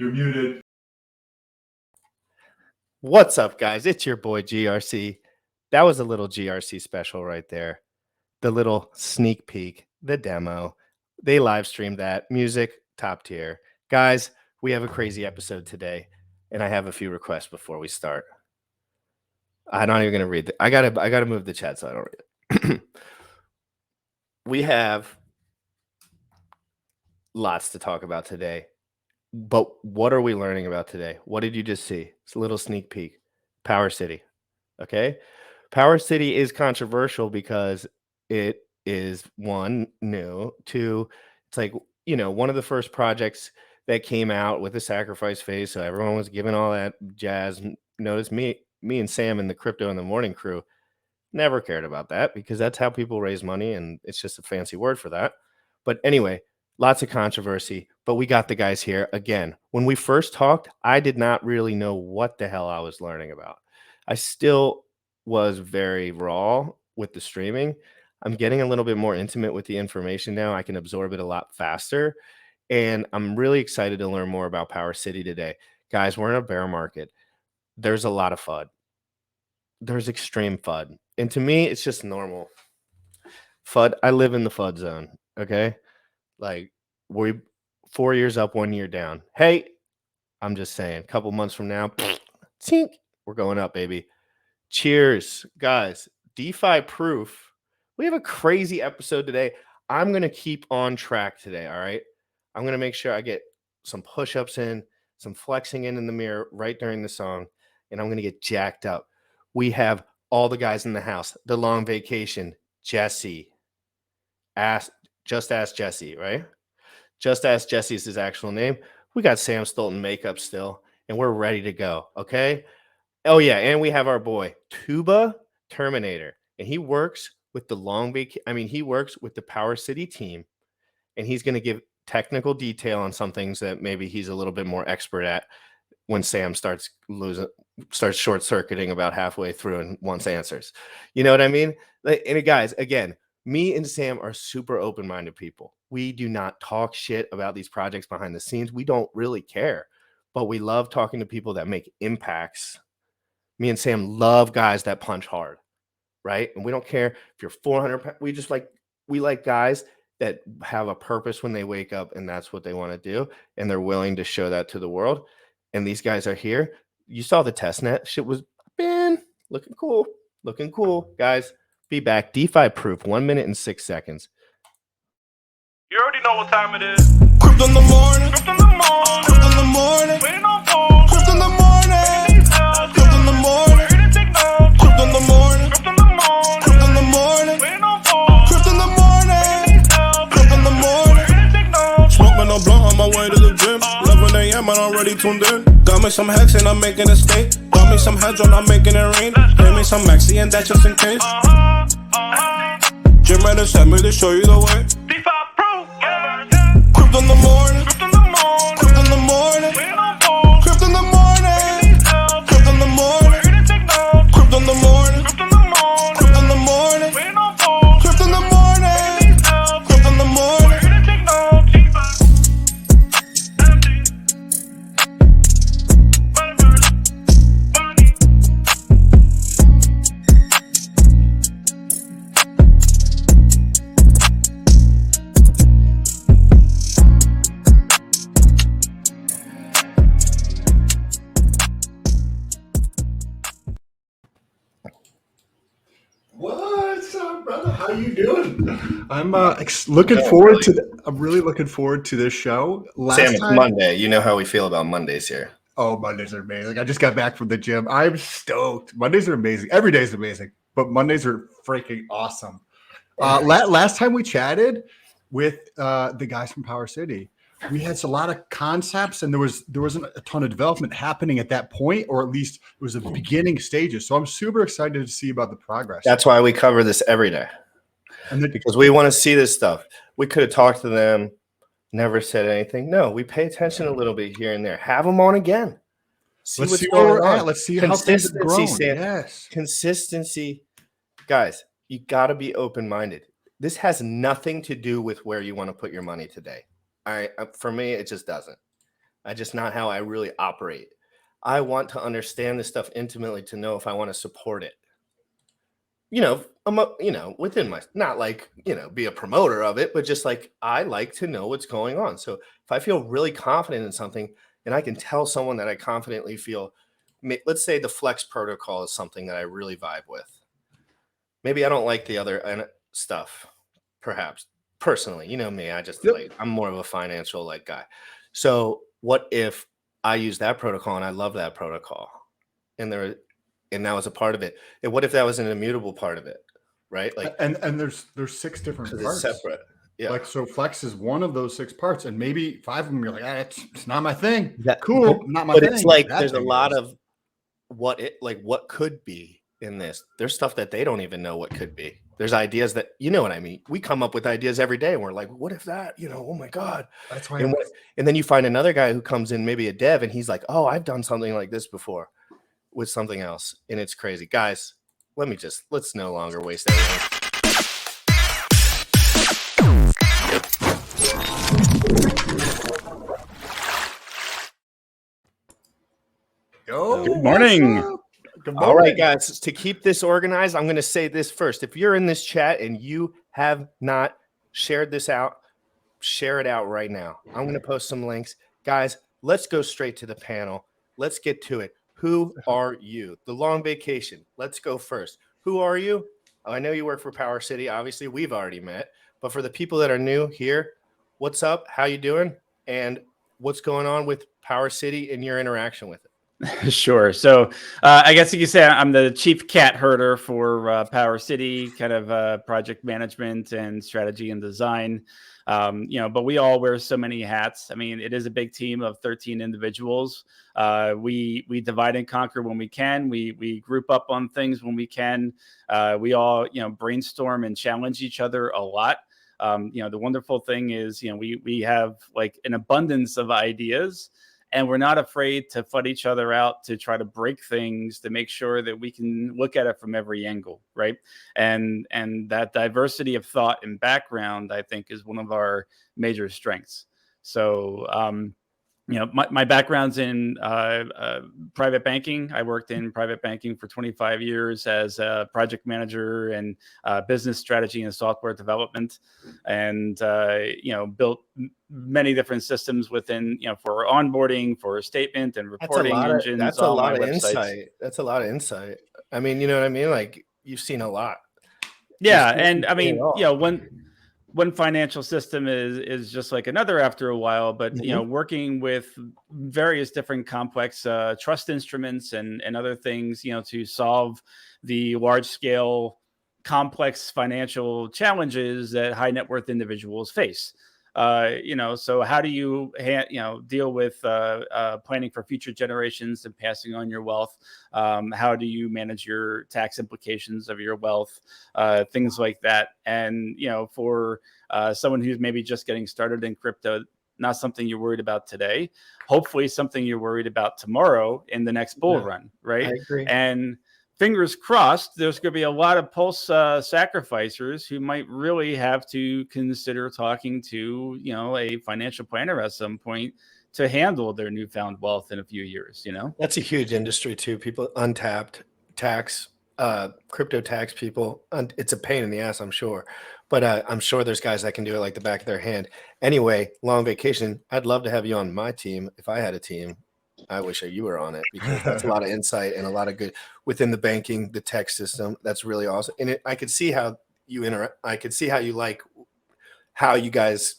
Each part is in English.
You're muted. What's up, guys? It's your boy GRC. That was a little GRC special right there. The little sneak peek, the demo. They live streamed that. Music, top tier. Guys, we have a crazy episode today, and I have a few requests before we start. I'm not even gonna read it. I gotta move the chat so I don't read it. We have lots to talk about today. But what are we learning about today? What did you just see? It's a little sneak peek. PowerCity. Okay. PowerCity is controversial because it is one, new, two, it's like, one of the first projects that came out with a sacrifice phase. So everyone was giving all that jazz. Notice me and Sam in the Crypto in the Morning crew never cared about that because that's how people raise money. And it's just a fancy word for that. But anyway, lots of controversy, but we got the guys here again. When we first talked, I did not really know what the hell I was learning about. I still was very raw with the streaming. I'm getting a little bit more intimate with the information now. I can absorb it a lot faster. And I'm really excited to learn more about PowerCity today. Guys, we're in a bear market. There's a lot of FUD. There's extreme FUD. And to me, it's just normal. FUD, I live in the FUD zone, okay? Like, we 4 years up, 1 year down. Hey, I'm just saying, a couple months from now, tink, we're going up, baby. Cheers, guys. DeFi proof. We have a crazy episode today. I'm going to keep on track today, all right? I'm going to make sure I get some push-ups in, some flexing in the mirror right during the song, and I'm going to get jacked up. We have all the guys in the house. The long vacation, Jesse. Just ask Jesse, right? Just ask Jesse is his actual name. We got Sam Stolten makeup still, and we're ready to go, okay? Oh, yeah, and we have our boy, Tuba Terminator, and he works with the he works with the PowerCity team, and he's going to give technical detail on some things that maybe he's a little bit more expert at when Sam starts short-circuiting about halfway through and wants answers. You know what I mean? And guys, again, me and Sam are super open-minded people. We do not talk shit about these projects behind the scenes. We don't really care, but we love talking to people that make impacts. Me and Sam love guys that punch hard, right? And we don't care if you're 400. We like guys that have a purpose when they wake up, and that's what they want to do, and they're willing to show that to the world. And these guys are here. You saw the testnet. Shit was looking cool, guys. Be back. DeFi proof. 1 minute and 6 seconds. You already know what time it is. Crypto in the morning. Crypto in the morning. Crypto in the morning. Waiting on phone. Crypto in the morning. Crypto in the morning. Ready to take notes. Crypto in the morning. Crypto in the morning. Crypto in the morning. Waiting on phone. Crypto in the morning. Crypto in the morning. Ready to take notes. Smoking no blunt on my way to the gym. 11 a.m. and I'm already tuned in. Got me some hacks and I'm making a stay. Got me some hedron, I'm making it rain. Pay me some maxi and that's just in case. Jim ready sent me to show you the way. DeFi proof. Yeah. Crypto in the morning. Crypto in the morning. Crypto in the morning. Waiting on phone. Crypto in the morning. Crypto in the morning. Ready to take notes. Crypto in the morning. Crypto in the morning. Crypto in the morning. Waiting on phone. Crypto in the morning. Crypto in the morning. Ready to take notes. What's up, brother? How you doing? I'm looking forward to. I'm really looking forward to this show. Sam, it's Monday. You know how we feel about Mondays here. Oh, Mondays are amazing. I just got back from the gym. I'm stoked. Mondays are amazing. Every day is amazing, but Mondays are freaking awesome. Last time we chatted with the guys from PowerCity, we had a lot of concepts, and there wasn't a ton of development happening at that point, or at least it was the beginning stages. So I'm super excited to see about the progress. That's why we cover this every day. Because we want to see this stuff. We could have talked to them, never said anything. No, we pay attention a little bit here and there. Have them on again. Let's see where we're at. Let's see how things have grown. Yes. Consistency. Guys, you got to be open-minded. This has nothing to do with where you want to put your money today. All right. For me, it just doesn't. I just not how I really operate. I want to understand this stuff intimately to know if I want to support it. Within my, not like, be a promoter of it, but just like I like to know what's going on. So if I feel really confident in something and I can tell someone that I confidently feel, let's say the Flex protocol is something that I really vibe with. Maybe I don't like the other stuff, perhaps personally. You know me, I'm more of a financial like guy. So what if I use that protocol and I love that protocol, and that was a part of it? And what if that was an immutable part of it, right? Like, and there's 6 different it's parts. separate. Yeah. Like, so Flex is one of those 6 parts, and maybe 5 of them you're like, it's not my thing. Cool, not my but thing. it's like That there's a thing lot is. of what could be in this. There's stuff that they don't even know what could be. There's ideas that, you know what I mean? We come up with ideas every day and we're like, what if that, oh my God. That's why. And then you find another guy who comes in, maybe a dev, and he's like, oh, I've done something like this before with something else. And it's crazy. Guys, let's no longer waste everything. Good morning. All right, guys, to keep this organized, I'm going to say this first. If you're in this chat and you have not shared this out, share it out right now. I'm going to post some links. Guys, let's go straight to the panel. Let's get to it. Who are you? The long vacation. Let's go first. Who are you? Oh, I know you work for PowerCity. Obviously, we've already met. But for the people that are new here, what's up? How you doing? And what's going on with PowerCity and your interaction with it? Sure. So I guess you could say I'm the chief cat herder for PowerCity, kind of project management and strategy and design. But we all wear so many hats. I mean, it is a big team of 13 individuals. We divide and conquer when we can. We group up on things when we can. We all brainstorm and challenge each other a lot. The wonderful thing is we have like an abundance of ideas. And we're not afraid to fight each other out, to try to break things, to make sure that we can look at it from every angle, right? And that diversity of thought and background, I think, is one of our major strengths. So, my background's in private banking. I worked in private banking for 25 years as a project manager and business strategy and software development, and built many different systems within for onboarding, for statement and reporting engines. That's a lot of insight. That's a lot of insight. I mean, you know what I mean? Like, you've seen a lot. Yeah, and I mean, one financial system is just like another after a while, but working with various different complex trust instruments and other things, to solve the large scale complex financial challenges that high net worth individuals face. So how do you deal with planning for future generations and passing on your wealth? How do you manage your tax implications of your wealth? Things like that. And for someone who's maybe just getting started in crypto, not something you're worried about today, hopefully something you're worried about tomorrow in the next bull run, right? I agree. And fingers crossed, there's going to be a lot of pulse sacrificers who might really have to consider talking to, a financial planner at some point to handle their newfound wealth in a few years, That's a huge industry too. People untapped tax, crypto tax people. It's a pain in the ass, I'm sure. But I'm sure there's guys that can do it like the back of their hand. Anyway, long vacation. I'd love to have you on my team if I had a team. I wish you were on it, because that's a lot of insight and a lot of good within the banking, the tech system. That's really awesome. And I could see how you interact. I could see how you how you guys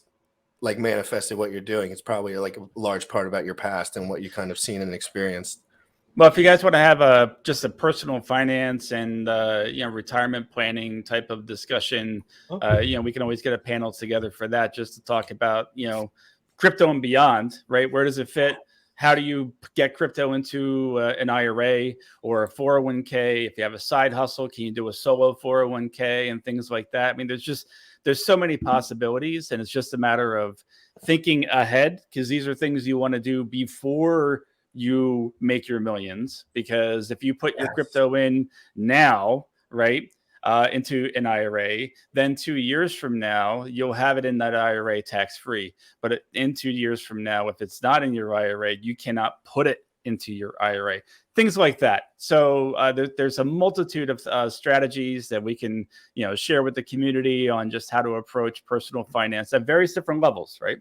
like manifested what you're doing. It's probably like a large part about your past and what you kind of seen and experienced. Well, if you guys want to have just a personal finance and retirement planning type of discussion, we can always get a panel together for that, just to talk about crypto and beyond, right? Where does it fit? How do you get crypto into an IRA or a 401k? If you have a side hustle, can you do a solo 401k and things like that? I mean, there's so many possibilities, and it's just a matter of thinking ahead, because these are things you want to do before you make your millions. Because if you put your crypto in now, right, into an IRA. Then 2 years from now, you'll have it in that IRA tax-free. But in 2 years from now, if it's not in your IRA, you cannot put it into your IRA, things like that. So there's a multitude of strategies that we can, share with the community on just how to approach personal finance at various different levels, right?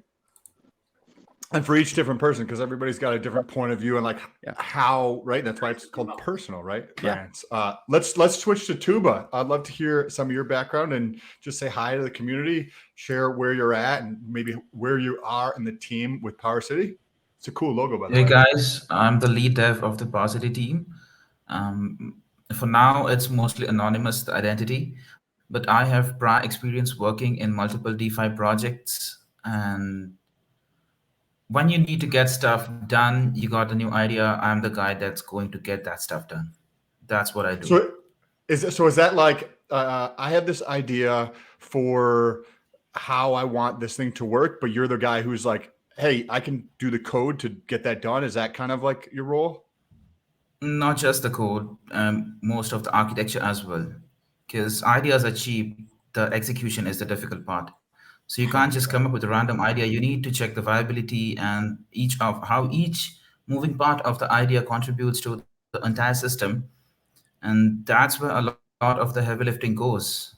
And for each different person, because everybody's got a different point of view and how, right? That's why it's called personal, right? Yeah. Let's switch to Tuba. I'd love to hear some of your background and just say hi to the community, share where you're at and maybe where you are in the team with PowerCity. It's a cool logo, by the way. Hey guys, I'm the lead dev of the PowerCity team. For now, it's mostly anonymous, the identity, but I have prior experience working in multiple DeFi projects. And when you need to get stuff done, you got a new idea, I'm the guy that's going to get that stuff done. That's what I do. So is that like, I have this idea for how I want this thing to work, but you're the guy who's like, hey, I can do the code to get that done. Is that kind of like your role? Not just the code, most of the architecture as well. Because ideas are cheap, the execution is the difficult part. So you can't just come up with a random idea. You need to check the viability and how each moving part of the idea contributes to the entire system. And that's where a lot of the heavy lifting goes.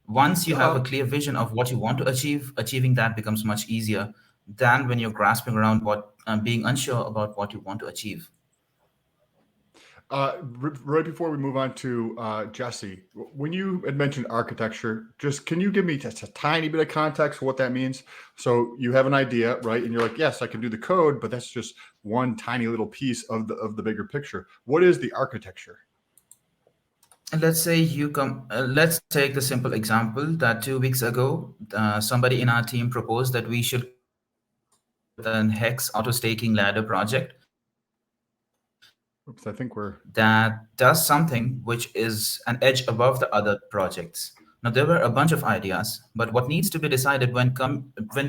Once you have a clear vision of what you want to achieve, achieving that becomes much easier than when you're grasping around being unsure about what you want to achieve. Right before we move on to Jesse, when you had mentioned architecture, just can you give me just a tiny bit of context for what that means? So you have an idea, right? And you're like, yes, I can do the code, but that's just one tiny little piece of the bigger picture. What is the architecture? Let's say let's take the simple example that 2 weeks ago, somebody in our team proposed that we should an hex auto staking ladder project. Oops, I think that does something which is an edge above the other projects. Now, there were a bunch of ideas, but what needs to be decided when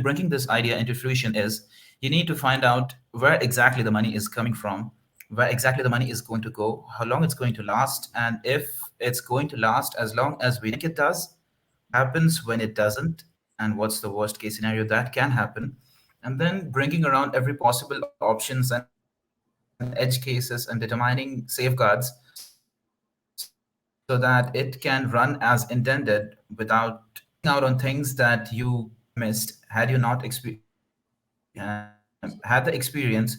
bringing this idea into fruition is you need to find out where exactly the money is coming from, where exactly the money is going to go, how long it's going to last, and if it's going to last as long as we think it does, happens when it doesn't, and what's the worst case scenario that can happen, and then bringing around every possible options and edge cases and determining safeguards so that it can run as intended without out on things that you missed had you not had the experience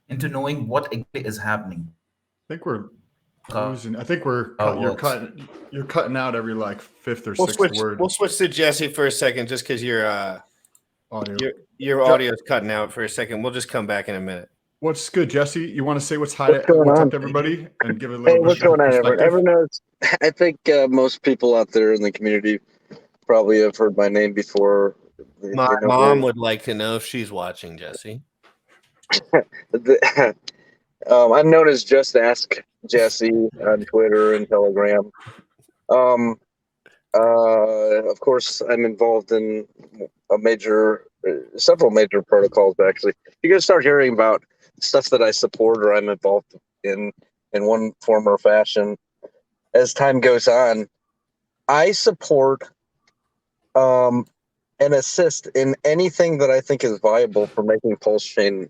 into knowing what exactly is happening. I think we're losing. I think you're cutting out every like fifth or sixth word. We'll switch to Jesse for a second, just because your audio is cutting out for a second. We'll just come back in a minute. What's good, Jesse? You want to say what's up to everybody and give it a little bit what's going on, everyone knows? I think most people out there in the community probably have heard my name before. My mom would like to know if she's watching, Jesse. I'm known as Just Ask Jesse on Twitter and Telegram. Of course, I'm involved in several major protocols. Actually, you're gonna start hearing about stuff that I support or I'm involved in one form or fashion as time goes on. I support and assist in anything that I think is viable for making Pulse Chain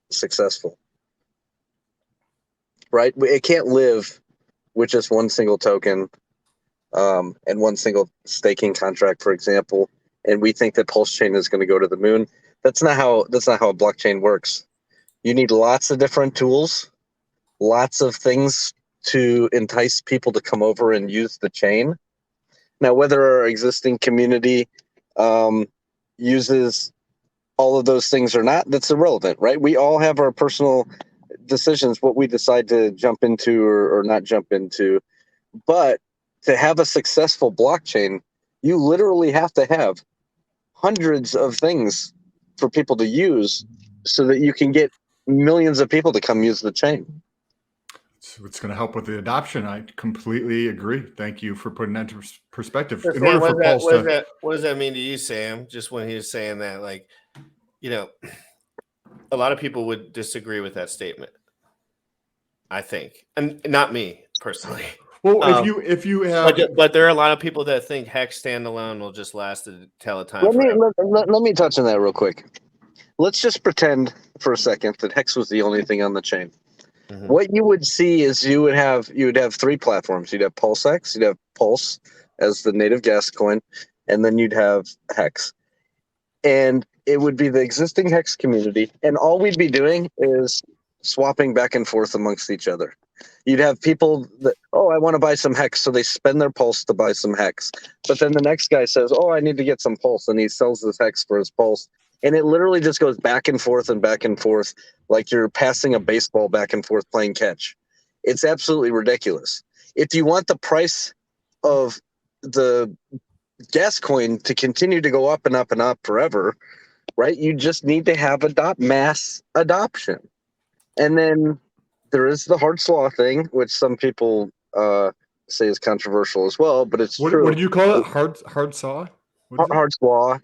successful. Right? It can't live with just one single token and one single staking contract, for example. And we think that Pulse Chain is going to go to the moon. That's not how a blockchain works. You need lots of different tools, lots of things to entice people to come over and use the chain. Now, whether our existing community uses all of those things or not, that's irrelevant, right? We all have our personal decisions, what we decide to jump into or not jump into. But to have a successful blockchain, you literally have to have hundreds of things for people to use so that you can get millions of people to come use the chain. So it's going to help with the adoption. I completely agree. Thank you for putting that into perspective. What does that mean to you, Sam? Just when he was saying that, like, a lot of people would disagree with that statement, I think, and not me personally. Well, if you have, but there are a lot of people that think Hex standalone will just last until a time Let me forever. let me touch on that real quick. Let's just pretend for a second that Hex was the only thing on the chain. Mhm. What you would see is you would have 3 platforms. You'd have PulseX, you'd have Pulse as the native gas coin, and then you'd have Hex. And it would be the existing Hex community, and all we'd be doing is swapping back and forth amongst each other. You'd have people that, oh, I want to buy some Hex, so they spend their Pulse to buy some Hex. But then the next guy says, oh, I need to get some Pulse, and he sells this Hex for his Pulse. And it literally just goes back and forth, like you're passing a baseball back and forth playing catch. It's absolutely ridiculous. If you want the price of the gas coin to continue to go up and up and up forever, right? You just need to have mass adoption. And then there is the hard slaw thing, which some people say is controversial as well, but it's true. What did you call it? Hard saw? Hard slaw,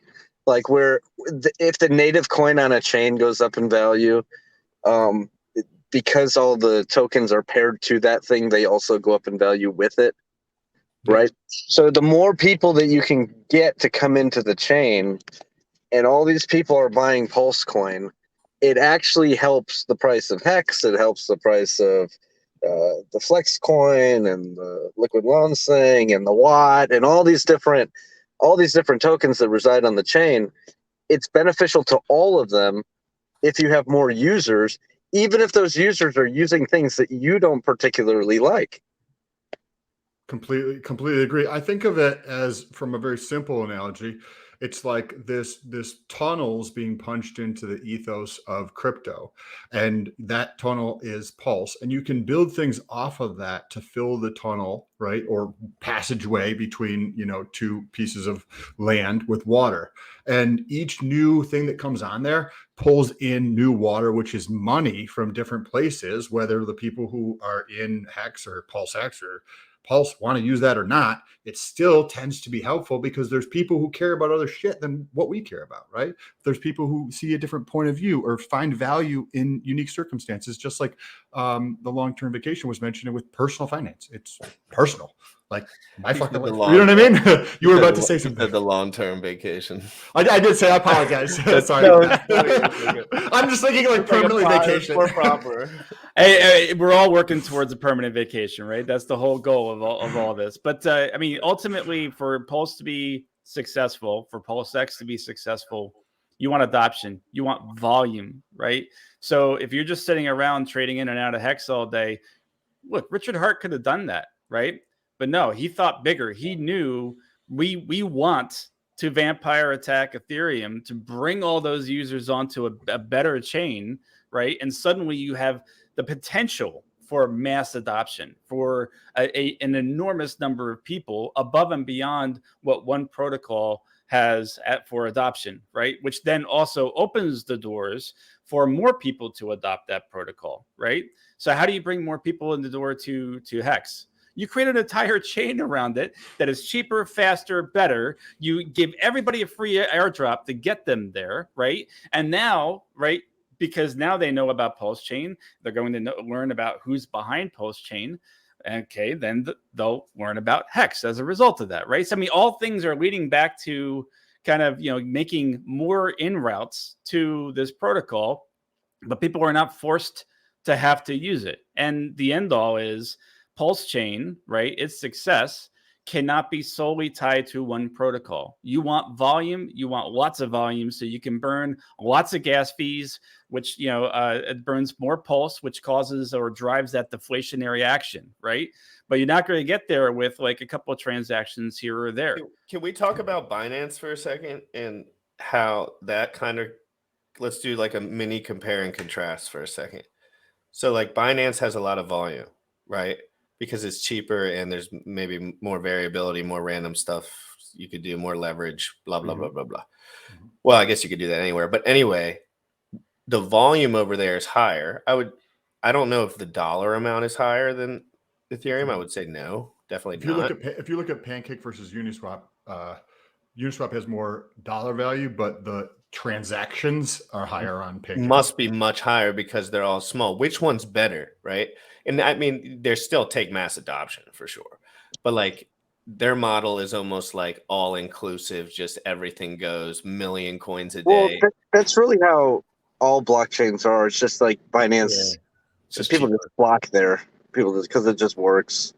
like where if the native coin on a chain goes up in value, because all the tokens are paired to that thing, they also go up in value with it, right? So the more people that you can get to come into the chain, and all these people are buying Pulse coin, it actually helps the price of Hex. It helps the price of the Flex coin and the Liquid Lancing and the Watt and all these different tokens that reside on the chain. It's beneficial to all of them if you have more users, even if those users are using things that you don't particularly like. Completely agree. I think of it as, from a very simple analogy, it's like this tunnel's being punched into the ethos of crypto, and that tunnel is Pulse, and you can build things off of that to fill the tunnel, right? Or passageway between, two pieces of land with water. And each new thing that comes on there pulls in new water, which is money from different places, whether the people who are in Hex or Pulse X or Pulse want to use that or not. It still tends to be helpful because there's people who care about other shit than what we care about, right? There's people who see a different point of view or find value in unique circumstances, just like the long-term vacation was mentioned with personal finance. It's personal. Like my fucking life. You know what I mean? You were about to say something. The long-term vacation. I did say, I apologize. Sorry. No, I'm just thinking like permanently vacation. More proper. Hey, we're all working towards a permanent vacation, right? That's the whole goal of all this. But I mean, ultimately, for Pulse to be successful, for PulseX to be successful, you want adoption, you want volume, right? So if you're just sitting around trading in and out of Hex all day, look, Richard Hart could have done that, right? But no, he thought bigger. He knew we want to vampire attack Ethereum to bring all those users onto a better chain, right? And suddenly you have the potential for mass adoption, for an enormous number of people above and beyond what one protocol has for adoption, right? Which then also opens the doors for more people to adopt that protocol, right? So how do you bring more people in the door to Hex? You create an entire chain around it that is cheaper, faster, better. You give everybody a free airdrop to get them there, right? And now, right, because now they know about Pulse Chain, they're going to learn about who's behind Pulse Chain. Okay, then they'll learn about Hex as a result of that, right? So, I mean, all things are leading back to kind of, making more in routes to this protocol, but people are not forced to have to use it. And the end all is Pulse Chain, right? Its success cannot be solely tied to one protocol. You want volume, you want lots of volume so you can burn lots of gas fees, which, it burns more pulse, which causes or drives that deflationary action, right? But you're not going to get there with like a couple of transactions here or there. Can we talk about Binance for a second and how that kind of, let's do like a mini compare and contrast for a second. So like Binance has a lot of volume, right? Because it's cheaper and there's maybe more variability, more random stuff you could do, more leverage, blah, blah, blah, blah, blah. Well, I guess you could do that anywhere. But anyway, the volume over there is higher. I don't know if the dollar amount is higher than Ethereum. I would say no, definitely not. If you look at Pancake versus Uniswap, Uniswap has more dollar value, but the transactions are higher on Pancake. Must be much higher because they're all small. Which one's better, right? And I mean, there's still take mass adoption for sure, but like their model is almost like all inclusive, just everything goes million coins a Well, day. that's really how all blockchains are. It's just like Binance. It's just People cheaper. just block there. People just because it just works.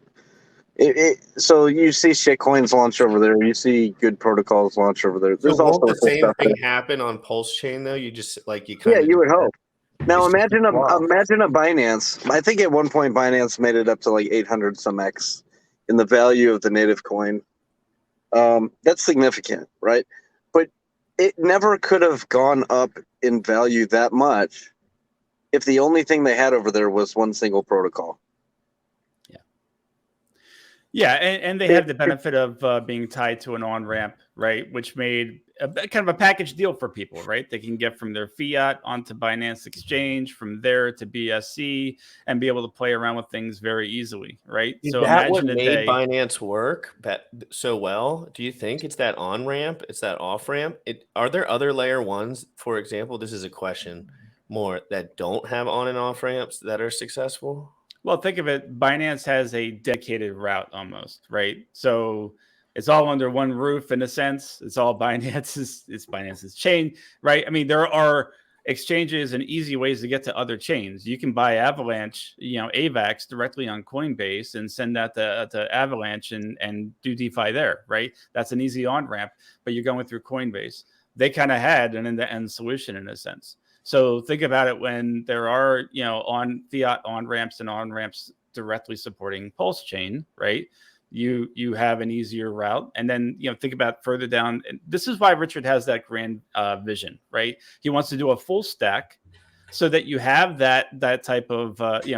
So you see shit coins launch over there. You see good protocols launch over there. There's So all won't the sorts of same stuff thing there. happen on Pulse Chain though? You just like you Yeah, kind of you would hope. Now It's just imagine a wow. Binance. I think at one point Binance made it up to like 800 some X in the value of the native coin. That's significant, right? But it never could have gone up in value that much if the only thing they had over there was one single protocol. Yeah, and they have the benefit of being tied to an on-ramp, right? Which made kind of a package deal for people, right? They can get from their fiat onto Binance Exchange, from there to BSC, and be able to play around with things very easily, right? Is So that what imagine a made day. Binance work so well? Do you think it's that on ramp? It's that off ramp? Are there other layer ones, for example? This is a question more that don't have on and off ramps that are successful. Well, think of it. Binance has a dedicated route almost, right? So it's all under one roof in a sense. It's all Binance's. It's Binance's chain, right? I mean, there are exchanges and easy ways to get to other chains. You can buy Avalanche, AVAX directly on Coinbase and send that to Avalanche and do DeFi there, right? That's an easy on ramp, but you're going through Coinbase. They kind of had an end-to-end solution in a sense. So think about it when there are, on fiat on ramps directly supporting Pulse Chain, right? You have an easier route, and then think about further down. And this is why Richard has that grand vision, right? He wants to do a full stack, so that you have that type of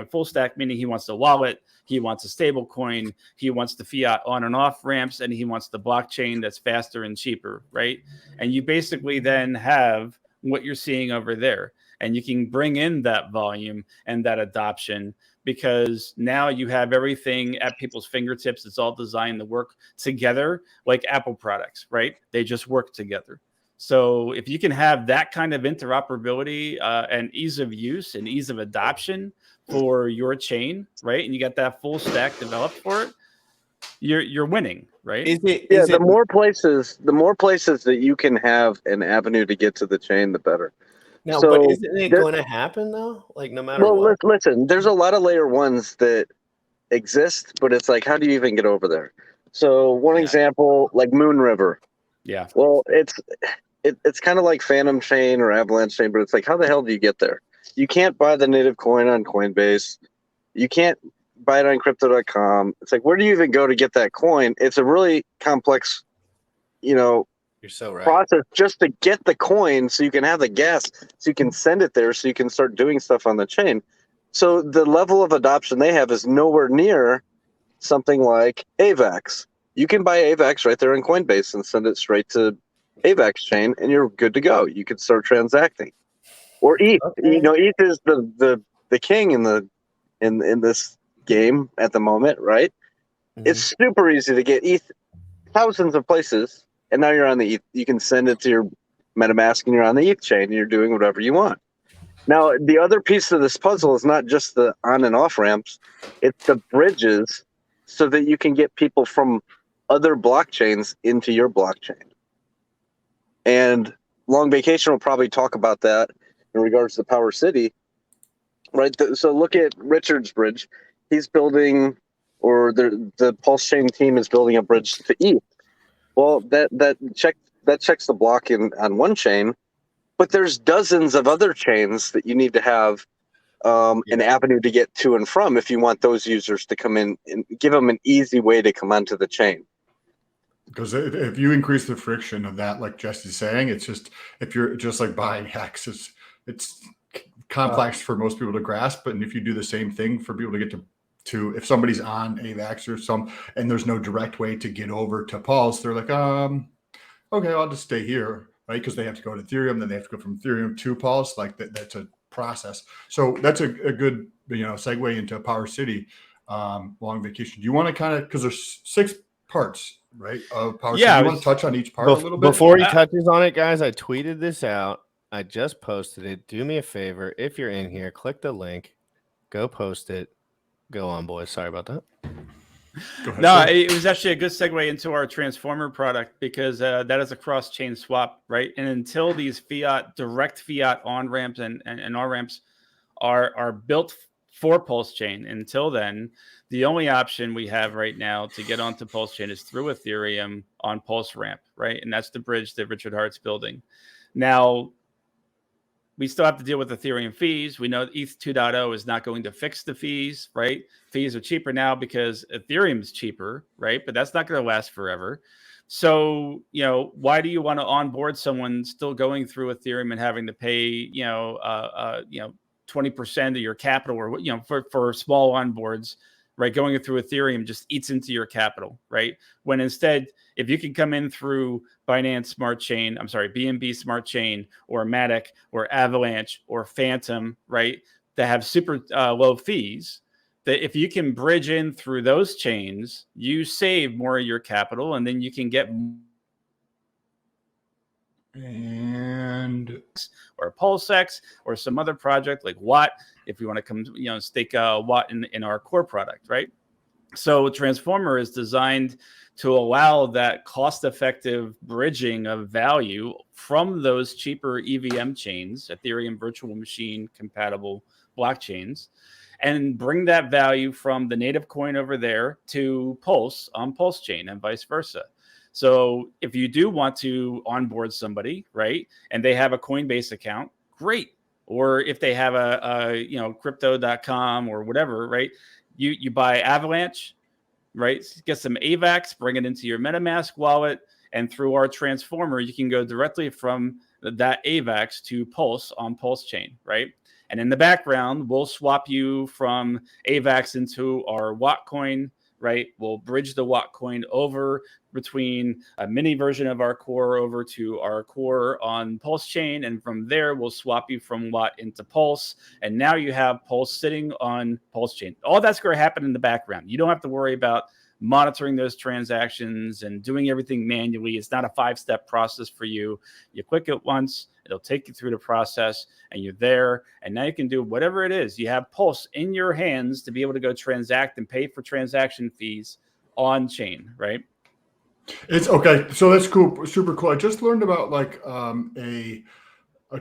full stack, meaning he wants the wallet, he wants a stable coin, he wants the fiat on and off ramps, and he wants the blockchain that's faster and cheaper, right? And you basically then have what you're seeing over there, and you can bring in that volume and that adoption because now you have everything at people's fingertips. It's all designed to work together like Apple products, right? They just work together. So if you can have that kind of interoperability and ease of use and ease of adoption for your chain, right, and you got that full stack developed for it, you're winning, right? The more places that you can have an avenue to get to the chain, the better. No, So but isn't it going to happen though? Like no matter what. Listen, there's a lot of layer ones that exist, but it's like, how do you even get over there? So one example, like Moon River. Yeah. Well, it's kind of like Phantom Chain or Avalanche Chain, but it's like, how the hell do you get there? You can't buy the native coin on Coinbase. You can't buy it on crypto.com. It's like, where do you even go to get that coin? It's a really complex, You're so right. process just to get the coin so you can have the gas, so you can send it there, so you can start doing stuff on the chain. So the level of adoption they have is nowhere near something like AVAX. You can buy AVAX right there in Coinbase and send it straight to AVAX chain, and you're good to go. You can start transacting. Or ETH. Okay. ETH is the king in this game at the moment, right? Mhm. It's super easy to get ETH thousands of places, and now you're on the ETH. You can send it to your MetaMask, and you're on the ETH chain, and you're doing whatever you want. Now, the other piece of this puzzle is not just the on and off ramps; it's the bridges, so that you can get people from other blockchains into your blockchain. And Long Vacation will probably talk about that in regards to PowerCity, right? So look at Richard's bridge. He's building, or the Pulse Chain team is building a bridge to ETH. Well, that checks the block on one chain, but there's dozens of other chains that you need to have an avenue to get to and from if you want those users to come in and give them an easy way to come onto the chain. Because if you increase the friction of that, like Jesse's saying, it's just, if you're just like buying hexes, it's complex for most people to grasp. But if you do the same thing for people to get to if somebody's on AVAX or and there's no direct way to get over to Pulse, they're like, okay, I'll just stay here, right? Because they have to go to Ethereum, then they have to go from Ethereum to Pulse. Like that's a process. So that's a good segue into PowerCity, Long Vacation. Do you want to kind of, because there's 6 parts, right, of PowerCity? Yeah, you want to touch on each part a little bit before he touches on it, guys? I tweeted this out. I just posted it. Do me a favor, if you're in here, click the link, go post it. Go on, boys. Sorry about that. Go ahead, No, sir. it was actually a good segue into our transformer product because that is a cross-chain swap, right? And until these direct fiat on ramps and R ramps are built for Pulse Chain, until then, the only option we have right now to get onto Pulse Chain is through Ethereum on Pulse Ramp, right? And that's the bridge that Richard Hart's building. Now, we still have to deal with Ethereum fees. We know ETH 2.0 is not going to fix the fees, right? Fees are cheaper now because Ethereum is cheaper, right? But that's not going to last forever. So, why do you want to onboard someone still going through Ethereum and having to pay, 20% of your capital, or for small onboards, right? Going through Ethereum just eats into your capital, right? When instead, if you can come in through Binance Smart Chain, BNB Smart Chain, or Matic, or Avalanche, or Phantom, right, that have super low fees, that if you can bridge in through those chains, you save more of your capital, and then you can get or PulseX or some other project like Watt, if you want to come, stake Watt in our core product, right? So Transformer is designed to allow that cost-effective bridging of value from those cheaper EVM chains, Ethereum virtual machine compatible blockchains, and bring that value from the native coin over there to Pulse on Pulse Chain and vice versa. So if you do want to onboard somebody, right, and they have a Coinbase account, great. Or if they have a crypto.com or whatever, right, you buy Avalanche, right, get some AVAX, bring it into your MetaMask wallet, and through our transformer, you can go directly from that AVAX to Pulse on Pulse Chain, right? And in the background, we'll swap you from AVAX into our Watt coin, right? We'll bridge the Watt coin over between a mini version of our core over to our core on Pulse Chain. And from there, we'll swap you from Watt into Pulse. And now you have Pulse sitting on Pulse Chain. All that's going to happen in the background. You don't have to worry about monitoring those transactions and doing everything manually. It's not a 5-step process for you. You click it once, it'll take you through the process, and you're there. And now you can do whatever it is. You have Pulse in your hands to be able to go transact and pay for transaction fees on chain, right? It's okay. So that's cool. Super cool. I just learned about like a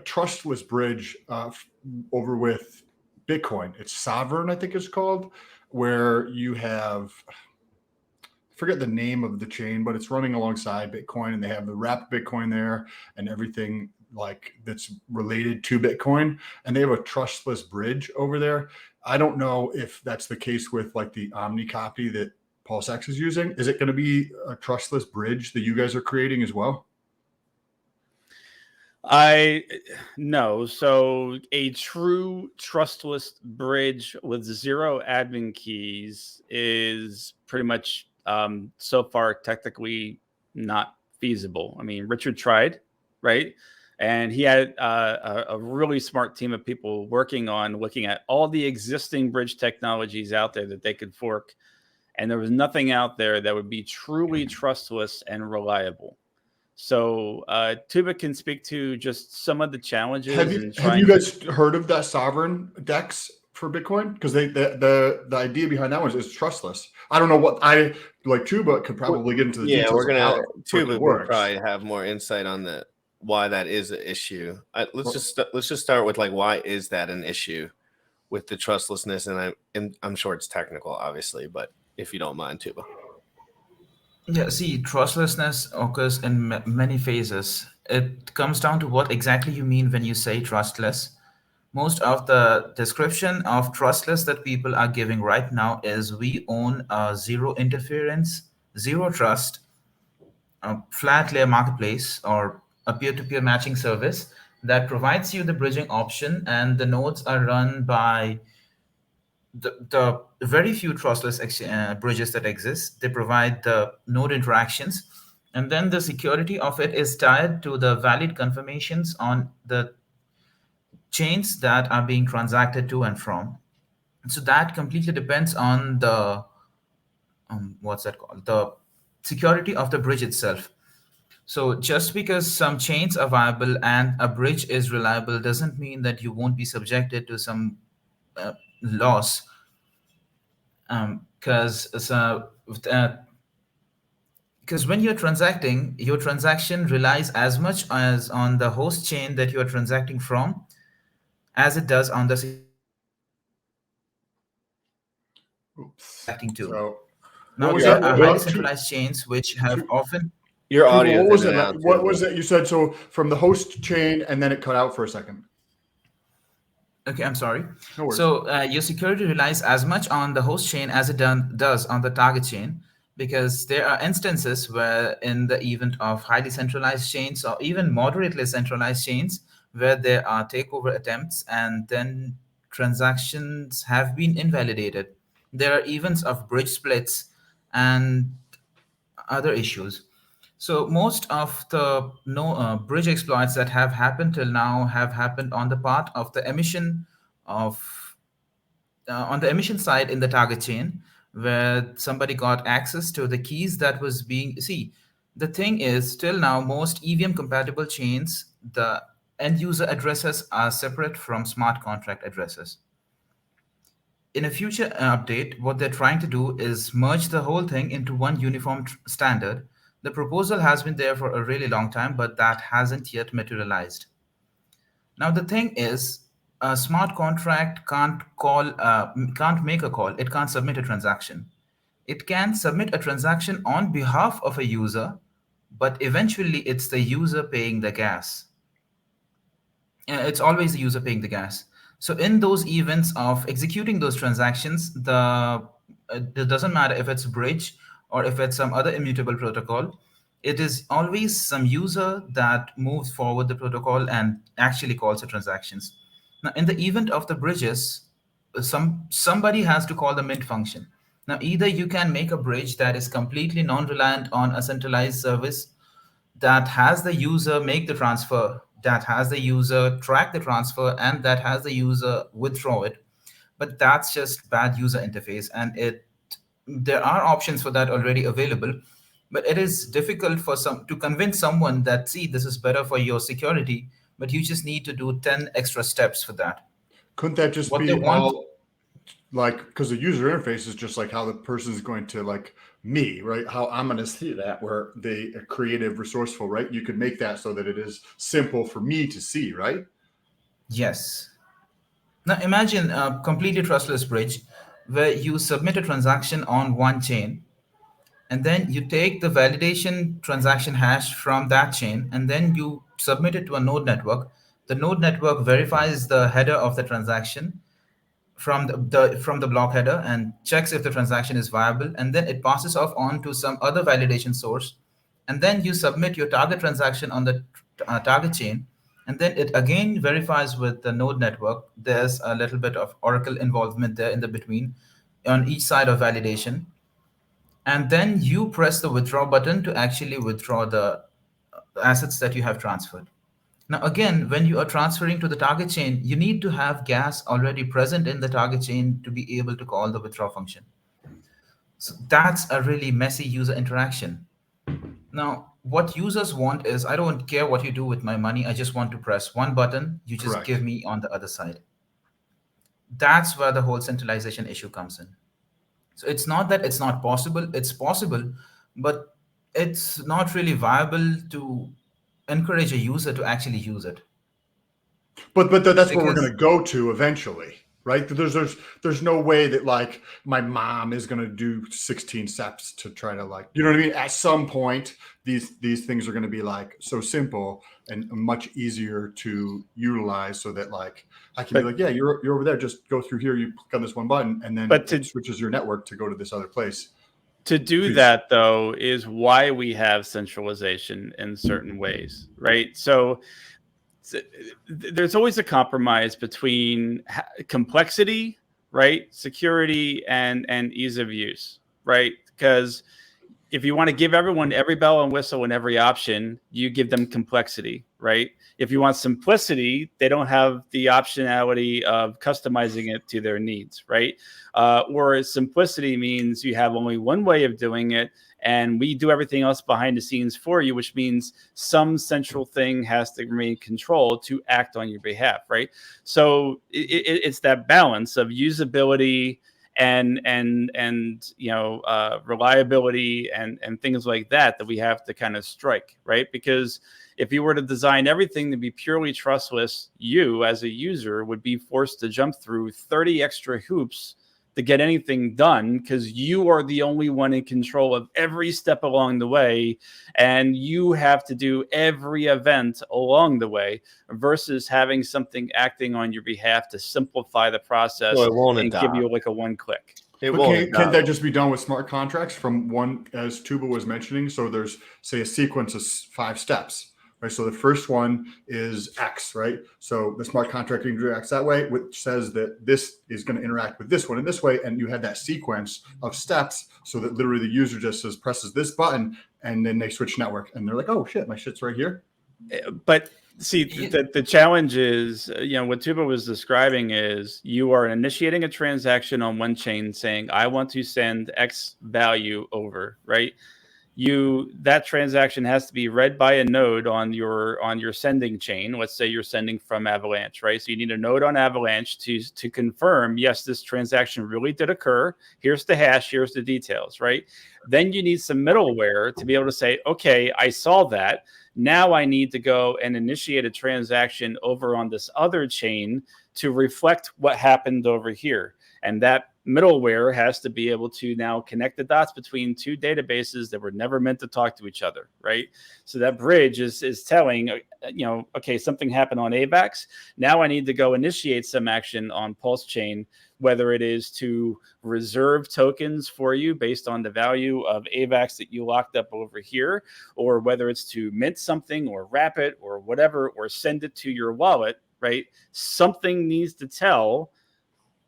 trustless bridge over with Bitcoin. It's Sovereign, I think it's called, where you have, forget the name of the chain, but it's running alongside Bitcoin, and they have the wrapped Bitcoin there and everything like that's related to Bitcoin, and they have a trustless bridge over there. I don't know if that's the case with like the Omni copy that PulseX is using. Is it going to be a trustless bridge that you guys are creating as well? No. So a true trustless bridge with 0 admin keys is pretty much so far technically not feasible. I mean, Richard tried, right? And he had a really smart team of people working on looking at all the existing bridge technologies out there that they could fork. And there was nothing out there that would be truly trustless and reliable. So Tuba can speak to just some of the challenges. Have you guys heard of that Sovereign DEX for Bitcoin? Because the idea behind that one is trustless. I don't know what I like. Tuba could probably get into the details. We're gonna of how Tuba will probably have more insight on why that is an issue. Let's just start with like, why is that an issue with the trustlessness? And I'm sure it's technical, obviously, but if you don't mind, Tuba. Yeah, see, trustlessness occurs in many phases. It comes down to what exactly you mean when you say trustless. Most of the description of trustless that people are giving right now is we own a zero interference, zero trust, a flat layer marketplace or a peer-to-peer matching service that provides you the bridging option, and the nodes are run by the very few trustless bridges that exist. They provide the node interactions, and then the security of it is tied to the valid confirmations on the chains that are being transacted to and from. So that completely depends on the what's that called? The security of the bridge itself. So just because some chains are viable and a bridge is reliable doesn't mean that you won't be subjected to some loss. Because when you're transacting, your transaction relies as much as on the host chain that you're transacting from as it does on the Oops. transacting to. So Now, what was there that? are highly centralized chains which have often. Your Tuba, audio what is was in it? and out. What too, was bro. it you said? So from the host chain, and then it cut out for a second. Okay, I'm sorry. No worries. So your security relies as much on the host chain as it does on the target chain, because there are instances where in the event of highly centralized chains or even moderately centralized chains where there are takeover attempts and then transactions have been invalidated. There are events of bridge splits and other issues. So most of the bridge exploits that have happened till now have happened on the part of the emission of on the emission side in the target chain, where somebody got access to the keys that was being. See, the thing is, still now most EVM compatible chains, the end user addresses are separate from smart contract addresses. In a future update, what they're trying to do is merge the whole thing into one uniform standard. The proposal has been there for a really long time, but that hasn't yet materialized. Now the thing is, a smart contract can't make a call. It can't submit a transaction. It can submit a transaction on behalf of a user, but eventually it's the user paying the gas. It's always the user paying the gas. So in those events of executing those transactions, it doesn't matter if it's bridge or if it's some other immutable protocol. It is always some user that moves forward the protocol and actually calls the transactions. Now, in the event of the bridges, somebody has to call the mint function. Now, either you can make a bridge that is completely non-reliant on a centralized service that has the user make the transfer, that has the user track the transfer, and that has the user withdraw it. But that's just bad user interface, and there are options for that already available. But it is difficult for some to convince someone that, see, this is better for your security, but you just need to do 10 extra steps for that. Couldn't that just What they be want. all like, because the user interface is just like how the person is going to, like me, right? How I'm going to see that, where they are creative, resourceful, right? You could make that so that it is simple for me to see, right? Yes. Now imagine a completely trustless bridge where you submit a transaction on one chain, and then you take the validation transaction hash from that chain, and then you submit it to a node network. The node network verifies the header of the transaction from the block header and checks if the transaction is viable, and then it passes off on to some other validation source, and then you submit your target transaction on the target chain, and then it again verifies with the node network. There's a little bit of Oracle involvement there in the between on each side of validation, and then you press the withdraw button to actually withdraw the assets that you have transferred. Now, again, when you are transferring to the target chain, you need to have gas already present in the target chain to be able to call the withdraw function. So that's a really messy user interaction. Now, what users want is, I don't care what you do with my money. I just want to press one button. You just Correct. give me on the other side. That's where the whole centralization issue comes in. So it's not that it's not possible. It's possible, but it's not really viable to encourage a user to actually use it. But that's where we're Because going to go to eventually, right? There's no way that like my mom is going to do 16 steps to try to, like, you know what I mean? At some point, these things are going to be like so simple and much easier to utilize, so that like I can be like, yeah, you're over there. Just go through here. You click on this one button, and then it switches your network to go to this other place. To do that, though, is why we have centralization in certain ways, right? So there's always a compromise between complexity, right, security, and ease of use, right? Because if you want to give everyone every bell and whistle and every option, you give them complexity, right? If you want simplicity, they don't have the optionality of customizing it to their needs, right? Whereas simplicity means you have only one way of doing it, and we do everything else behind the scenes for you, which means some central thing has to remain controlled to act on your behalf, right? So it's that balance of usability and reliability and things like that we have to kind of strike, right? Because if you were to design everything to be purely trustless, you as a user would be forced to jump through 30 extra hoops to get anything done, because you are the only one in control of every step along the way, and you have to do every event along the way, versus having something acting on your behalf to simplify the process So it won't and adopt. give you like a one click. It But won't can't that adopt. just be done with smart contracts from one, as Tuba was mentioning? So there's, say, a sequence of 5 steps, right? So the first one is X, right? So the smart contract interacts that way, which says that this is going to interact with this one in this way. And you had that sequence of steps so that literally the user just presses this button and then they switch network and they're like, oh shit, my shit's right here. But see, the challenge is, what Tuba was describing is you are initiating a transaction on one chain saying, I want to send X value over, right? That transaction has to be read by a node on your sending chain. Let's say you're sending from Avalanche, right? So you need a node on Avalanche to confirm, yes, this transaction really did occur. Here's the hash, here's the details, right? Then you need some middleware to be able to say, okay, I saw that. Now I need to go and initiate a transaction over on this other chain to reflect what happened over here. And that middleware has to be able to now connect the dots between 2 databases that were never meant to talk to each other, right? So that bridge is telling, okay, something happened on AVAX. Now I need to go initiate some action on Pulse Chain, whether it is to reserve tokens for you based on the value of AVAX that you locked up over here, or whether it's to mint something or wrap it or whatever, or send it to your wallet, right? Something needs to tell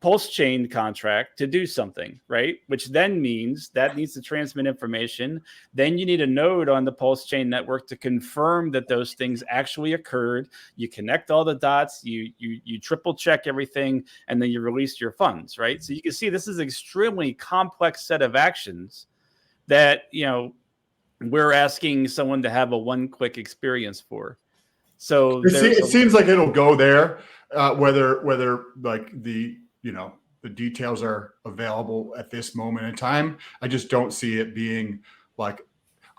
Pulse Chain contract to do something, right? Which then means that needs to transmit information. Then you need a node on the Pulse Chain network to confirm that those things actually occurred. You connect all the dots, you triple check everything, and then you release your funds, right? So you can see this is an extremely complex set of actions that, we're asking someone to have a one-click experience for. So it seems like it'll go there, whether like the details are available at this moment in time. I just don't see it being like,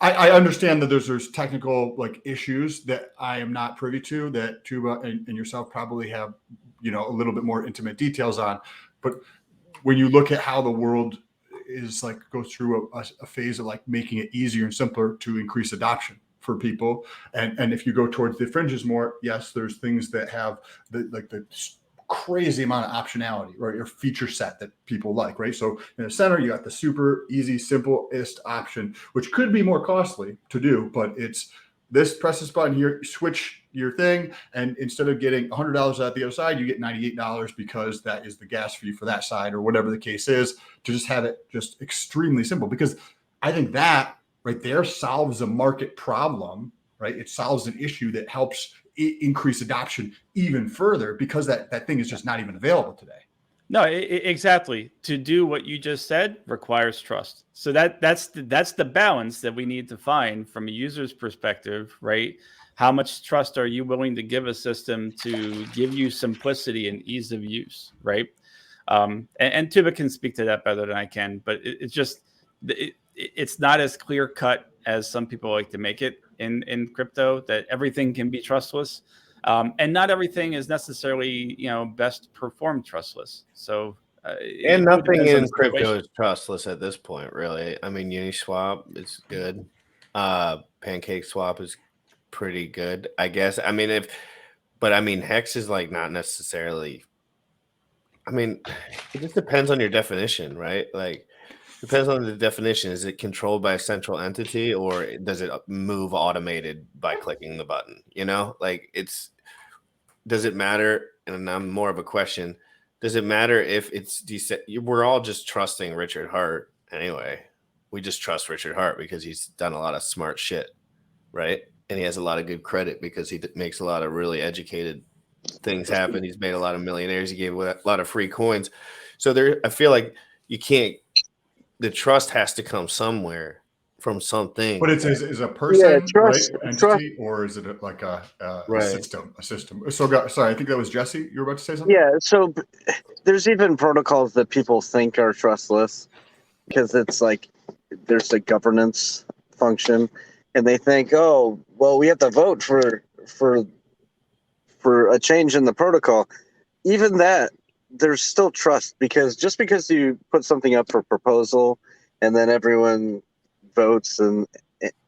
I understand that there's technical like issues that I am not privy to, that Tuba and yourself probably have, a little bit more intimate details on. But when you look at how the world is like, goes through a phase of like making it easier and simpler to increase adoption for people. And if you go towards the fringes more, yes, there's things that have the crazy amount of optionality, right? Your feature set that people like, right? So in the center, you got the super easy, simplest option, which could be more costly to do, but it's this, press this button here, switch your thing. And instead of getting $100 out the other side, you get $98 because that is the gas fee for that side, or whatever the case is, to just have it just extremely simple. Because I think that right there solves a market problem, right? It solves an issue that helps increase adoption even further, because that thing is just not even available today. No, exactly. To do what you just said requires trust. So that's the balance that we need to find from a user's perspective, right? How much trust are you willing to give a system to give you simplicity and ease of use, right? And Tuba can speak to that better than I can, but it's not as clear cut as some people like to make it in crypto, that everything can be trustless. And not everything is necessarily, best performed trustless. So, and nothing in crypto is trustless at this point, really. I mean, Uniswap is good. Pancake Swap is pretty good, I guess. I mean, Hex is like not necessarily. I mean, it just depends on your definition, right? Like, depends on the definition. Is it controlled by a central entity, or does it move automated by clicking the button? Does it matter? And I'm more of a question. Does it matter if it's we're all just trusting Richard Hart anyway. We just trust Richard Hart because he's done a lot of smart shit, right? And he has a lot of good credit because he makes a lot of really educated things happen. He's made a lot of millionaires. He gave a lot of free coins. So I feel like you can't, the trust has to come somewhere from something. But it's is a person, Yeah, right? trust. Entity, or is it like a Right. system? A system. So, sorry, I think that was Jesse. You were about to say something. Yeah, so there's even protocols that people think are trustless because it's like there's a governance function, and they think, oh, well, we have to vote for a change in the protocol. Even that, there's still trust, because just because you put something up for proposal and then everyone votes and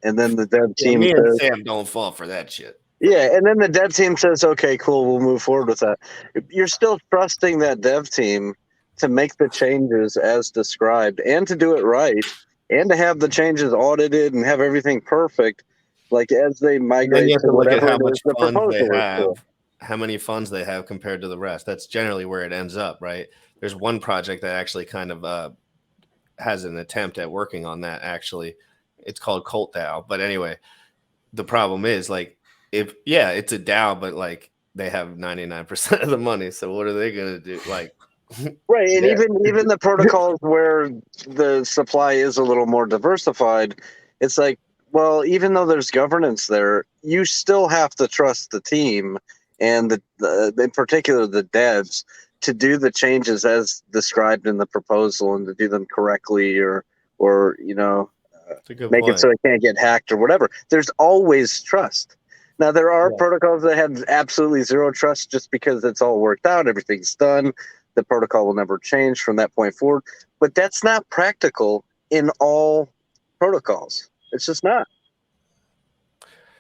then the dev Yeah, team me and says, Sam don't fall for that shit. yeah, and then the dev team says, okay, cool, we'll move forward with that. You're still trusting that dev team to make the changes as described and to do it right and to have the changes audited and have everything perfect, like as they And then migrate you have to to look at whatever how it is much the funds they proposal is have, for. how many funds they have compared to the rest. That's generally where it ends up, right? There's one project that actually kind of has an attempt at working on that. Actually, it's called Cult DAO. But anyway, the problem is like it's a DAO, but like they have 99% of the money. So what are they gonna do? Like, Right, and yeah. even the protocols where the supply is a little more diversified, it's like, well, even though there's governance there, you still have to trust the team and in particular the devs to do the changes as described in the proposal and to do them correctly, or That's a good make it point. so it can't get hacked or whatever. There's always trust. Now, there are Yeah. protocols that have absolutely zero trust just because it's all worked out, everything's done, the protocol will never change from that point forward. But that's not practical in all protocols. It's just not.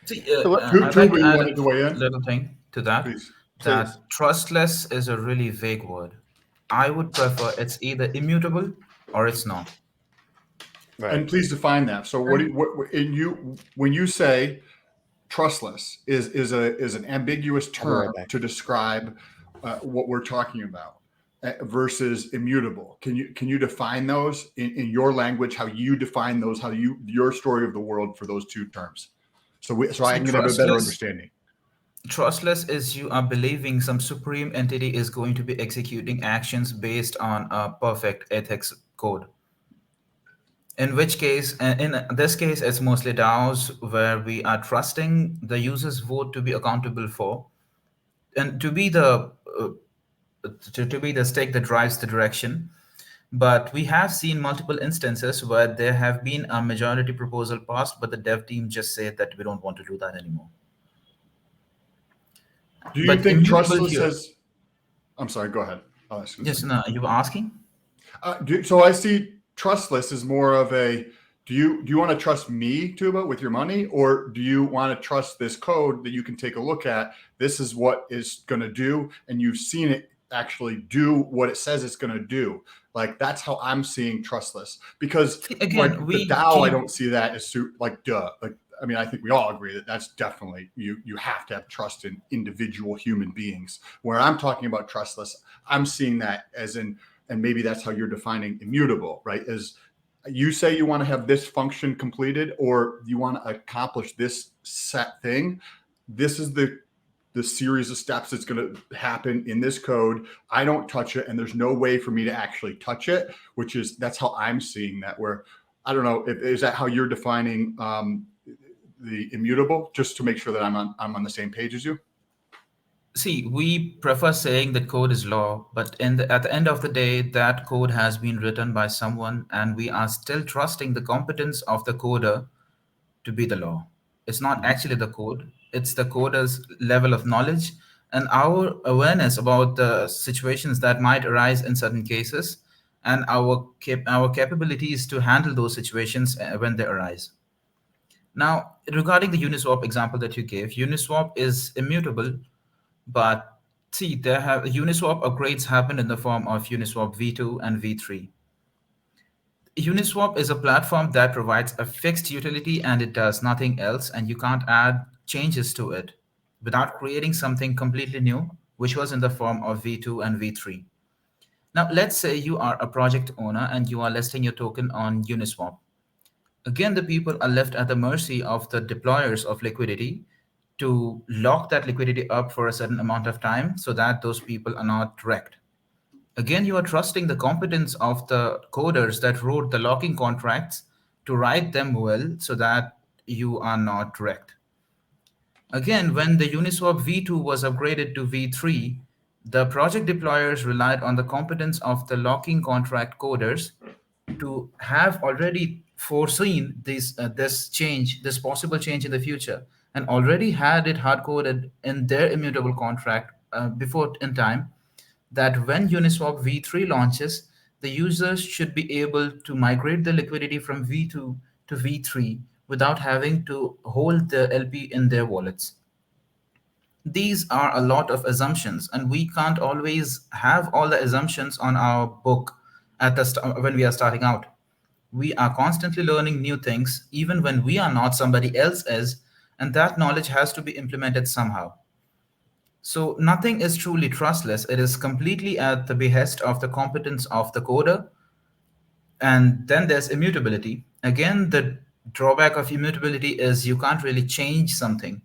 See, I'd like Tuba, to you add wanted to weigh a in? little thing to that. Please. That trustless is a really vague word. I would prefer it's either immutable or it's not. Right. And please define that. So when you say trustless is an ambiguous I'll be right term back. to describe what we're talking about versus immutable. Can you define those in your language? How you define those? How your story of the world for those two terms? So I can have a better understanding. Trustless is you are believing some supreme entity is going to be executing actions based on a perfect ethics code. In which case, in this case, it's mostly DAOs where we are trusting the user's vote to be accountable for, and to be the to be the stake that drives the direction. But we have seen multiple instances where there have been a majority proposal passed, but the dev team just said that we don't want to do that anymore. Do you But think immutable trustless here. has? I'm sorry. Go ahead. I'll ask you. Yes, no, you were asking? So I see trustless is more of a. Do you want to trust me, Tuba, with your money, or do you want to trust this code that you can take a look at? This is what it's going to do, and you've seen it actually do what it says it's going to do. Like that's how I'm seeing trustless. Because Again, like we the DAO, I keep- don't see that as like duh. Like I mean, I think we all agree that that's definitely you have to have trust in individual human beings. Where I'm talking about trustless, I'm seeing that as in, and maybe that's how you're defining immutable, right? As you say you want to have this function completed, or you want to accomplish this set thing. This is the series of steps that's going to happen in this code. I don't touch it, and there's no way for me to actually touch it, that's how I'm seeing that. Where I don't know, is that how you're defining the immutable? Just to make sure that I'm on the same page as you. See, we prefer saying that code is law, but at the end of the day, that code has been written by someone, and we are still trusting the competence of the coder to be the law. It's not actually the code, it's the coder's level of knowledge and our awareness about the situations that might arise in certain cases, and our capabilities to handle those situations when they arise. Now, regarding the Uniswap example that you gave, Uniswap is immutable, but see, Uniswap upgrades happen in the form of Uniswap v2 and v3. Uniswap is a platform that provides a fixed utility and it does nothing else, and you can't add changes to it without creating something completely new, which was in the form of v2 and v3. Now, let's say you are a project owner and you are listing your token on Uniswap. Again, the people are left at the mercy of the deployers of liquidity to lock that liquidity up for a certain amount of time so that those people are not wrecked. Again, you are trusting the competence of the coders that wrote the locking contracts to write them well so that you are not wrecked. Again, when the Uniswap v2 was upgraded to v3, the project deployers relied on the competence of the locking contract coders to have already foreseen this possible change in the future, and already had it hard coded in their immutable contract before in time, that when Uniswap v3 launches, the users should be able to migrate the liquidity from v2 to v3 without having to hold the LP in their wallets. These are a lot of assumptions, and we can't always have all the assumptions on our book when we are starting out. We are constantly learning new things, even when we are not, somebody else is, and that knowledge has to be implemented somehow. So nothing is truly trustless. It is completely at the behest of the competence of the coder. And then there's immutability. Again, the drawback of immutability is you can't really change something.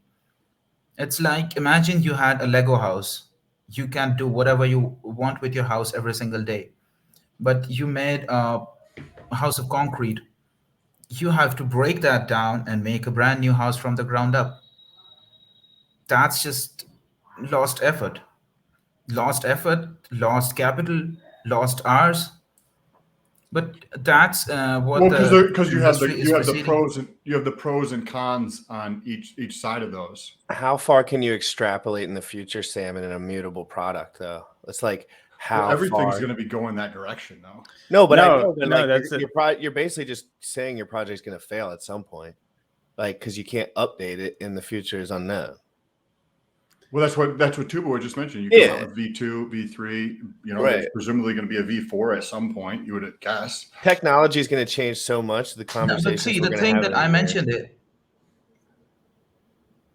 It's like, imagine you had a Lego house. You can do whatever you want with your house every single day. But you made a house of concrete. You have to break that down and make a brand new house from the ground up. That's just lost effort. Lost effort, lost capital, lost hours. But that's what Well, the because you have industry is the proceeding. pros and cons on each side of those. How far can you extrapolate in the future, Sam, in an immutable product, though? It's like how Well, everything's far. going to be going that direction, though. No, but I No, know, but no, like that's you're basically just saying your project's going to fail at some point, like because you can't update it in the future is unknown. Well, that's what Tuba just mentioned. You come out with V2, V3. You know, Right. there's presumably going to be a V4 at some point. You would guess. Technology is going to change so much. The No, conversations but see, we're the going to thing have that in a I year. mentioned it.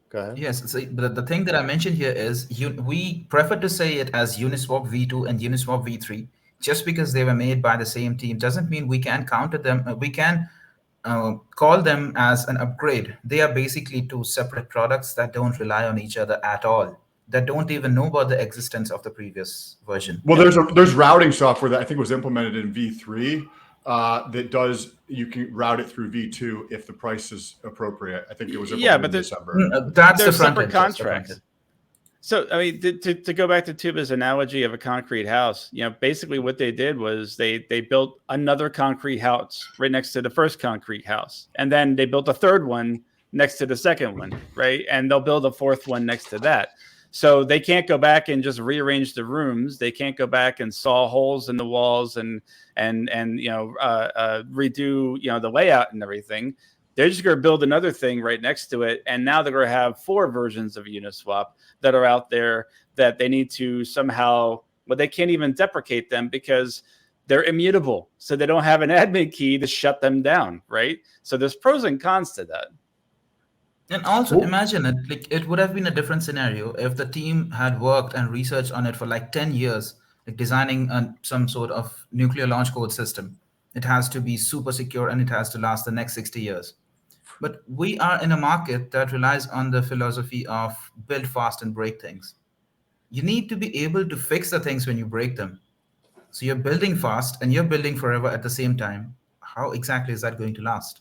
Go ahead. Yes, see, but the thing that I mentioned here is we prefer to say it as Uniswap v2 and Uniswap v3. Just because they were made by the same team doesn't mean we can counter them. We can call them as an upgrade. They are basically two separate products that don't rely on each other at all, that don't even know about the existence of the previous version. Well, there's routing software that I think was implemented in V3 that does, you can route it through V2 if the price is appropriate. I think it was implemented in December. That's the there's front separate end. That's the front contracts. end. So, I mean, to go back to Tuba's analogy of a concrete house, you know, basically what they did was they built another concrete house right next to the first concrete house. And then they built a third one next to the second one, right? And they'll build a fourth one next to that. So they can't go back and just rearrange the rooms. They can't go back and saw holes in the walls and you know, redo, you know, the layout and everything. They're just going to build another thing right next to it. And now they're going to have 4 versions of Uniswap that are out there that they need to somehow, well, they can't even deprecate them because they're immutable. So they don't have an admin key to shut them down, right? So there's pros and cons to that. And also imagine it, like it would have been a different scenario if the team had worked and researched on it for like 10 years, like designing some sort of nuclear launch code system. It has to be super secure and it has to last the next 60 years. But we are in a market that relies on the philosophy of build fast and break things. You need to be able to fix the things when you break them. So you're building fast and you're building forever at the same time. How exactly is that going to last?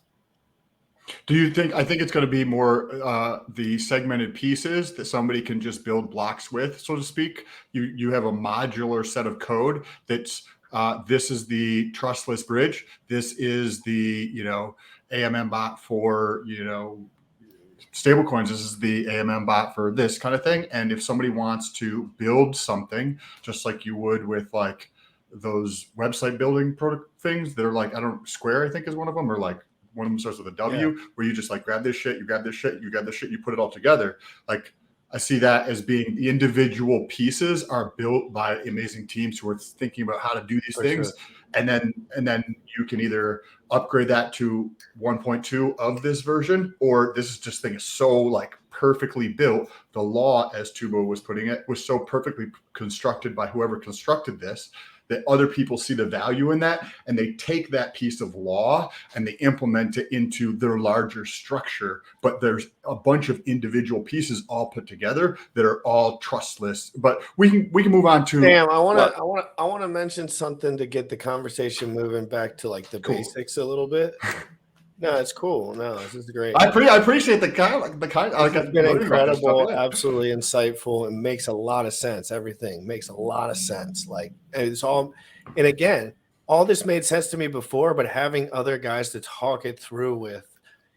Do you think, I think it's going to be more the segmented pieces that somebody can just build blocks with, so to speak. You have a modular set of code that's this is the trustless bridge. This is the, you know, AMM bot for, you know, stablecoins. This is the AMM bot for this kind of thing. And if somebody wants to build something, just like you would with like those website building product things that are like, I don't, Square, I think is one of them, or like one of them starts with a W, where you just like grab this shit, you grab this shit, you grab this shit, you put it all together. Like, I see that as being the individual pieces are built by amazing teams who are thinking about how to do these things. Sure. And then you can either upgrade that to 1.2 of this version, or this is just thing is so like perfectly built. The law, as Tubo was putting it, was so perfectly constructed by whoever constructed this, that other people see the value in that, and they take that piece of law and they implement it into their larger structure. But there's a bunch of individual pieces all put together that are all trustless. But we can move on to Sam. I want to mention something to get the conversation moving back to like the basics a little bit. No, it's cool. No, this is great. I appreciate the kind. It's been incredible, absolutely insightful, and makes a lot of sense. Everything makes a lot of sense. Like, and it's all, and again, all this made sense to me before, but having other guys to talk it through with,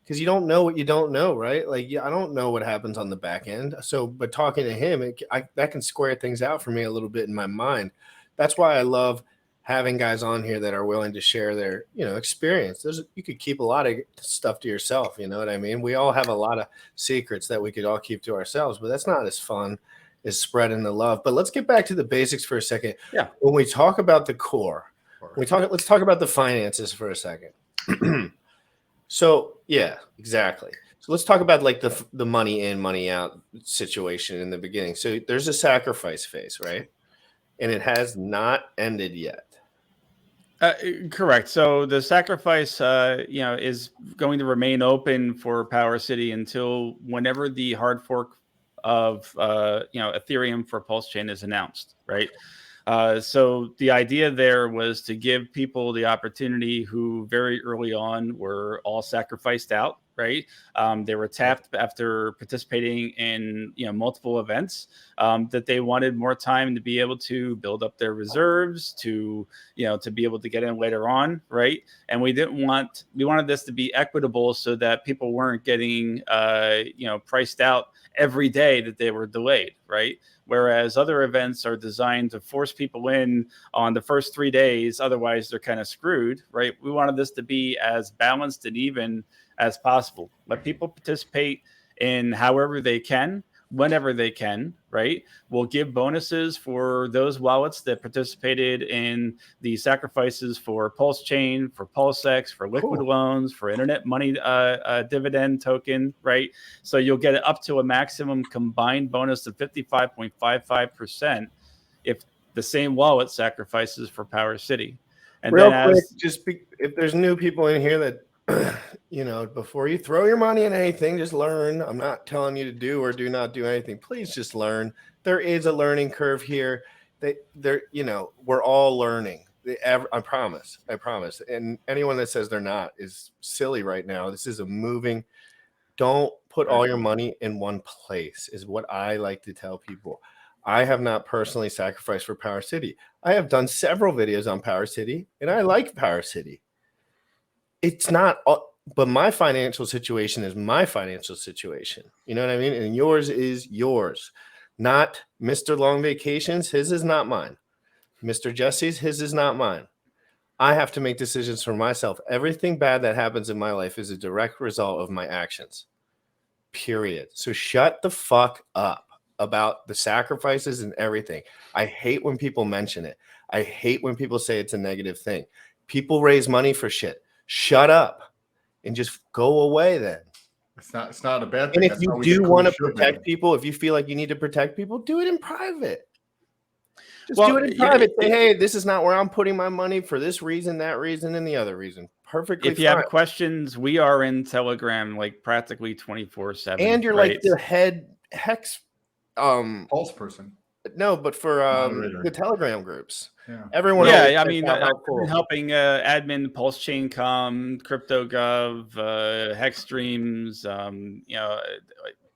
because you don't know what you don't know, right? Like, I don't know what happens on the back end. So, but talking to him, that can square things out for me a little bit in my mind. That's why I love having guys on here that are willing to share their, experience. You could keep a lot of stuff to yourself. You know what I mean? We all have a lot of secrets that we could all keep to ourselves, but that's not as fun as spreading the love. But let's get back to the basics for a second. Yeah. When we talk about the core, let's talk about the finances for a second. So yeah, exactly. So let's talk about like the money in, money out situation in the beginning. So there's a sacrifice phase, right? And it has not ended yet. Correct. So the sacrifice, is going to remain open for PowerCity until whenever the hard fork of, Ethereum for Pulse Chain is announced, right? So the idea there was to give people the opportunity who very early on were all sacrificed out, right? They were tapped after participating in multiple events, that they wanted more time to be able to build up their reserves, to be able to get in later on, right? And we wanted this to be equitable so that people weren't getting priced out every day that they were delayed, right? Whereas other events are designed to force people in on the first 3 days, otherwise they're kind of screwed, right? We wanted this to be as balanced and even as possible. Let people participate in however they can, whenever they can, right? We'll give bonuses for those wallets that participated in the sacrifices for Pulse Chain, for PulseX, for liquid loans, for internet money dividend token, right? So you'll get up to a maximum combined bonus of 55.55% if the same wallet sacrifices for PowerCity. And real then quick, if there's new people in here that before you throw your money in anything, just learn. I'm not telling you to do or do not do anything. Please just learn. There is a learning curve here. We're all learning. I promise. And anyone that says they're not is silly right now. This is a moving. Don't put all your money in one place, is what I like to tell people. I have not personally sacrificed for PowerCity. I have done several videos on PowerCity, and I like PowerCity. It's not, but my financial situation is my financial situation. You know what I mean? And yours is yours, not Mr. Long Vacations. His is not mine. Mr. Jesse's, his is not mine. I have to make decisions for myself. Everything bad that happens in my life is a direct result of my actions. Period. So shut the fuck up about the sacrifices and everything. I hate when people mention it. I hate when people say it's a negative thing. People raise money for shit. Shut up and just go away then. It's not a bad thing. And if you do want to protect people, if you feel like you need to protect people, do it in private. Just do it in private. Say, hey, this is not where I'm putting my money for this reason, that reason, and the other reason. Perfectly. If you have questions, we are in Telegram like practically 24/7. And you're like the head Hex Pulse person. No, but for the Telegram groups. Yeah. Everyone. Yeah, I mean, helping admin Pulse Chain Com, CryptoGov, Hex Streams,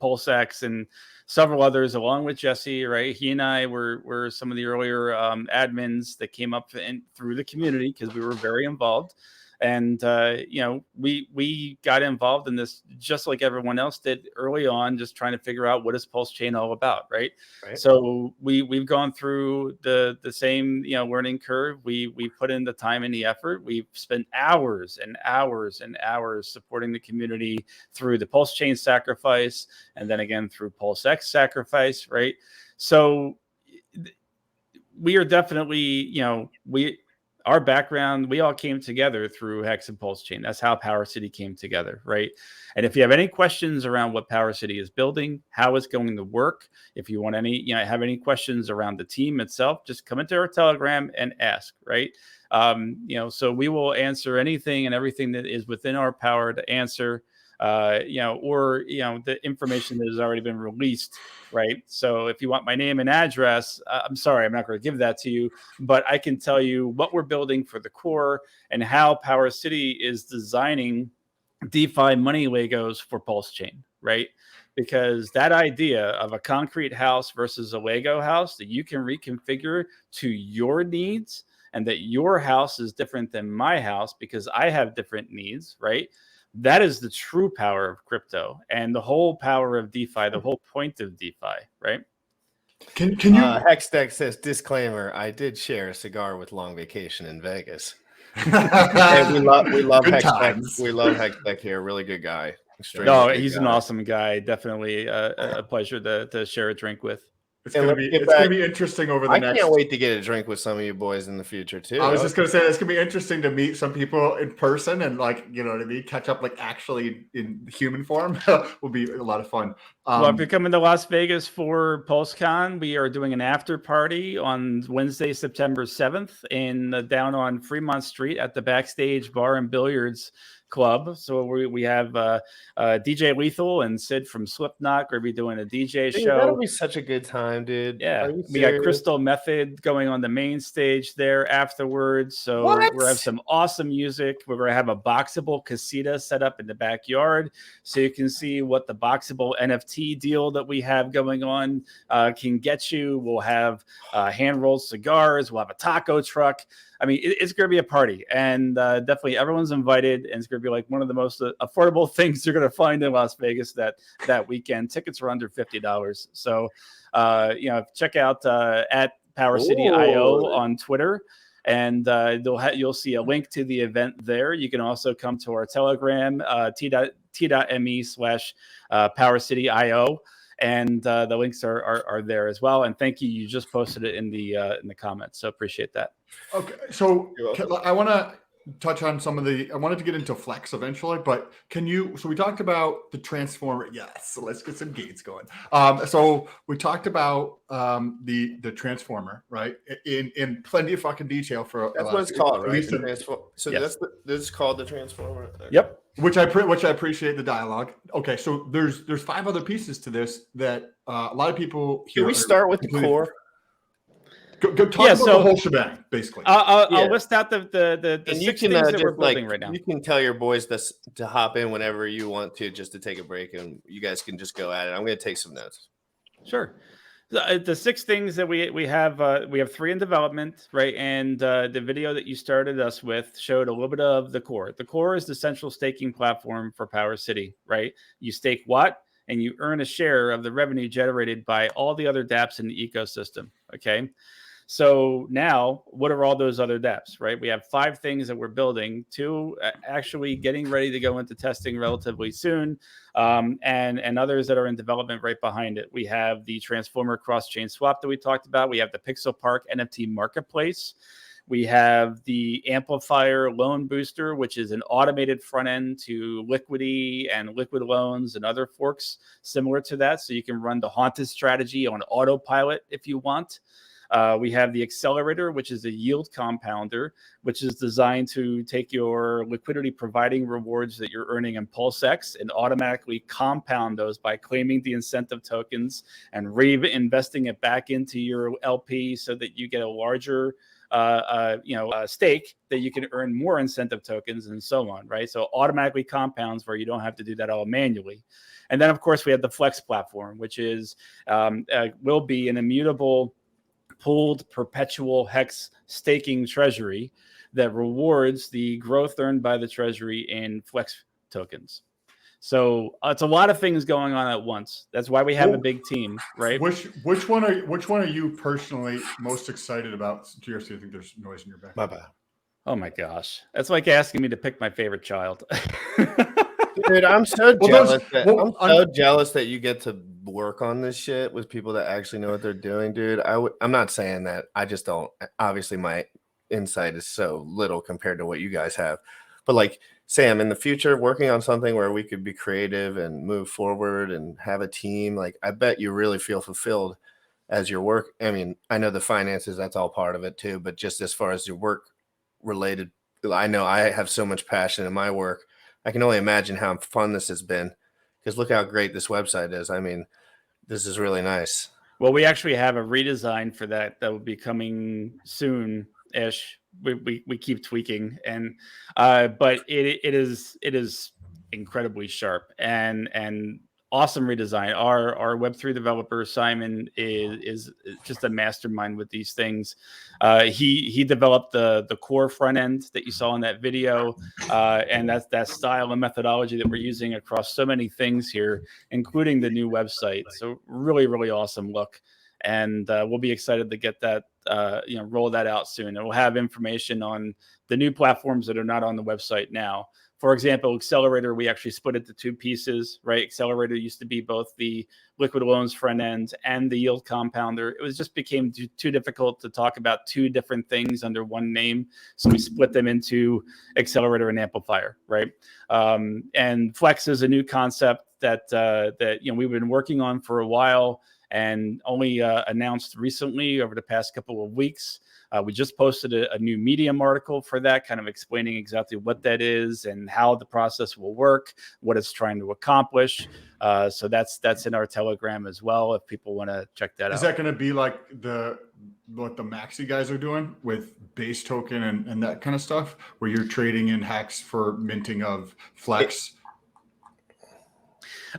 PulseX, and several others, along with Jesse. Right, he and I were some of the earlier admins that came up through the community because we were very involved. And, we got involved in this just like everyone else did early on, just trying to figure out what is Pulse Chain all about. Right. So we've gone through the same, learning curve. We put in the time and the effort. We've spent hours and hours and hours supporting the community through the Pulse Chain sacrifice. And then again, through PulseX sacrifice. Right. So we are definitely, our background, we all came together through Hex and Pulse Chain. That's how PowerCity came together, right? And if you have any questions around what PowerCity is building, how it's going to work, if you want any, have any questions around the team itself, just come into our Telegram and ask, right? So we will answer anything and everything that is within our power to answer. The information that has already been released, right? So if you want my name and address, I'm sorry, I'm not going to give that to you, but I can tell you what we're building for the core and how PowerCity is designing DeFi money Legos for Pulse Chain, right? Because that idea of a concrete house versus a Lego house that you can reconfigure to your needs, and that your house is different than my house because I have different needs, right? That is the true power of crypto and the whole power of DeFi, the whole point of DeFi, right? Can you? Hextech says, disclaimer, I did share a cigar with Long Vacation in Vegas. Hey, we love Good Hextech. times. We love Hextech here. Really good guy. Extremely No, good he's guy. an awesome guy. Definitely a pleasure to share a drink with. It's And gonna let's be get it's gonna back- be interesting over the I next. can't wait to get a drink with some of you boys in the future too. I was just gonna say it's gonna be interesting to meet some people in person and like you know what I mean, catch up like actually in human form. Will be a lot of fun. Well, if you're coming to Las Vegas for PulseCon, we are doing an after party on Wednesday, September 7th, down on Fremont Street at the Backstage Bar and Billiards Club. So we have DJ Lethal and Sid from Slipknot going to be doing a DJ Dude, show. that'll be such a good time, dude. Yeah, Are you we got serious? Crystal Method going on the main stage there afterwards. So What? we're gonna have some awesome music. We're gonna have a boxable casita set up in the backyard, so you can see what the boxable NFT deal that we have going on can get you. We'll have hand rolled cigars. We'll have a taco truck. I mean, it's going to be a party, and definitely everyone's invited. And it's going to be like one of the most affordable things you're going to find in Las Vegas that weekend. Tickets are under $50. So, check out at PowerCity IO on Twitter, and you'll see a link to the event there. You can also come to our Telegram, t.me/PowerCity IO. And the links are there as well. And thank you. You just posted it in the comments, so appreciate that. Okay, so I want to touch on some of I wanted to get into Flex eventually, but can you? So we talked about the transformer. Yes, so let's get some gates going. So we talked about the transformer, right? In plenty of fucking detail for That's what it's called, right? least So Yes. this is called the transformer. Okay. Yep. Which I appreciate the dialogue. Okay, so there's 5 other pieces to this that a lot of people. Can we start with the core? Go talk about the whole shebang, basically. I'll list out the And you 6 can things that just we're building right now. You can tell your boys to hop in whenever you want to, just to take a break, and you guys can just go at it. I'm going to take some notes. Sure. The 6 things that we have 3 in development, right? And the video that you started us with showed a little bit of the core. The core is the central staking platform for PowerCity, right? You stake Watt, and you earn a share of the revenue generated by all the other dApps in the ecosystem. Okay. So now, what are all those other dApps, right? We have 5 things that we're building, 2 actually getting ready to go into testing relatively soon, and others that are in development right behind it. We have the Transformer cross-chain swap that we talked about. We have the Pixel Park NFT marketplace. We have the Amplifier Loan Booster, which is an automated front end to Liquidity and Liquid Loans and other forks similar to that. So you can run the Haunted strategy on autopilot if you want. We have the Accelerator, which is a yield compounder, which is designed to take your liquidity providing rewards that you're earning in PulseX and automatically compound those by claiming the incentive tokens and reinvesting it back into your LP so that you get a larger stake that you can earn more incentive tokens and so on, right? So automatically compounds where you don't have to do that all manually. And then, of course, we have the Flex platform, which is will be an immutable pooled perpetual hex staking treasury that rewards the growth earned by the treasury in Flex tokens. So it's a lot of things going on at once. That's why we have a big team, right? Which one are you personally most excited about? Seriously, I think there's noise in your back. My bad. Oh my gosh, that's like asking me to pick my favorite child. Dude, I'm so jealous. I'm Jealous that you get to work on this shit with people that actually know what they're doing, dude. I'm not saying that. I just don't. Obviously, my insight is so little compared to what you guys have. But like Sam, in the future, working on something where we could be creative and move forward and have a team, like I bet you really feel fulfilled as your work. I mean, I know the finances, that's all part of it too. But just as far as your work related, I know I have so much passion in my work. I can only imagine how fun this has been, because look how great this website is. I mean, this is really nice. Well, we actually have a redesign for that will be coming soon-ish. We keep tweaking, and but it is incredibly sharp and awesome redesign. Our Web3 developer Simon is just a mastermind with these things. He developed the core front end that you saw in that video, and that's that style and methodology that we're using across so many things here, including the new website. So really awesome look, and we'll be excited to get that roll that out soon. And we'll have information on the new platforms that are not on the website now. For example, Accelerator, we actually split it to two pieces, right? Accelerator used to be both the liquid loans front end and the yield compounder. It was just became too difficult to talk about two different things under one name. So we split them into Accelerator and Amplifier, right? And Flex is a new concept that we've been working on for a while and only announced recently over the past couple of weeks. We just posted a new Medium article for that, kind of explaining exactly what that is and how the process will work, what it's trying to accomplish. So that's in our Telegram as well, if people want to check that out. Is that going to be like what the Maxi guys are doing with base token and that kind of stuff, where you're trading in Hex for minting of Flex?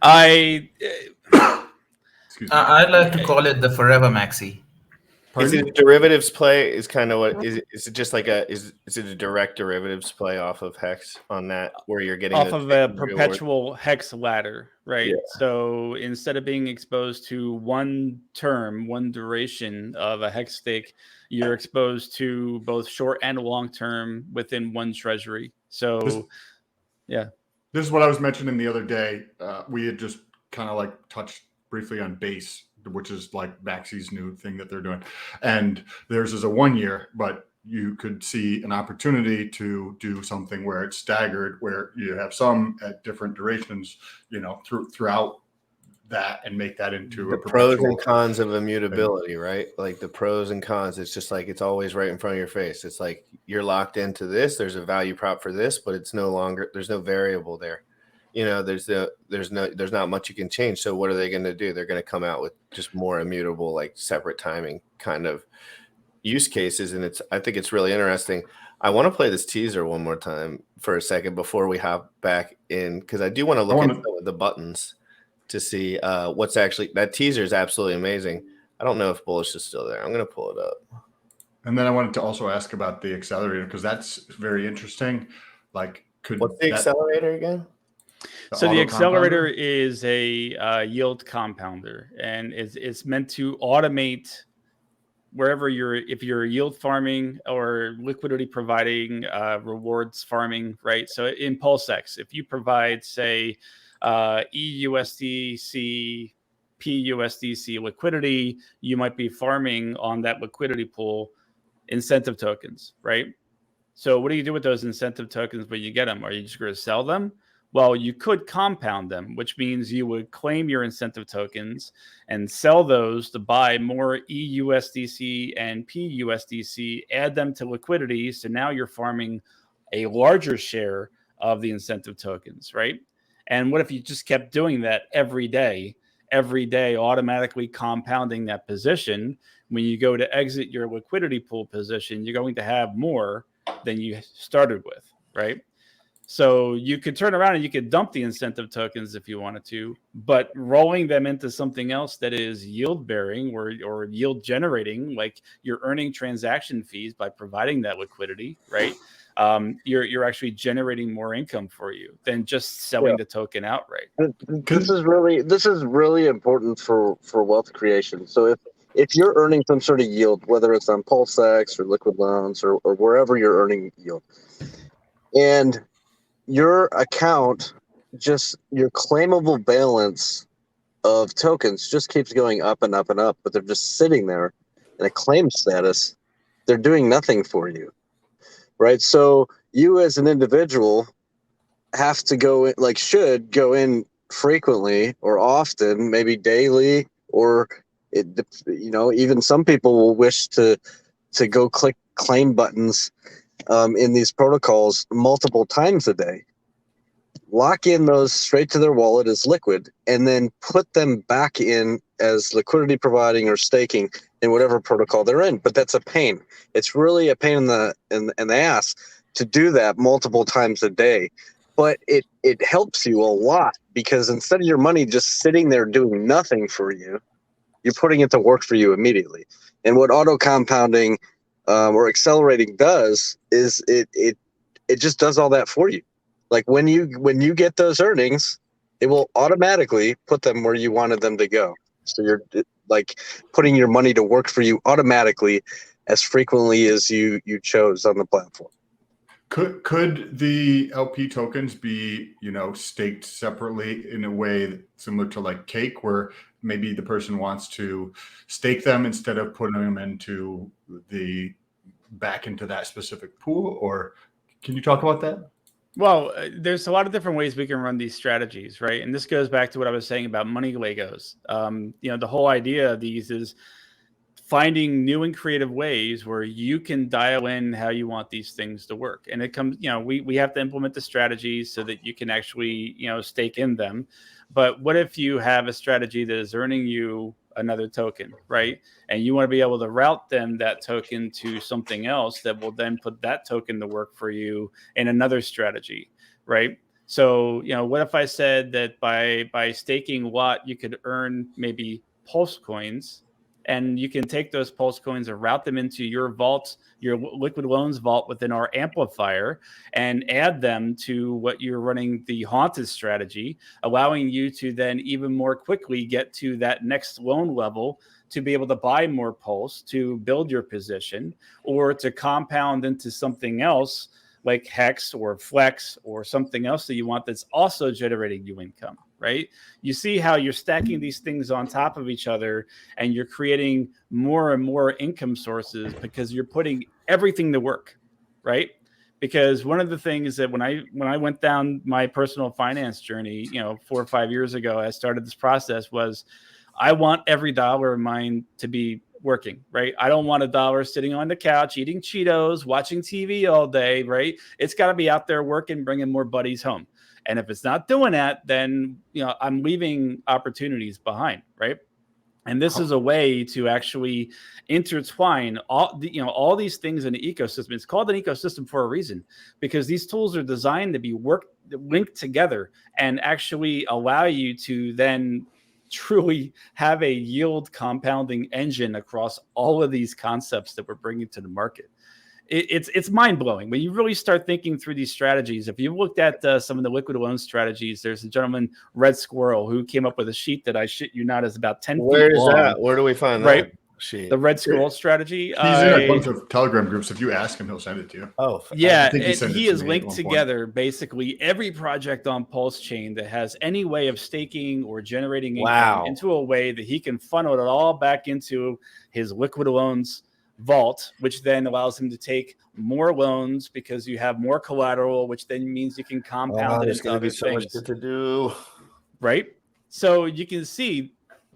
I'd like to call it the Forever Maxi. Is it a derivatives play? Is kind of what is it just like is it a direct derivatives play off of Hex on that, where you're getting off of a perpetual Hex ladder, right? Yeah. So instead of being exposed to one duration of a Hex stake, you're exposed to both short and long term within one treasury. So this is what I was mentioning the other day. We had just kind of like touched briefly on base, which is like Maxi's new thing that they're doing. And theirs is a 1 year, but you could see an opportunity to do something where it's staggered, where you have some at different durations, throughout that, and make that into the pros and cons of immutability, right? Like the pros and cons. It's just like, it's always right in front of your face. It's like you're locked into this. There's a value prop for this, but it's no longer, there's no variable there. There's not much you can change. So what are they going to do? They're going to come out with just more immutable, like separate timing kind of use cases. And I think it's really interesting. I want to play this teaser one more time for a second before we hop back in, because I do want to look at the buttons to see what's actually, that teaser is absolutely amazing. I don't know if Bullish is still there. I'm going to pull it up. And then I wanted to also ask about the accelerator, because that's very interesting. Like, what's the accelerator again? So the accelerator is a yield compounder, and it's meant to automate wherever if you're yield farming or liquidity providing, rewards farming, right? So in PulseX, if you provide, say, EUSDC, PUSDC liquidity, you might be farming on that liquidity pool incentive tokens, right? So what do you do with those incentive tokens when you get them? Are you just going to sell them? Well, you could compound them, which means you would claim your incentive tokens and sell those to buy more EUSDC and PUSDC, add them to liquidity. So now you're farming a larger share of the incentive tokens, right? And what if you just kept doing that every day, automatically compounding that position? When you go to exit your liquidity pool position, you're going to have more than you started with, right? So you could turn around and you could dump the incentive tokens if you wanted to, but rolling them into something else that is yield bearing or yield generating, like you're earning transaction fees by providing that liquidity, right? You're actually generating more income for you than just selling the token outright. This is really important for wealth creation. So if you're earning some sort of yield, whether it's on PulseX or liquid loans or wherever you're earning yield, and your account, just your claimable balance of tokens just keeps going up and up and up, but they're just sitting there in a claim status. They're doing nothing for you, right? So you as an individual have to should go in frequently or often, maybe daily, or even some people will wish to go click claim buttons in these protocols multiple times a day. Lock in those straight to their wallet as liquid, and then put them back in as liquidity providing or staking in whatever protocol they're in. But that's a pain. It's really a pain in the ass to do that multiple times a day. but it helps you a lot because instead of your money just sitting there doing nothing for you, you're putting it to work for you immediately. And what auto compounding or accelerating does is it just does all that for you. Like when you get those earnings, it will automatically put them where you wanted them to go. So you're like putting your money to work for you automatically as frequently as you chose on the platform. Could the LP tokens be, staked separately in a way similar to like Cake, where maybe the person wants to stake them instead of putting them back into that specific pool? Or can you talk about that? Well, there's a lot of different ways we can run these strategies, right? And this goes back to what I was saying about money Legos. The whole idea of these is finding new and creative ways where you can dial in how you want these things to work. And it comes, we have to implement the strategies so that you can actually, stake in them. But what if you have a strategy that is earning you another token, right? And you want to be able to route that token to something else that will then put that token to work for you in another strategy, right? So, what if I said that by staking Watt, you could earn maybe Pulse coins, and you can take those Pulse coins and route them into your vault, your liquid loans vault within our amplifier, and add them to what you're running the Haunted strategy, allowing you to then even more quickly get to that next loan level to be able to buy more Pulse, to build your position, or to compound into something else like Hex or Flex or something else that you want that's also generating you income, right? You see how you're stacking these things on top of each other and you're creating more and more income sources because you're putting everything to work, right? Because one of the things that when I went down my personal finance journey, 4 or 5 years ago, I started this process was I want every dollar of mine to be working, right? I don't want a dollar sitting on the couch eating Cheetos, watching TV all day, right? It's got to be out there working, bringing more buddies home. And if it's not doing that, then I'm leaving opportunities behind, right? And this is a way to actually intertwine all these things in the ecosystem. It's called an ecosystem for a reason, because these tools are designed to be linked together and actually allow you to then truly have a yield compounding engine across all of these concepts that we're bringing to the market. It's mind-blowing when you really start thinking through these strategies. If you looked at some of the liquid loan strategies, there's a gentleman, Red Squirrel, who came up with a sheet that I shit you not is about 10 feet long. Where is that? Where do we find that? The Red Squirrel strategy. He's in a bunch of Telegram groups. If you ask him, he'll send it to you. Oh, yeah. He is linked together basically every project on Pulse Chain that has any way of staking or generating income into a way that he can funnel it all back into his liquid loans vault, which then allows him to take more loans because you have more collateral, which then means you can compound it into other things. So much to do, right? So you can see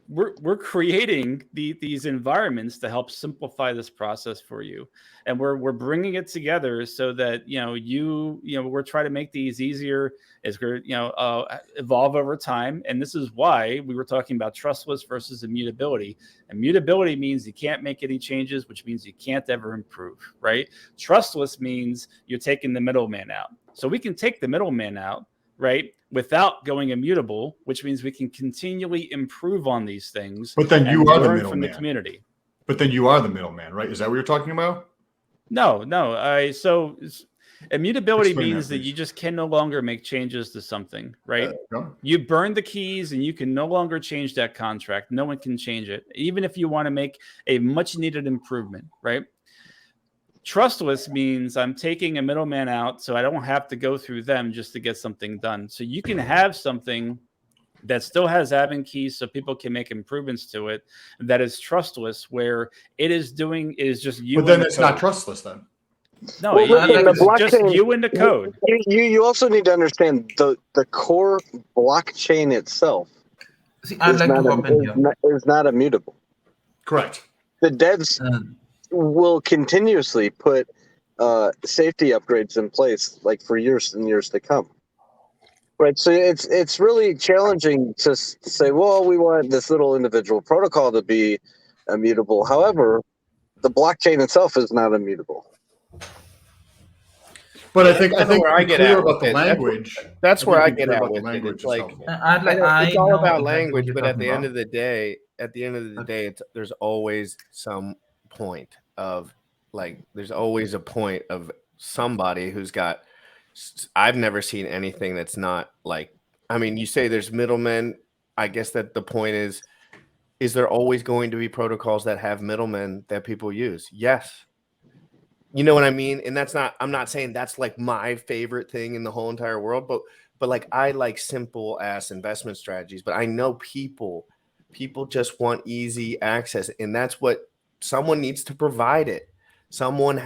we're creating these environments to help simplify this process for you, and we're bringing it together so that we're trying to make these easier as we're evolve over time. And this is why we were talking about trustless versus immutability. Immutability means you can't make any changes, which means you can't ever improve, right? Trustless means you're taking the middleman out. So we can take the middleman out, right, without going immutable, which means we can continually improve on these things. But then you are the middleman from the community. But then you are the middleman, right? Is that what you're talking about? No. So immutability means that you just can no longer make changes to something, right? You burn the keys and you can no longer change that contract. No one can change it, even if you want to make a much needed improvement, right? Trustless means I'm taking a middleman out so I don't have to go through them just to get something done. So you can have something that still has admin keys so people can make improvements to it that is trustless, where it is just you. But then it's not trustless then. No, it's just you in the code. You also need to understand the core blockchain itself. See, I'd like to hop in here. Is not immutable. Correct. The devs will continuously put safety upgrades in place, like for years and years to come. Right, so it's really challenging to say, well, we want this little individual protocol to be immutable. However, the blockchain itself is not immutable. But I think where I be get clear at about with the it. language. That's where I Be get clear at about the with it. language It's is like helpful. it's I all know about exactly what language, you're but at talking the end about. of the day, there's always some point of like there's always a point of somebody who's got. I've never seen anything that's not like. I mean, you say there's middlemen. I guess that the point is there always going to be protocols that have middlemen that people use? Yes. You know what I mean? And that's not, I'm not saying that's like my favorite thing in the whole entire world, but like I like simple ass investment strategies, but I know people just want easy access, and that's what someone needs to provide it. Someone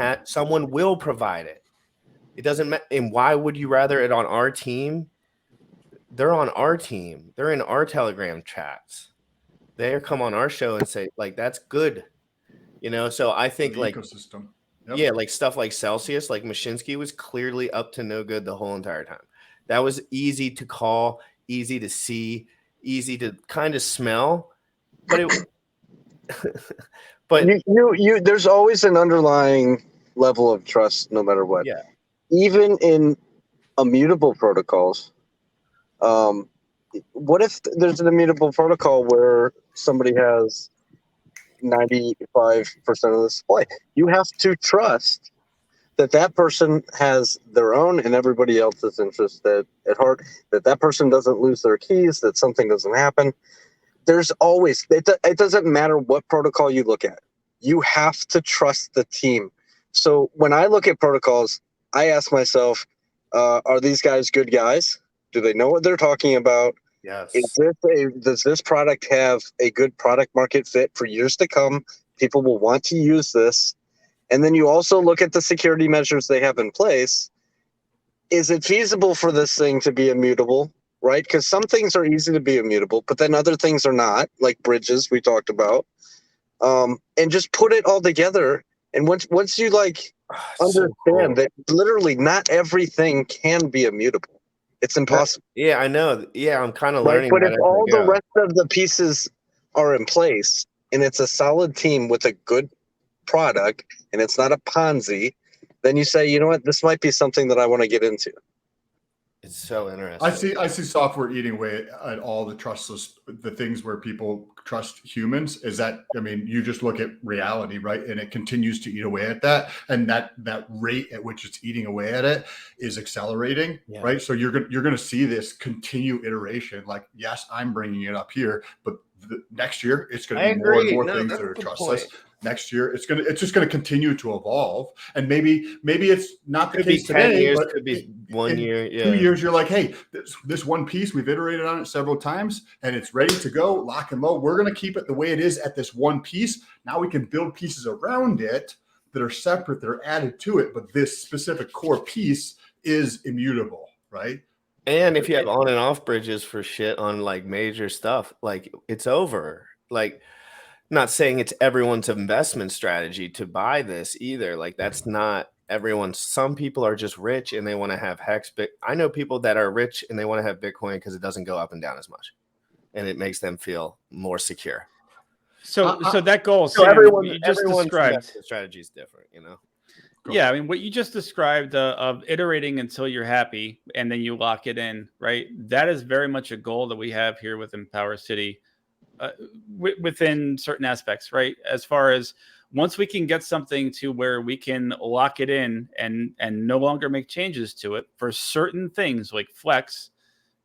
will provide it. It doesn't matter. And why would you rather it on our team? They're on our team. They're in our Telegram chats. They come on our show and say like that's good. So I think The like ecosystem. Yep. yeah, like stuff like Celsius, like Mashinsky was clearly up to no good the whole entire time. That was easy to call, easy to see, easy to kind of smell, but it but You there's always an underlying level of trust no matter what. yeah. Even in immutable protocols, what if there's an immutable protocol where somebody has 95% of the supply? You have to trust that person has their own and everybody else's interest at heart, that person doesn't lose their keys, that something doesn't happen. There's always, it doesn't matter what protocol you look at. You have to trust the team. So when I look at protocols, I ask myself, are these guys good guys? Do they know what they're talking about? Yes. Does this product have a good product market fit for years to come? People will want to use this. And then you also look at the security measures they have in place. Is it feasible for this thing to be immutable, right? Because some things are easy to be immutable, but then other things are not, like bridges we talked about. And just put it all together. And once you understand that literally not everything can be immutable. It's impossible. Yeah, I know. Yeah, I'm kind of Right? learning But that if as all I the go. rest of the pieces are in place and it's a solid team with a good product and it's not a Ponzi, then you say, you know what, this might be something that I want to get into. It's so interesting. I see software eating away at all the trustless, the things where people trust humans. Is that, I mean, you just look at reality, right? And it continues to eat away at that. And that rate at which it's eating away at it is accelerating, Yeah. right? So you're going to see this continue iteration. Like, yes, I'm bringing it up here, but next year it's going to be more and more things that are trustless. Next year, it's just going to continue to evolve, and maybe it's not the case today. 10 years, but could be 1 year. Yeah. 2 years, you're like, hey, this one piece we've iterated on it several times, and it's ready to go, lock and load. We're going to keep it the way it is at this one piece. Now we can build pieces around it that are separate, that are added to it, but this specific core piece is immutable, right? And if you have on and off bridges for shit on like major stuff, like it's over. Like, not saying it's everyone's investment strategy to buy this either. Like that's not everyone's. Some people are just rich and they want to have hex. But I know people that are rich and they want to have Bitcoin because it doesn't go up and down as much, and it makes them feel more secure. So that goal, So Sam, everyone's described strategy is different, Yeah, I mean, what you just described of iterating until you're happy and then you lock it in, right? That is very much a goal that we have here within PowerCity. Within certain aspects, right? As far as once we can get something to where we can lock it in and no longer make changes to it for certain things like Flex,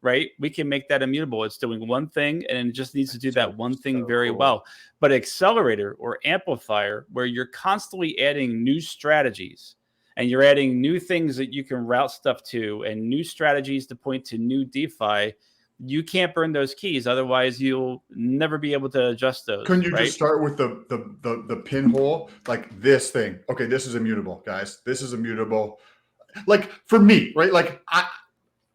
right? We can make that immutable. It's doing one thing and it just needs to do that one thing very well. But Accelerator or Amplifier, where you're constantly adding new strategies and you're adding new things that you can route stuff to and new strategies to point to new DeFi, you can't burn those keys. Otherwise, you'll never be able to adjust those. Couldn't you just start with the pinhole, like this thing? Okay, this is immutable, guys. This is immutable. Like for me, right? Like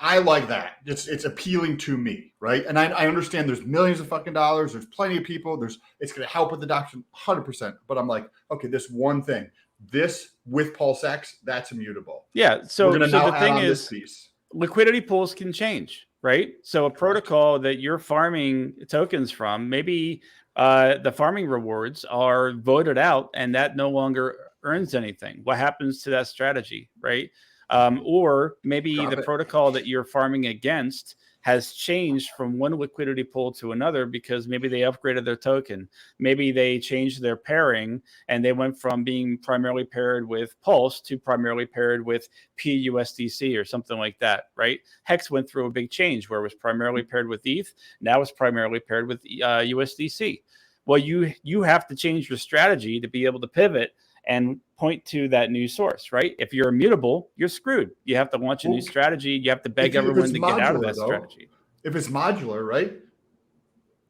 I like that. It's appealing to me, right? And I understand there's millions of fucking dollars. There's plenty of people. It's going to help with adoption, 100%. But I'm like, okay, this one thing, this with Pulse X, that's immutable. Yeah. So we're going to now the add thing on is, this piece. Liquidity pools can change, right? So a protocol that you're farming tokens from, maybe the farming rewards are voted out and that no longer earns anything. What happens to that strategy, right? Or maybe Drop the it. protocol that you're farming against has changed from one liquidity pool to another because maybe they upgraded their token. Maybe they changed their pairing and they went from being primarily paired with Pulse to primarily paired with PUSDC or something like that, right? Hex went through a big change where it was primarily paired with ETH. Now it's primarily paired with USDC. Well, you have to change your strategy to be able to pivot and point to that new source, right? If you're immutable, you're screwed. You have to launch a new strategy. You have to beg everyone to get out of that strategy. If it's modular, right?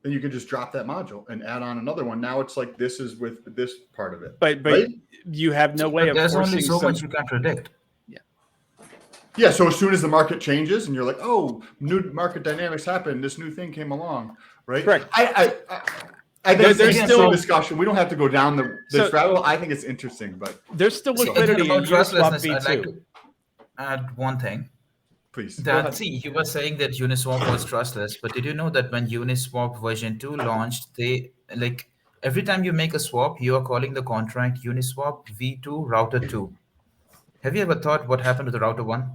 Then you can just drop that module and add on another one. Now it's like this is with this part of it. But right? you have no way of there's forcing only so much you can predict. Yeah, so as soon as the market changes and you're like, oh, new market dynamics happened, this new thing came along, right? Correct. I think There's it's still a discussion. We don't have to go down this rabbit hole. I think it's interesting, but there's still See, liquidity in about Uniswap trustlessness, I'd V2. like to add one thing. please. You were saying that Uniswap was trustless, but did you know that when Uniswap version 2 launched, they like every time you make a swap, you are calling the contract Uniswap V2 router 2. Have you ever thought what happened to the router 1?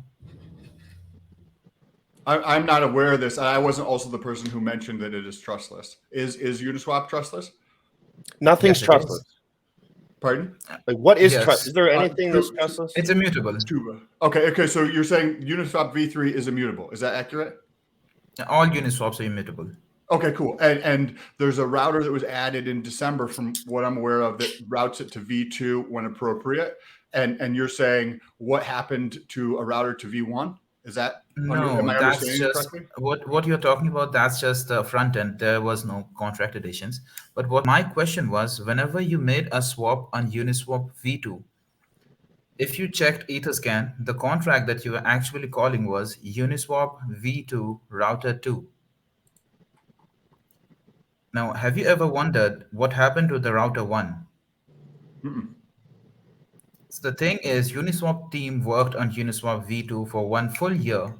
I'm not aware of this. I wasn't also the person who mentioned that it is trustless. Is Uniswap trustless? Nothing's Yes, it trustless. is. Pardon? Like, what is Yes. trust? Is there anything that's trustless? It's immutable. Okay. So you're saying Uniswap V3 is immutable. Is that accurate? All Uniswaps are immutable. Okay, cool. And there's a router that was added in December, from what I'm aware of, that routes it to V2 when appropriate. And you're saying what happened to a router to V1? Is that No, am I that's understanding just correctly? what you're talking about. That's just the front end. There was no contract additions. But what my question was, whenever you made a swap on Uniswap V2, if you checked Etherscan, the contract that you were actually calling was Uniswap V2 router 2. Now, have you ever wondered what happened to the router 1? So the thing is, Uniswap team worked on Uniswap V2 for 1 full year,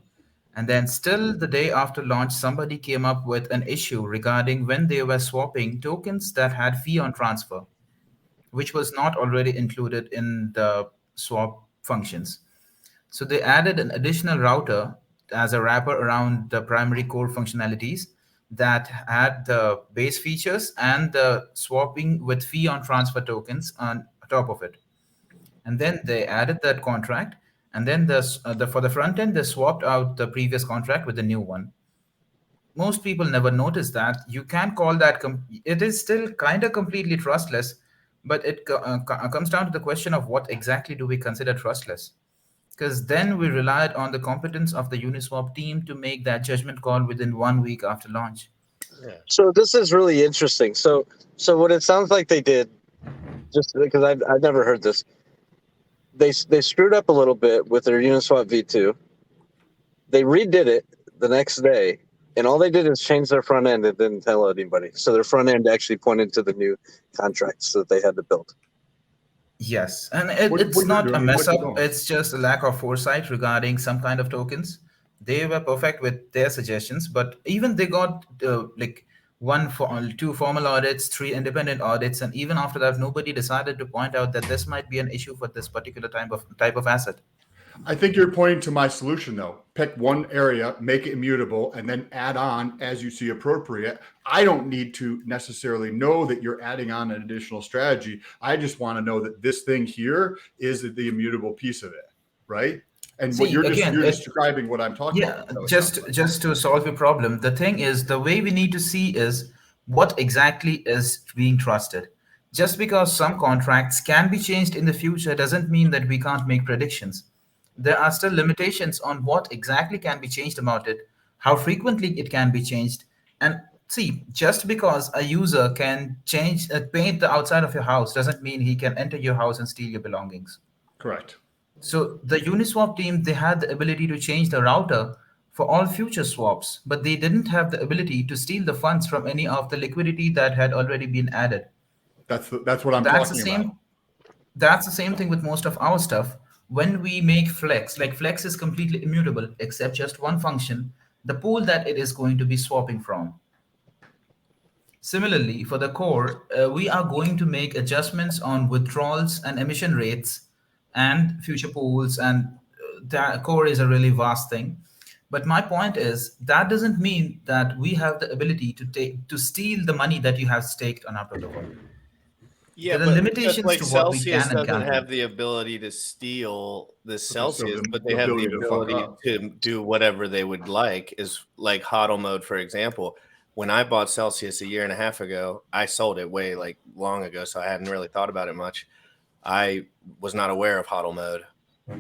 and then still the day after launch, somebody came up with an issue regarding when they were swapping tokens that had fee on transfer, which was not already included in the swap functions. So they added an additional router as a wrapper around the primary core functionalities that had the base features and the swapping with fee on transfer tokens on top of it. And then they added that contract, and then for the front end, they swapped out the previous contract with the new one. Most people never notice that. You can call that, it is still kind of completely trustless, but it comes down to the question of what exactly do we consider trustless? Because then we relied on the competence of the Uniswap team to make that judgment call within 1 week after launch. So this is really interesting. So what it sounds like they did, just because I've never heard this, they screwed up a little bit with their Uniswap V2. They redid it the next day, and all they did is change their front end and didn't tell anybody. So their front end actually pointed to the new contracts that they had to build. Yes, and What it's you're not a doing, mess what up. you're doing. It's just a lack of foresight regarding some kind of tokens. They were perfect with their suggestions, but even they got two formal audits, 3 independent audits, and even after that, nobody decided to point out that this might be an issue for this particular type of asset. I think you're pointing to my solution, though. Pick one area, make it immutable, and then add on as you see appropriate. I don't need to necessarily know that you're adding on an additional strategy. I just want to know that this thing here is the immutable piece of it, right? And what See, you're again, you're describing what I'm talking Yeah, about. So it just sounds like. just to solve your problem, the thing is the way we need to see is what exactly is being trusted. Just because some contracts can be changed in the future doesn't mean that we can't make predictions. There are still limitations on what exactly can be changed about it, how frequently it can be changed. And see, just because a user can change paint the outside of your house doesn't mean he can enter your house and steal your belongings. Correct. So the Uniswap team, they had the ability to change the router for all future swaps, but they didn't have the ability to steal the funds from any of the liquidity that had already been added. That's what I'm That's the talking same. about. That's the same thing with most of our stuff. When we make Flex, like Flex is completely immutable except just one function, the pool that it is going to be swapping from. Similarly, for the core, we are going to make adjustments on withdrawals and emission rates and future pools and that core is a really vast thing. But my point is that doesn't mean that we have the ability to steal the money that you have staked on our protocol. Yeah, There are but just limitations like to what we Celsius can and doesn't can't do. have the ability to steal the still have Celsius, the but they have the ability to fuck ability up. to do whatever they would like. Is like HODL mode, for example. When I bought Celsius a year and a half ago, I sold it way like long ago, so I hadn't really thought about it much. I was not aware of HODL mode.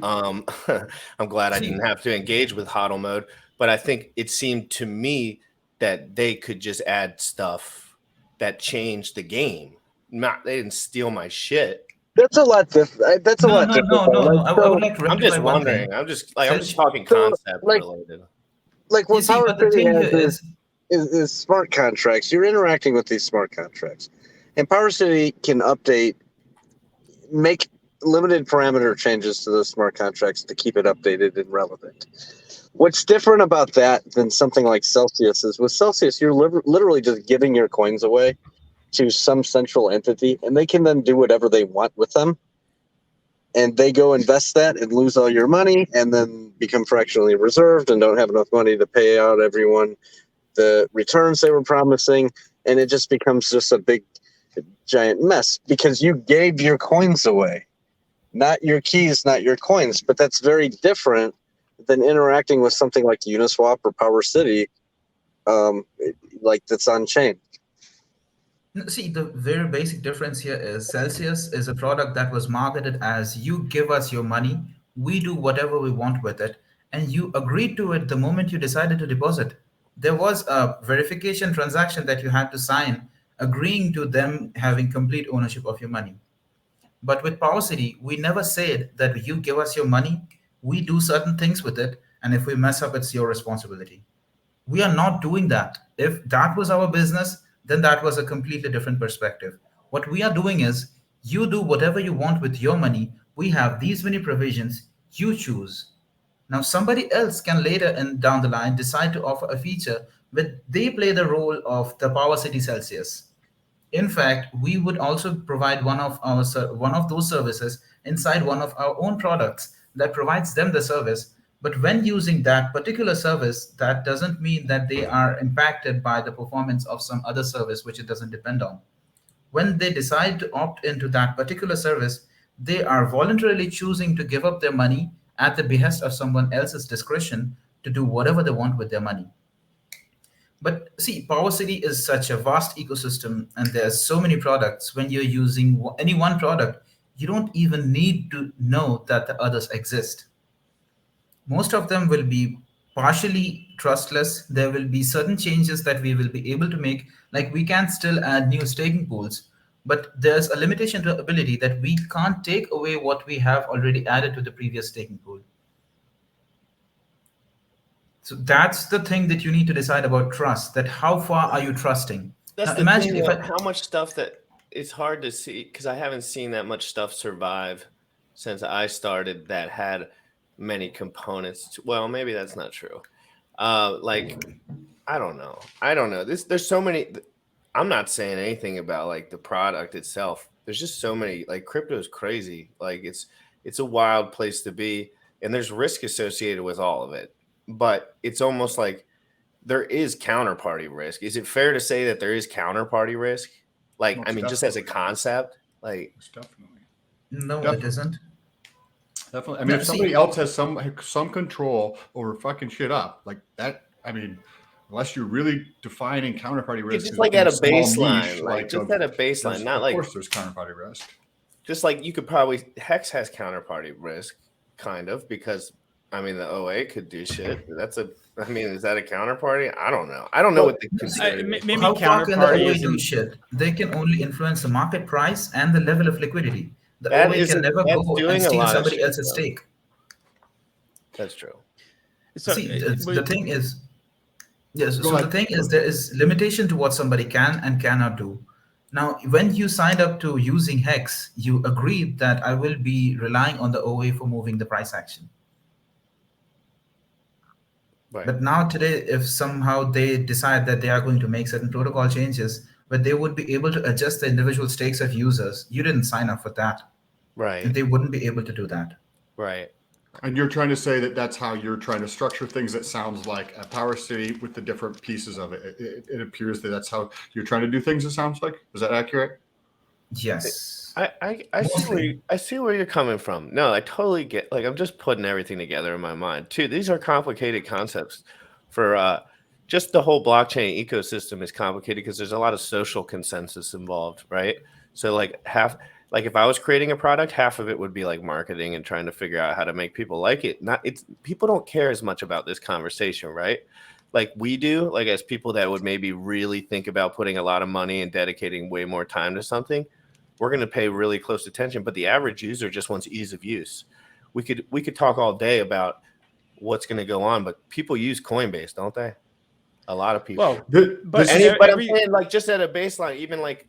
I'm glad I See, didn't have to engage with HODL mode, but I think it seemed to me that they could just add stuff that changed the game. They didn't steal my shit. That's a lot different. That's a no, lot no, different. no, though. no, no. Like, I so, would like to I'm rectify just one thing. wondering. I'm just talking So, concept like- related. like You what see, Power but the City thing has here is smart contracts. You're interacting with these smart contracts, and Power City can make limited parameter changes to those smart contracts to keep it updated and relevant. What's different about that than something like Celsius is with Celsius, you're literally just giving your coins away to some central entity, and they can then do whatever they want with them. And they go invest that and lose all your money and then become fractionally reserved and don't have enough money to pay out everyone the returns they were promising. And it just becomes just a big, giant mess because you gave your coins away, not your keys, not your coins. But that's very different than interacting with something like Uniswap or Power City, like that's on chain. See, the very basic difference here is Celsius is a product that was marketed as you give us your money, we do whatever we want with it, and you agreed to it the moment you decided to deposit. There was a verification transaction that you had to sign, agreeing to them having complete ownership of your money. But with PowerCity, we never said that you give us your money, we do certain things with it, and if we mess up, it's your responsibility. We are not doing that. If that was our business, then that was a completely different perspective. What we are doing is you do whatever you want with your money. We have these many provisions, you choose. Now, somebody else can later and down the line decide to offer a feature where they play the role of the Power City Celsius. In fact, we would also provide one of those services inside one of our own products that provides them the service. But when using that particular service, that doesn't mean that they are impacted by the performance of some other service which it doesn't depend on. When they decide to opt into that particular service, they are voluntarily choosing to give up their money at the behest of someone else's discretion to do whatever they want with their money. But see, Power City is such a vast ecosystem, and there's so many products. When you're using any one product, you don't even need to know that the others exist. Most of them will be partially trustless. There will be certain changes that we will be able to make, like we can still add new staking pools, but there's a limitation to ability that we can't take away what we have already added to the previous staking pool. So that's the thing that you need to decide about trust, that how far are you trusting? That's Now the imagine thing, if though, I, how much stuff that it's hard to see because I haven't seen that much stuff survive since I started that had many components. Well, maybe that's not true. Like I don't know. There's so many. I'm not saying anything about like the product itself. There's just so many. Like crypto is crazy. Like it's a wild place to be, and there's risk associated with all of it. But it's almost like there is counterparty risk. Is it fair to say that there is counterparty risk? Like, Most I mean, just as a definitely. concept, like Most definitely. no, it Definitely. isn't. Definitely. I mean, No, if see- somebody else has some control over fucking shit up like that, I mean, unless you're really defining counterparty risk, just as like being at a small baseline, niche, like just of- at a baseline, not of like course there's counterparty risk. just like you could probably Hex has counterparty risk, kind of, because I mean the OA could do shit. I mean, is that a counterparty? I don't know. I don't know what they consider. Maybe How far can the counterparty OA is do shit? They can only influence the market price and the level of liquidity. The That OA isn't- can never that's go doing and a steal lot of somebody shit, else's though. stake. That's true. So, See, the thing is, yes. Go So the ahead. thing is, there is limitation to what somebody can and cannot do. Now, when you signed up to using Hex, you agreed that I will be relying on the OA for moving the price action. Right. But now today, if somehow they decide that they are going to make certain protocol changes, where they would be able to adjust the individual stakes of users, you didn't sign up for that. Right. And they wouldn't be able to do that. Right. And you're trying to say that that's how you're trying to structure things. It sounds like at PowerCity with the different pieces of it. It appears that that's how you're trying to do things. It sounds like. Is that accurate? Yes. I see where you're coming from. No, I totally get. Like, I'm just putting everything together in my mind too. These are complicated concepts. For just the whole blockchain ecosystem is complicated because there's a lot of social consensus involved, right? So like if I was creating a product, half of it would be like marketing and trying to figure out how to make people like it. People don't care as much about this conversation, right? Like we do, like as people that would maybe really think about putting a lot of money and dedicating way more time to something, we're going to pay really close attention. But the average user just wants ease of use. We could talk all day about what's going to go on, but people use Coinbase, don't they? A lot of people. Well, but I'm saying, like, just at a baseline, even like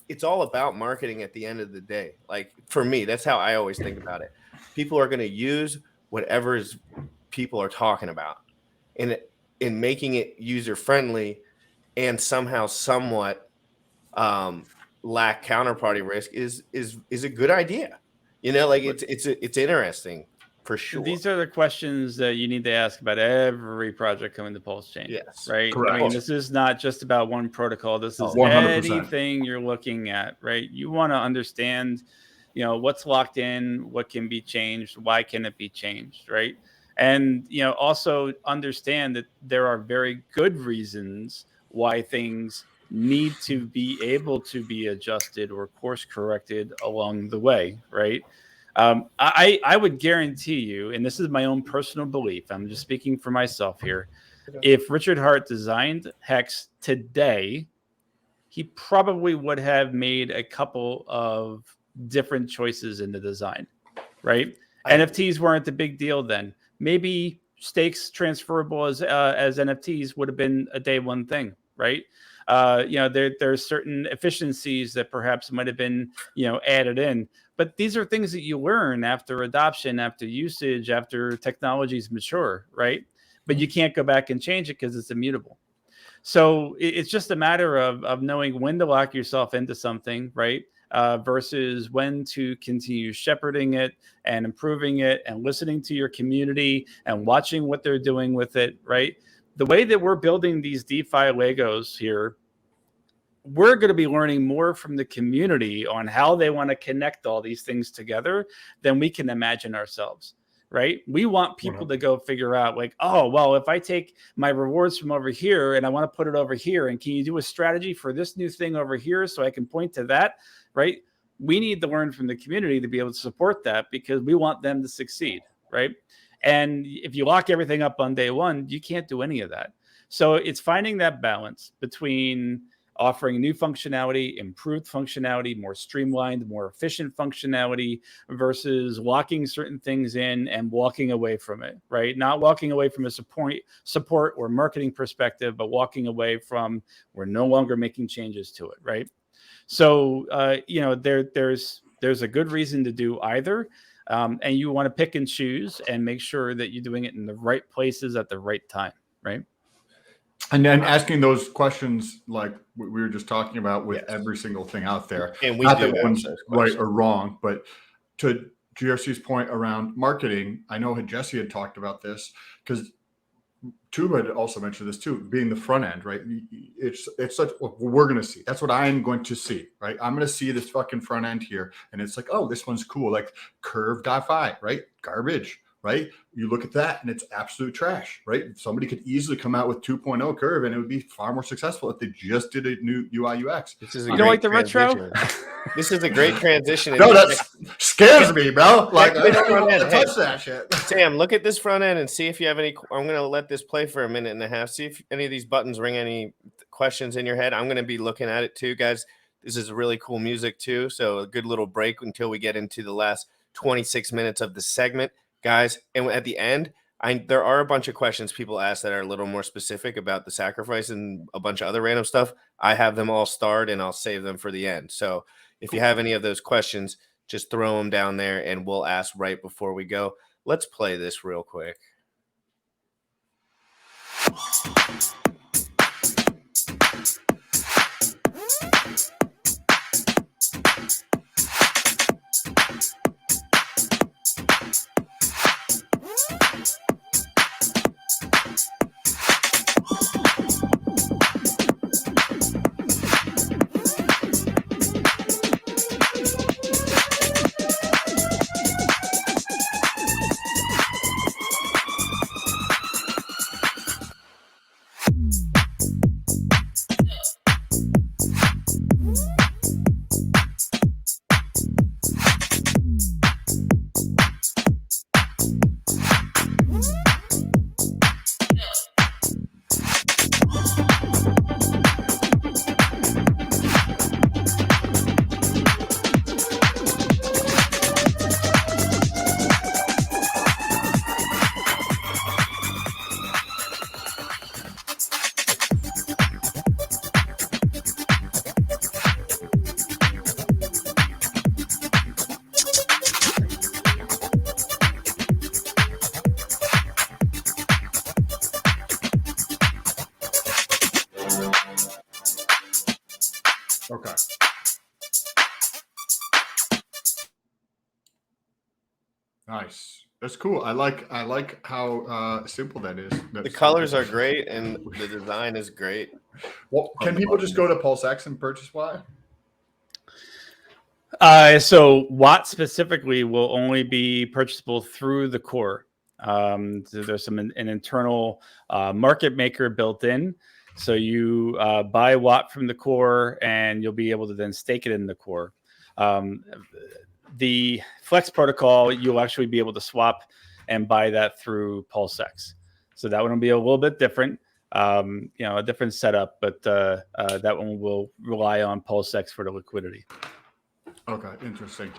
it's all about marketing at the end of the day. Like for me, that's how I always think about it. People are going to use whatever people are talking about, in making it user friendly, and somehow somewhat lack counterparty risk is a good idea. You know, like it's interesting. For sure. These are the questions that you need to ask about every project coming to Pulse Chain. Yes, right. Correct. I mean, this is not just about one protocol. This is 100%. anything you're looking at, right? You want to understand, you know, what's locked in, what can be changed, why can it be changed, right? And, you know, also understand that there are very good reasons why things need to be able to be adjusted or course corrected along the way, right? I would guarantee you, and this is my own personal belief, I'm just speaking for myself here. If Richard Hart designed Hex today, he probably would have made a couple of different choices in the design, right? NFTs weren't the big deal then. Maybe stakes transferable as NFTs would have been a day one thing, right? You know, there's certain efficiencies that perhaps might have been, you know, added in. But these are things that you learn after adoption, after usage, after technologies mature, right? But you can't go back and change it because it's immutable. So it's just a matter of knowing when to lock yourself into something, right? Versus when to continue shepherding it and improving it and listening to your community and watching what they're doing with it, right? The way that we're building these DeFi Legos here, we're going to be learning more from the community on how they want to connect all these things together than we can imagine ourselves, right? We want people to go figure out like, oh, well, if I take my rewards from over here and I want to put it over here, and can you do a strategy for this new thing over here so I can point to that, right? We need to learn from the community to be able to support that because we want them to succeed, right? And if you lock everything up on day one, you can't do any of that. So it's finding that balance between offering new functionality, improved functionality, more streamlined, more efficient functionality versus locking certain things in and walking away from it, right? Not walking away from a support or marketing perspective, but walking away from we're no longer making changes to it, right? So, you know, there's a good reason to do either. And you want to pick and choose and make sure that you're doing it in the right places at the right time, right? And then asking those questions like we were just talking about with every single thing out there. And we not do that have one's those right questions. or wrong, but to GRC's point around marketing, I know Jesse had talked about this because Tuba had also mentioned this too, being the front end, right? It's such what we're going to see. That's what I'm going to see, right? I'm going to see this fucking front end here. And it's like, oh, this one's cool. Like curve.fi, right? Garbage, right? You look at that and it's absolute trash, right? Somebody could easily come out with 2.0 curve and it would be far more successful if they just did a new UI UX. This is a You great don't like the transition. retro? This is a great transition. No, that scares me, bro. Like, I don't front want end. to touch that shit. Sam, look at this front end and see if you have any. I'm going to let this play for a minute and a half. See if any of these buttons ring any questions in your head. I'm going to be looking at it too, guys. This is really cool music too. So a good little break until we get into the last 26 minutes of the segment, guys. And at the end, there are a bunch of questions people ask that are a little more specific about the sacrifice and a bunch of other random stuff. I have them all starred and I'll save them for the end. So if you have any of those questions, just throw them down there and we'll ask right before we go. Let's play this real quick. Okay. Nice. That's cool. I like how simple that is. The colors are great and the design is great. Well, can people just go to PulseX and purchase Y? So Watt specifically will only be purchasable through the core. So there's an internal market maker built in. So you buy Watt from the core, and you'll be able to then stake it in the core. The Flex protocol, you'll actually be able to swap and buy that through PulseX. So that one will be a little bit different, a different setup, but that one will rely on PulseX for the liquidity. Okay, interesting.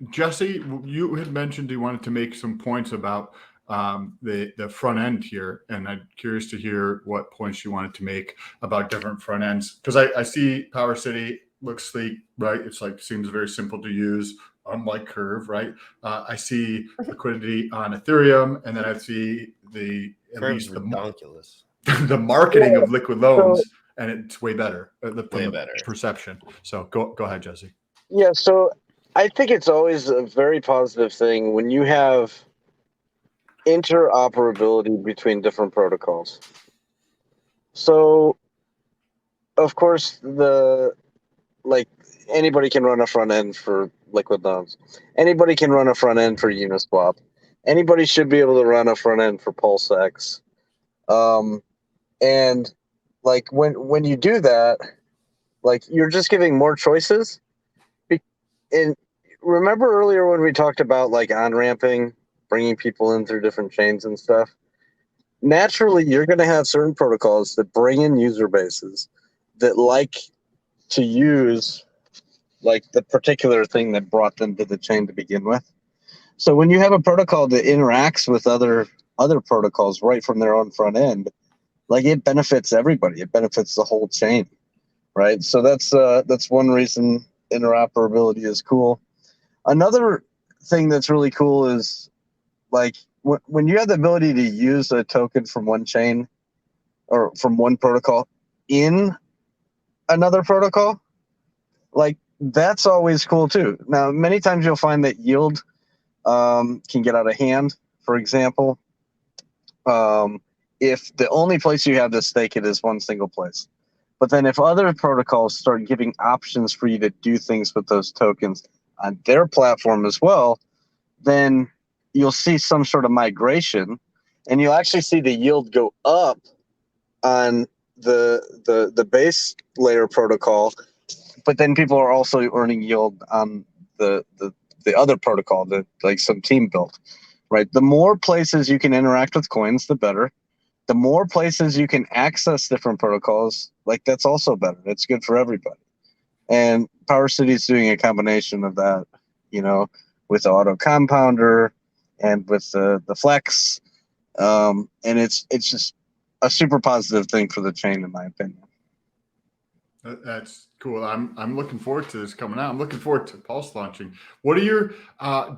Jesse, you had mentioned you wanted to make some points about the front end here, and I'm curious to hear what points you wanted to make about different front ends, because I see PowerCity looks sleek, right? It's like seems very simple to use, unlike Curve, right? I see liquidity on Ethereum, and then I see Curve's ridiculous. the marketing of liquid loans, and it's way better. Way better perception. So go ahead, Jesse. Yeah, so I think it's always a very positive thing when you have interoperability between different protocols. So, of course, anybody can run a front end for liquid loans. Anybody can run a front end for Uniswap. Anybody should be able to run a front end for PulseX. And like when you do that, like you're just giving more choices. And remember earlier when we talked about like on-ramping, bringing people in through different chains and stuff? Naturally, you're going to have certain protocols that bring in user bases that like to use like the particular thing that brought them to the chain to begin with. So when you have a protocol that interacts with other protocols right from their own front end, like it benefits everybody. It benefits the whole chain, right? So that's one reason interoperability is cool. Another thing that's really cool is like when you have the ability to use a token from one chain or from one protocol in another protocol, like that's always cool too. Now, many times you'll find that yield can get out of hand. For example, if the only place you have to stake it is one single place. But then if other protocols start giving options for you to do things with those tokens on their platform as well, then you'll see some sort of migration, and you'll actually see the yield go up on the base layer protocol, but then people are also earning yield on the other protocol that like some team built, right? The more places you can interact with coins, the better. The more places you can access different protocols, like that's also better. It's good for everybody. And PowerCity is doing a combination of that, with the auto compounder and with the Flex. And it's just a super positive thing for the chain, in my opinion. That's cool. I'm looking forward to this coming out. I'm looking forward to Pulse launching. What are your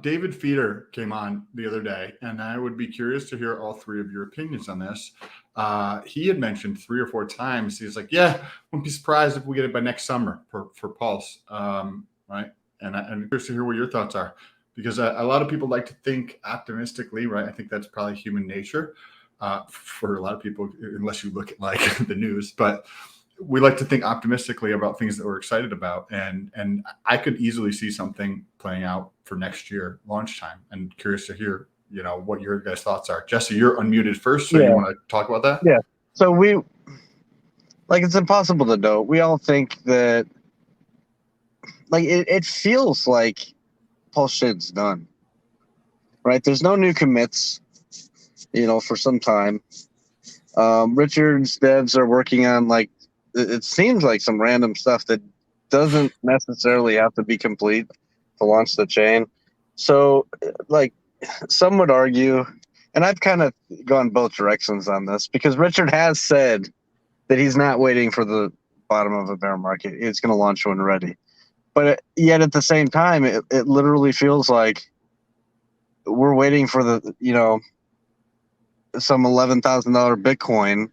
David Feeder came on the other day, and I would be curious to hear all three of your opinions on this. He had mentioned 3 or 4 times. He's like, yeah, wouldn't be surprised if we get it by next summer for Pulse. Right. And I'm curious to hear what your thoughts are, because a lot of people like to think optimistically, right? I think that's probably human nature for a lot of people, unless you look at like the news, but we like to think optimistically about things that we're excited about. And I could easily see something playing out for next year launch time, and curious to hear, what your guys' thoughts are. Jesse, you're unmuted first. So you want to talk about that? Yeah. So it's impossible to know. We all think that like it feels like Pulse Chain's done, right? There's no new commits, for some time. Richard's devs are working on it seems like some random stuff that doesn't necessarily have to be complete to launch the chain. So some would argue, and I've kind of gone both directions on this, because Richard has said that he's not waiting for the bottom of a bear market. It's going to launch when ready. But yet at the same time, it literally feels like we're waiting for some $11,000 Bitcoin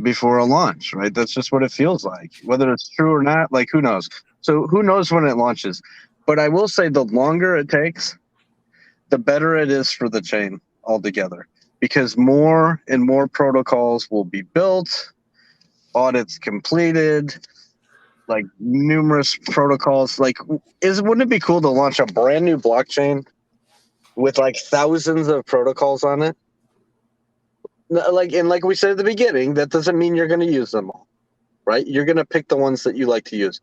before a launch, right? That's just what it feels like. Whether it's true or not, like who knows? So who knows when it launches? But I will say the longer it takes, the better it is for the chain altogether, because more and more protocols will be built, audits completed, like numerous protocols. Like, wouldn't it be cool to launch a brand new blockchain with like thousands of protocols on it? Like we said at the beginning, that doesn't mean you're going to use them all, right? You're going to pick the ones that you like to use.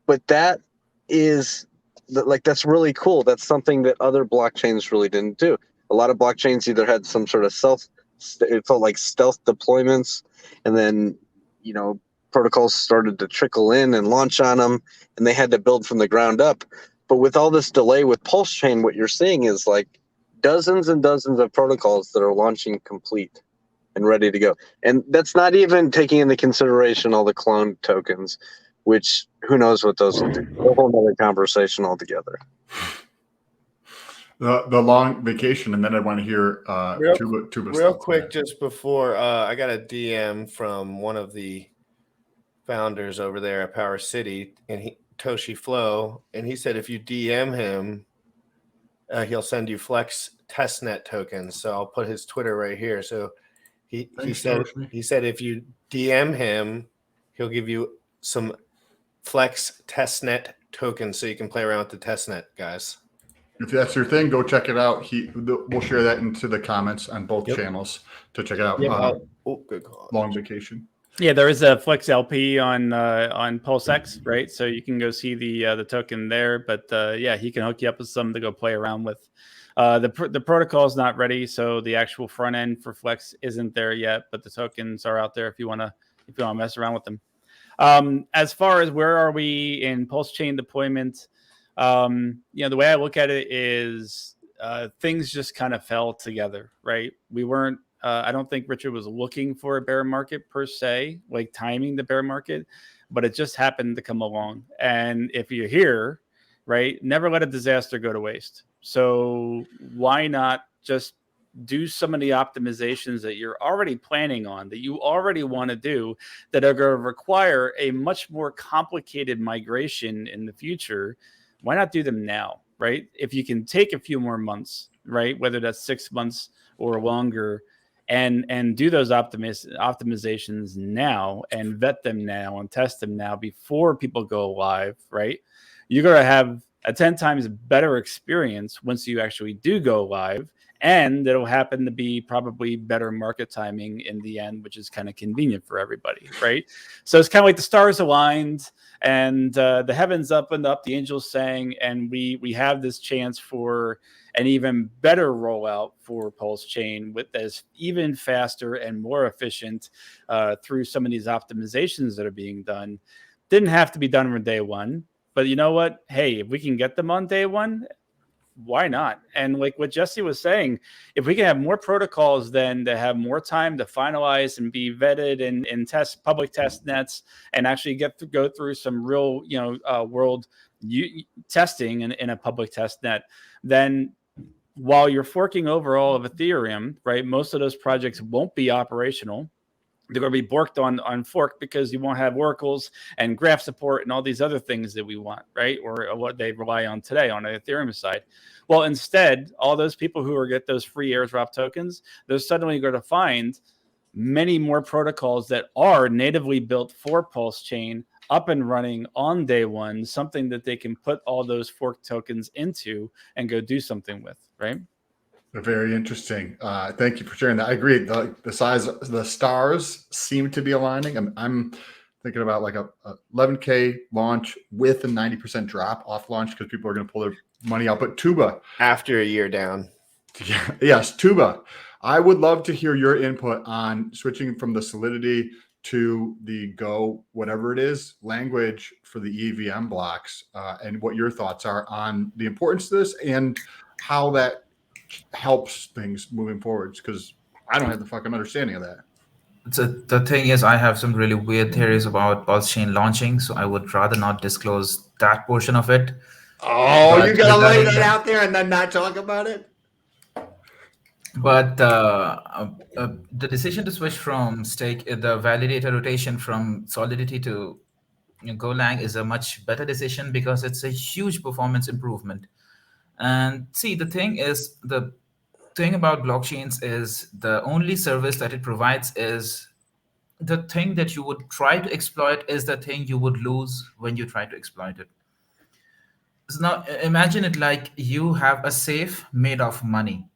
But that is that's really cool. That's something that other blockchains really didn't do. A lot of blockchains either had some sort of it felt like stealth deployments, and then, protocols started to trickle in and launch on them, and they had to build from the ground up. But with all this delay with Pulse Chain, what you're seeing is like dozens and dozens of protocols that are launching complete and ready to go. And that's not even taking into consideration all the cloned tokens, which who knows what those will do. A whole other conversation altogether. The long vacation, and then I want to hear Tuba real quick, just before I got a DM from one of the founders over there at PowerCity, and Toshi Flow, and he said if you DM him, he'll send you Flex testnet tokens. So I'll put his Twitter right here. So he said if you DM him, he'll give you some Flex testnet tokens so you can play around with the testnet, guys. If that's your thing, go check it out. We'll share that into the comments on both channels to check it out. Good call. Long vacation. Yeah, there is a Flex LP on PulseX, right? So you can go see the token there. But yeah, he can hook you up with some to go play around with. The protocol is not ready, so the actual front end for Flex isn't there yet. But the tokens are out there if you want to mess around with them. As far as where are we in Pulse Chain deployment, the way I look at it is things just kind of fell together, right? We weren't. I don't think Richard was looking for a bear market per se, like timing the bear market, but it just happened to come along. And if you're here, right, never let a disaster go to waste. So why not just do some of the optimizations that you're already planning on, that you already want to do, that are going to require a much more complicated migration in the future? Why not do them now, right? If you can take a few more months, right, whether that's 6 months or longer, and do those optimizations now and vet them now and test them now before people go live, right? You're going to have a 10 times better experience once you actually do go live, and it'll happen to be probably better market timing in the end, which is kind of convenient for everybody, right? So it's kind of like the stars aligned and the heavens opened up, the angels sang, and we have this chance for an even better rollout for Pulse Chain with this even faster and more efficient through some of these optimizations that are being done. Didn't have to be done on day one, but you know what? Hey, if we can get them on day one, why not? And like what Jesse was saying, if we can have more protocols then to have more time to finalize and be vetted and test public test nets and actually go through some real, world testing in a public test net, then while you're forking over all of Ethereum, right, most of those projects won't be operational. They're going to be borked on fork because you won't have oracles and graph support and all these other things that we want, right? Or what they rely on today on the Ethereum side. Well, instead, all those people who get those free airdrop tokens, they're suddenly going to find many more protocols that are natively built for Pulse Chain up and running on day one, something that they can put all those fork tokens into and go do something with, right? Very interesting. Thank you for sharing that. I agree. The stars seem to be aligning. I'm thinking about like a 11K launch with a 90% drop off launch because people are going to pull their money out. But Tuba, after a year down. Yes, Tuba. I would love to hear your input on switching from the Solidity to the Go, whatever it is, language for the EVM blocks, and what your thoughts are on the importance of this and how that helps things moving forwards, because I don't have the fucking understanding of that. So the thing is, I have some really weird theories about Pulse Chain launching, so I would rather not disclose that portion of it. Oh, you gotta lay that out there and then not talk about it? But the decision to switch from stake, the validator rotation from Solidity to Golang is a much better decision because it's a huge performance improvement. And see, the thing about blockchains is the only service that it provides is the thing that you would try to exploit is the thing you would lose when you try to exploit it. So now imagine it like you have a safe made of money.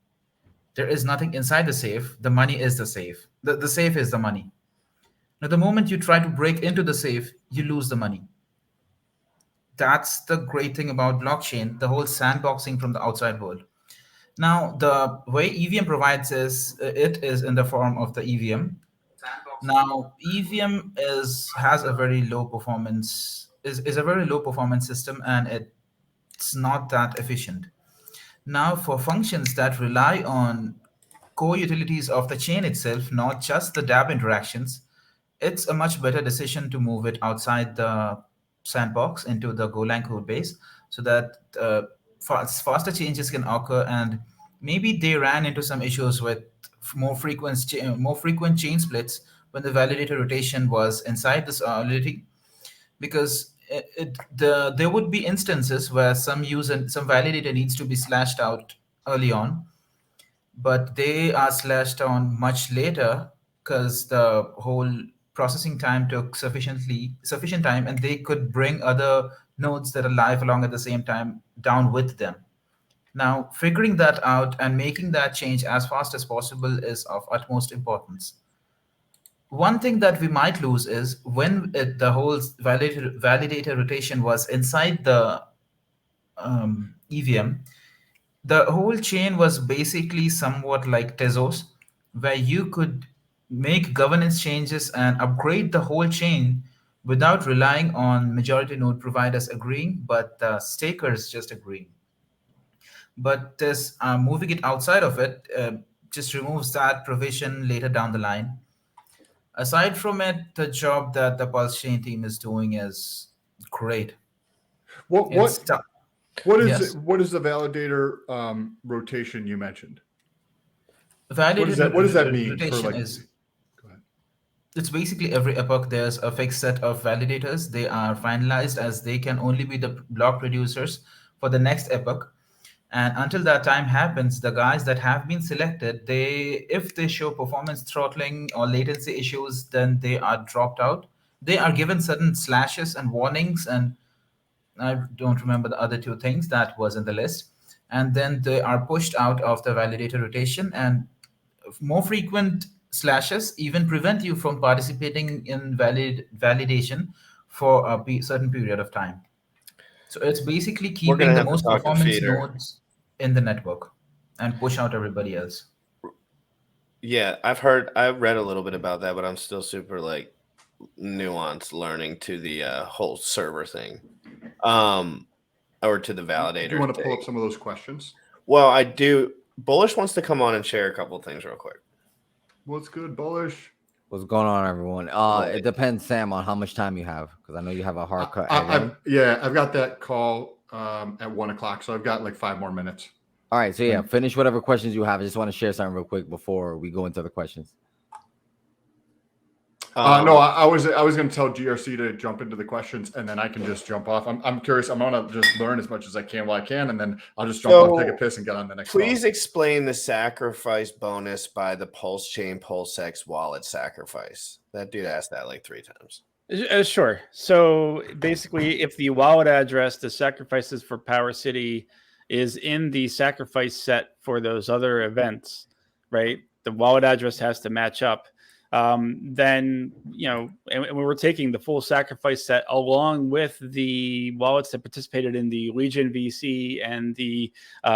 There is nothing inside the safe. The money is the safe. The safe is the money. Now, the moment you try to break into the safe, you lose the money. That's the great thing about blockchain, the whole sandboxing from the outside world. Now, the way EVM provides it is in the form of the EVM. Now, EVM has a very low performance is a very low performance system, and it's not that efficient. Now, for functions that rely on core utilities of the chain itself, not just the dApp interactions, it's a much better decision to move it outside the sandbox into the Golang code base so that faster changes can occur. And maybe they ran into some issues with more frequent chain splits when the validator rotation was inside the solidity, because there would be instances where some validator needs to be slashed out early on, but they are slashed on much later because the whole processing time took sufficient time, and they could bring other nodes that are live along at the same time down with them. Now, figuring that out and making that change as fast as possible is of utmost importance. One thing that we might lose is when the whole validator rotation was inside the EVM, the whole chain was basically somewhat like Tezos, where you could make governance changes and upgrade the whole chain without relying on majority node providers agreeing, but the stakers just agreeing. But this moving it outside of it just removes that provision later down the line. Aside from it, the job that the Pulse Chain team is doing is great. What It's what tough. what is Yes. what is the validator rotation you mentioned? Validated What does that mean for rotation like? is Go ahead. it's basically every epoch there's a fixed set of validators. They are finalized as they can only be the block producers for the next epoch. And until that time happens, the guys that have been selected, if they show performance throttling or latency issues, then they are dropped out. They are given certain slashes and warnings, and I don't remember the other two things that was in the list. And then they are pushed out of the validator rotation, and more frequent slashes even prevent you from participating in validation for a certain period of time. So it's basically We're gonna keeping the have to most talk to performance Feeder. nodes in the network and push out everybody else. Yeah, I've read a little bit about that, but I'm still super like nuanced learning to the whole server thing, or to the Do validator you want to pull up thing. some of those questions? Well, I do. Bullish wants to come on and share a couple of things real quick. What's good, Bullish? What's going on, everyone? Right. It depends, Sam, on how much time you have, because I know you have a hard cut. I've got that call at 1:00, so I've got like 5 more minutes. All right, so yeah, finish whatever questions you have. I just want to share something real quick before we go into the questions. No, I was going to tell GRC to jump into the questions, and then I can just jump off. I'm curious. I'm going to just learn as much as I can while I can, and then I'll just jump off, take a piss, and get on the next. Please explain the sacrifice bonus by the Pulse Chain PulseX wallet sacrifice. That dude asked that like 3 times. Sure. So basically, if the wallet address, the sacrifices for PowerCity, is in the sacrifice set for those other events, right? The wallet address has to match up. Then, and we were taking the full sacrifice set along with the wallets that participated in the Legion VC and the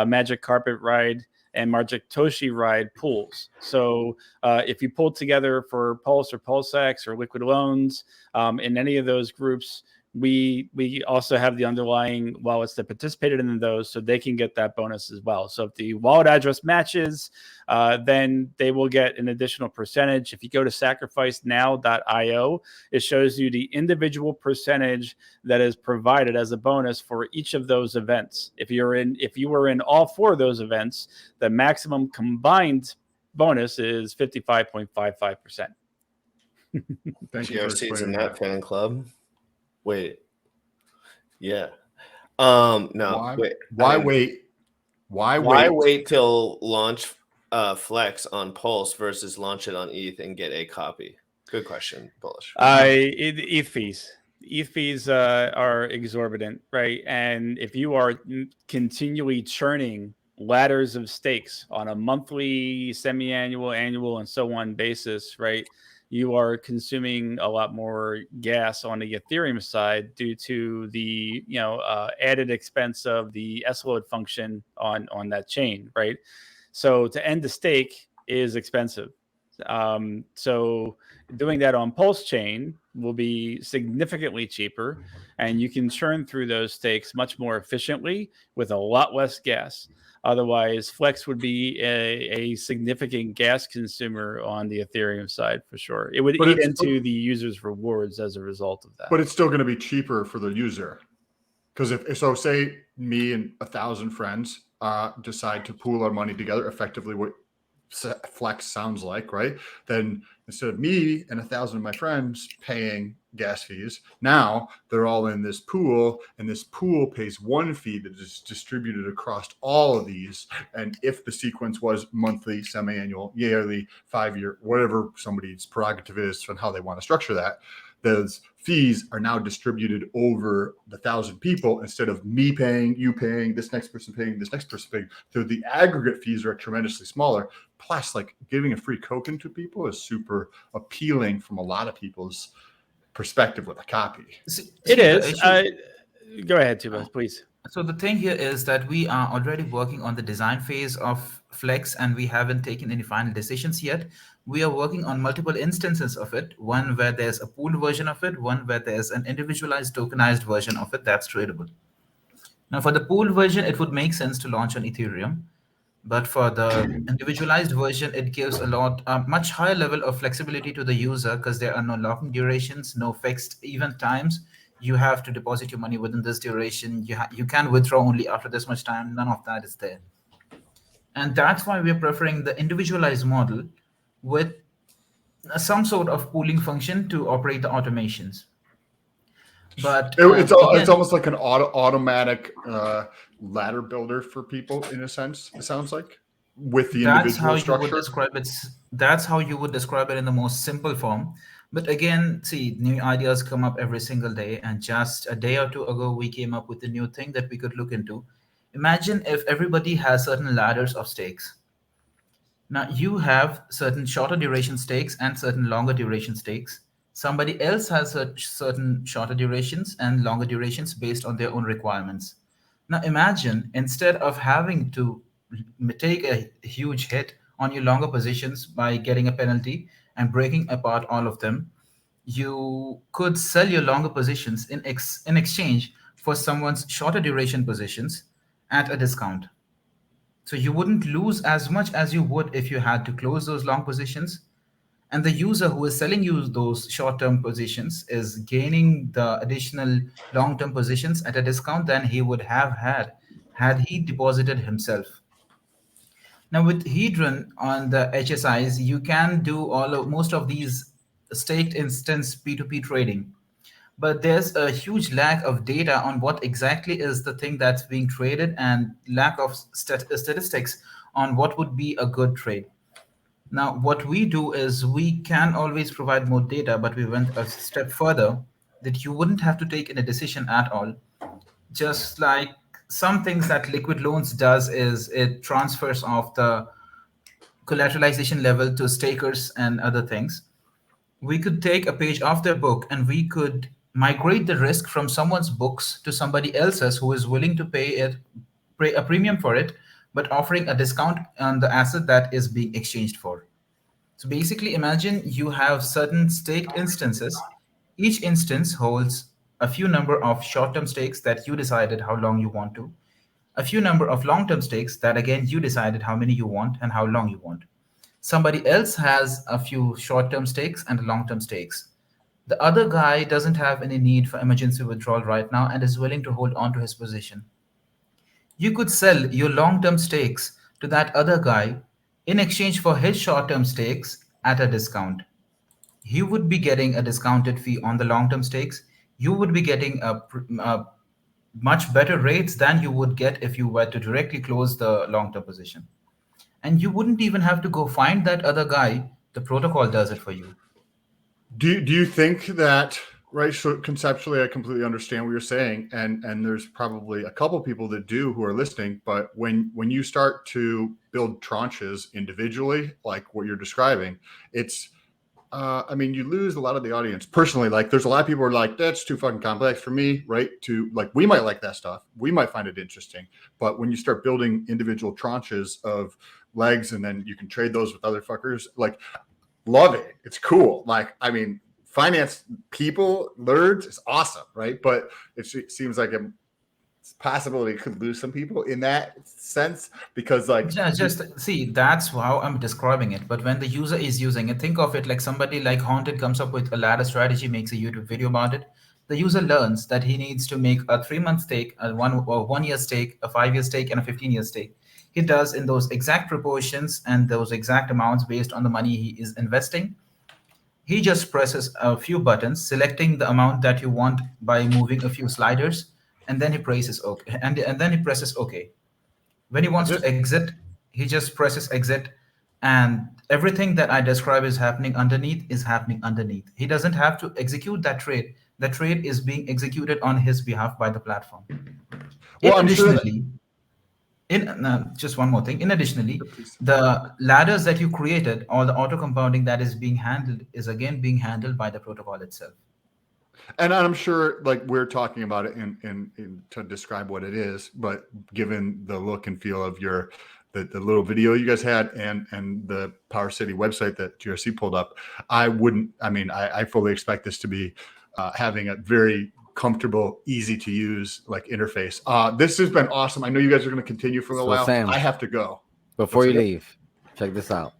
Magic Carpet Ride and Magic Toshi Ride pools. So if you pulled together for Pulse or PulseX or Liquid Loans in any of those groups, we also have the underlying wallets that participated in those, so they can get that bonus as well. So if the wallet address matches, then they will get an additional percentage. If you go to sacrificenow.io, it shows you the individual percentage that is provided as a bonus for each of those events. If you were in all 4 of those events, the maximum combined bonus is 55.55%. Thank you for GRC's in explaining that that. fan club. Wait. Yeah. No. Why? Wait. Why I mean, wait? Why Why wait? wait till launch Flex on Pulse versus launch it on ETH and get a copy? Good question, Bullish. ETH fees. ETH fees are exorbitant, right? And if you are continually churning ladders of stakes on a monthly, semi-annual, annual, and so on basis, right, you are consuming a lot more gas on the Ethereum side due to the added expense of the S-load function on that chain, right? So to end the stake is expensive. So doing that on Pulse chain will be significantly cheaper, and you can churn through those stakes much more efficiently with a lot less gas. Otherwise, Flex would be a significant gas consumer on the Ethereum side for sure. It would eat into the user's rewards as a result of that. But it's still going to be cheaper for the user. Because say me and 1,000 friends decide to pool our money together, effectively what Flex sounds like, right? Then instead of me and 1,000 of my friends paying gas fees, now they're all in this pool, and this pool pays one fee that is distributed across all of these. And if the sequence was monthly, semi-annual, yearly, 5-year, whatever somebody's prerogative is on how they want to structure that, those fees are now distributed over the 1,000 people instead of me paying, you paying, this next person paying, this next person paying. So the aggregate fees are tremendously smaller. Plus, like giving a free token to people is super appealing from a lot of people's perspective with a copy. It is. Go ahead, Tuba, please. So the thing here is that we are already working on the design phase of Flex, and we haven't taken any final decisions yet. We are working on multiple instances of it, one where there's a pooled version of it, one where there's an individualized tokenized version of it that's tradable. Now, for the pooled version, it would make sense to launch on Ethereum. But for the individualized version, it gives a much higher level of flexibility to the user because there are no locking durations, no fixed event times. You have to deposit your money within this duration. You can withdraw only after this much time. None of that is there. And that's why we're preferring the individualized model with some sort of pooling function to operate the automations. But it's almost like an automatic ladder builder for people in a sense. It sounds like with the individual structure. That's how you would describe it in the most simple form. But again, see, new ideas come up every single day. And just a day or two ago, we came up with a new thing that we could look into. Imagine if everybody has certain ladders of stakes. Now you have certain shorter duration stakes and certain longer duration stakes. Somebody else has certain shorter durations and longer durations based on their own requirements. Now imagine instead of having to take a huge hit on your longer positions by getting a penalty and breaking apart all of them, you could sell your longer positions in exchange for someone's shorter duration positions at a discount. So you wouldn't lose as much as you would if you had to close those long positions. And the user who is selling you those short-term positions is gaining the additional long-term positions at a discount than he would have had he deposited himself. Now with Hedron on the HSIs, you can do most of these staked instance P2P trading. But there's a huge lack of data on what exactly is the thing that's being traded and lack of statistics on what would be a good trade. Now, what we do is we can always provide more data, but we went a step further that you wouldn't have to take in a decision at all. Just like some things that Liquid Loans does is it transfers off the collateralization level to stakers and other things. We could take a page off their book and we could migrate the risk from someone's books to somebody else's who is willing to pay a premium for it, but offering a discount on the asset that is being exchanged for. So basically imagine you have certain staked instances. Each instance holds a few number of short-term stakes that you decided how long you want to, a few number of long-term stakes that again you decided how many you want and how long you want. Somebody else has a few short-term stakes and long-term stakes. The other guy doesn't have any need for emergency withdrawal right now and is willing to hold on to his position. You could sell your long-term stakes to that other guy in exchange for his short-term stakes at a discount. He would be getting a discounted fee on the long-term stakes. You would be getting a much better rates than you would get if you were to directly close the long-term position. And you wouldn't even have to go find that other guy. The protocol does it for you. Do you think that, right? So conceptually, I completely understand what you're saying, and there's probably a couple people that do who are listening. But when you start to build tranches individually, like what you're describing, it's I mean, you lose a lot of the audience. Personally, like there's a lot of people who are like, that's too fucking complex for me, right? To like, we might like that stuff. We might find it interesting. But when you start building individual tranches of legs and then you can trade those with other fuckers, like, love it. It's cool. Like, I mean, finance people, nerds, is awesome, right? But it seems like a possibility it could lose some people in that sense because, like, Just see, that's how I'm describing it. But when the user is using it, think of it like somebody like Haunted comes up with a ladder strategy, makes a YouTube video about it. The user learns that he needs to make a 3-month stake, a 1 year stake, a 5-year stake, and a 15-year stake. He does in those exact proportions and those exact amounts based on the money he is investing. He just presses a few buttons, selecting the amount that you want by moving a few sliders, and then he presses OK. And then he presses OK. When he wants to exit, he just presses exit, and everything that I describe is happening underneath is happening underneath. He doesn't have to execute that trade. The trade is being executed on his behalf by the platform. Well, I'm sure that- Just one more thing. In additionally, the ladders that you created or the auto compounding that is being handled is again being handled by the protocol itself. And I'm sure, like, we're talking about it in to describe what it is, but given the look and feel of your the little video you guys had and the PowerCity website that GRC pulled up, I fully expect this to be having a very comfortable, easy to use like interface. This has been awesome. I know you guys are going to continue for a while. Sam, I have to go. Before you leave, check this out.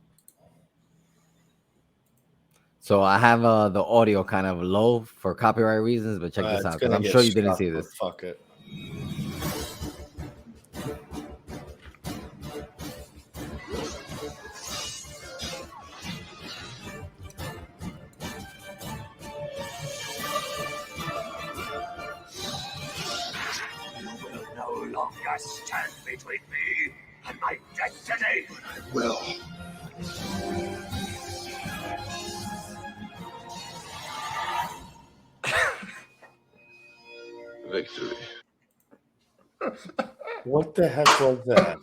So I have the audio kind of low for copyright reasons, but check this out because I'm sure you didn't see this. Fuck it. No longer stand between me and my destiny. I will. Victory. What the heck was that?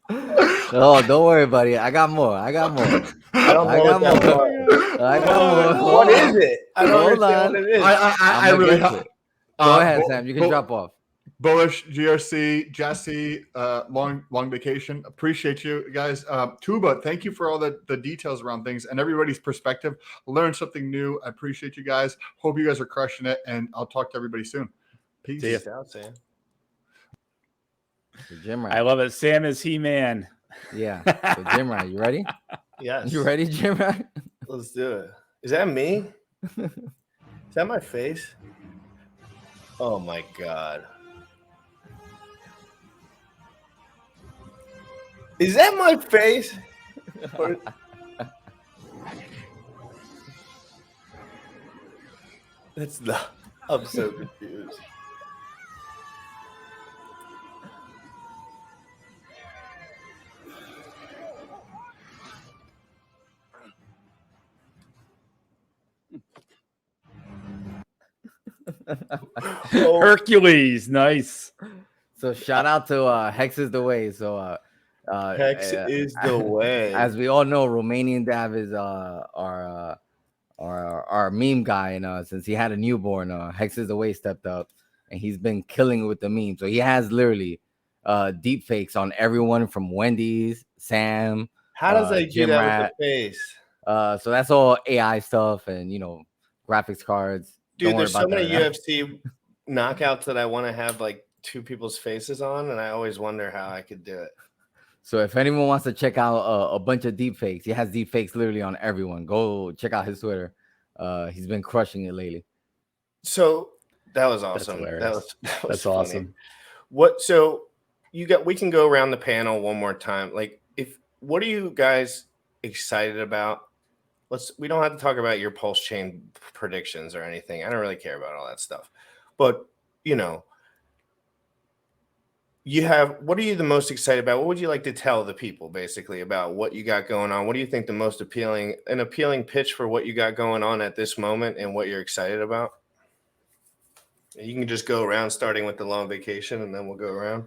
Oh, don't worry, buddy. I got more. I got more. I don't know what that was. I got more. What is it? I don't Hold understand on. what it is. I really Go ahead, Sam. You can drop off. Bullish, GRC, Jesse, long vacation. Appreciate you guys. Tuba, thank you for all the details around things and everybody's perspective. Learned something new. I appreciate you guys. Hope you guys are crushing it, and I'll talk to everybody soon. Peace. See you out, Sam. Jim I love it. Sam is He-Man. Yeah. So Jim Rat, you ready? Yes. You ready, Jim Rat? Let's do it. Is that me? Is that my face? Oh my God. Is that my face? Or... That's not. I'm so confused. Hercules, nice. So shout out to Hex is the way. So Hex is the way. As we all know, Romanian Dav is our meme guy, and since he had a newborn, Hex is the way stepped up, and he's been killing it with the meme. So he has literally deep fakes on everyone from Wendy's, Sam. How does that Jim get out Rat. of the face? So that's all AI stuff and graphics cards. Dude, Don't worry there's so about many that. UFC knockouts that I want to have like two people's faces on, and I always wonder how I could do it. So if anyone wants to check out a bunch of deep fakes, he has deep fakes literally on everyone. Go check out his Twitter. He's been crushing it lately. So that was That's awesome. hilarious. That was That's funny. awesome. So we can go around the panel one more time. Like, what are you guys excited about? We don't have to talk about your pulse chain predictions or anything. I don't really care about all that stuff. But, what are you the most excited about? What would you like to tell the people basically about what you got going on? What do you think the most appealing pitch for what you got going on at this moment and what you're excited about? You can just go around starting with the long vacation and then we'll go around.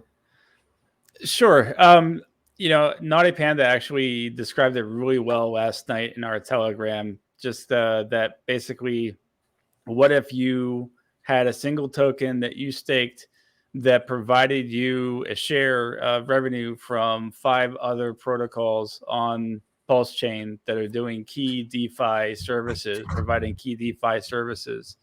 Sure. Naughty Panda actually described it really well last night in our Telegram. Just that basically, what if you had a single token that you staked that provided you a share of revenue from 5 other protocols on Pulse Chain that are doing key DeFi services, providing key DeFi services,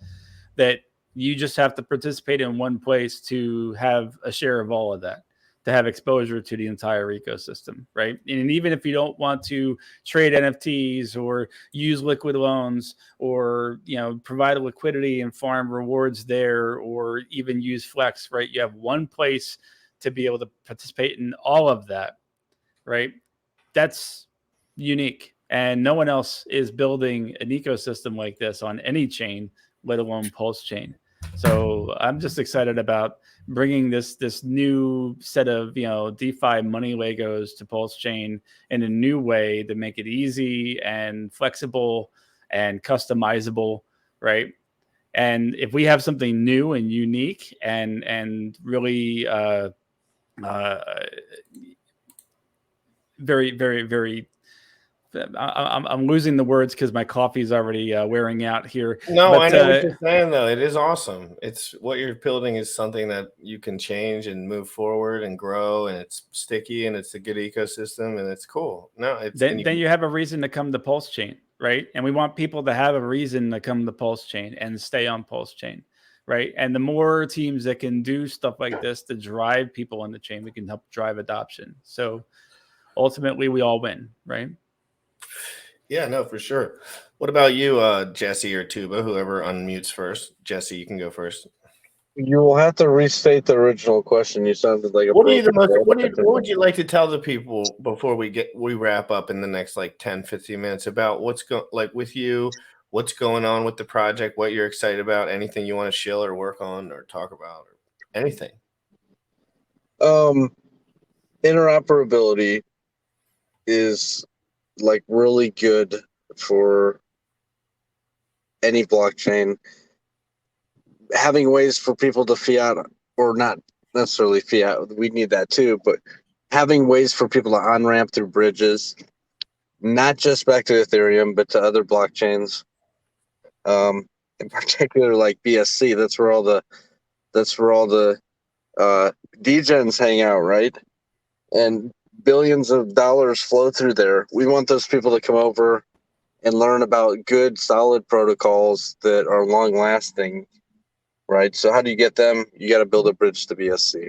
that you just have to participate in one place to have a share of all of that, to have exposure to the entire ecosystem, right? And even if you don't want to trade NFTs or use liquid loans or, provide a liquidity and farm rewards there, or even use Flex, right? You have one place to be able to participate in all of that, right? That's unique. And no one else is building an ecosystem like this on any chain, let alone Pulse Chain. So I'm just excited about bringing this new set of DeFi money Legos to Pulse Chain in a new way to make it easy and flexible and customizable, right? And if we have something new and unique and really very, very, very, I'm losing the words because my coffee is already wearing out here. No, but, I know what you're saying, though. It is awesome. It's what you're building is something that you can change and move forward and grow, and it's sticky and it's a good ecosystem and it's cool. No, then you have a reason to come to Pulse Chain, right? And we want people to have a reason to come to Pulse Chain and stay on Pulse Chain, right? And the more teams that can do stuff like this to drive people on the chain, we can help drive adoption. So ultimately, we all win, right? Yeah, no, for sure. What about you, Jesse or Tuba, whoever unmutes first? Jesse, you can go first. You will have to restate the original question. You sounded like a What would you like to tell the people before we wrap up in the next like 10, 15 minutes about what's with you, what's going on with the project, what you're excited about, anything you want to shill or work on or talk about or anything? Interoperability is like really good for any blockchain. Having ways for people to fiat, or not necessarily fiat, we need that too, but having ways for people to on-ramp through bridges, not just back to Ethereum, but to other blockchains. In particular, like BSC, that's where all the degens hang out, right? And billions of dollars flow through there. We want those people to come over and learn about good, solid protocols that are long-lasting, right? So how do you get them? You got to build a bridge to BSC.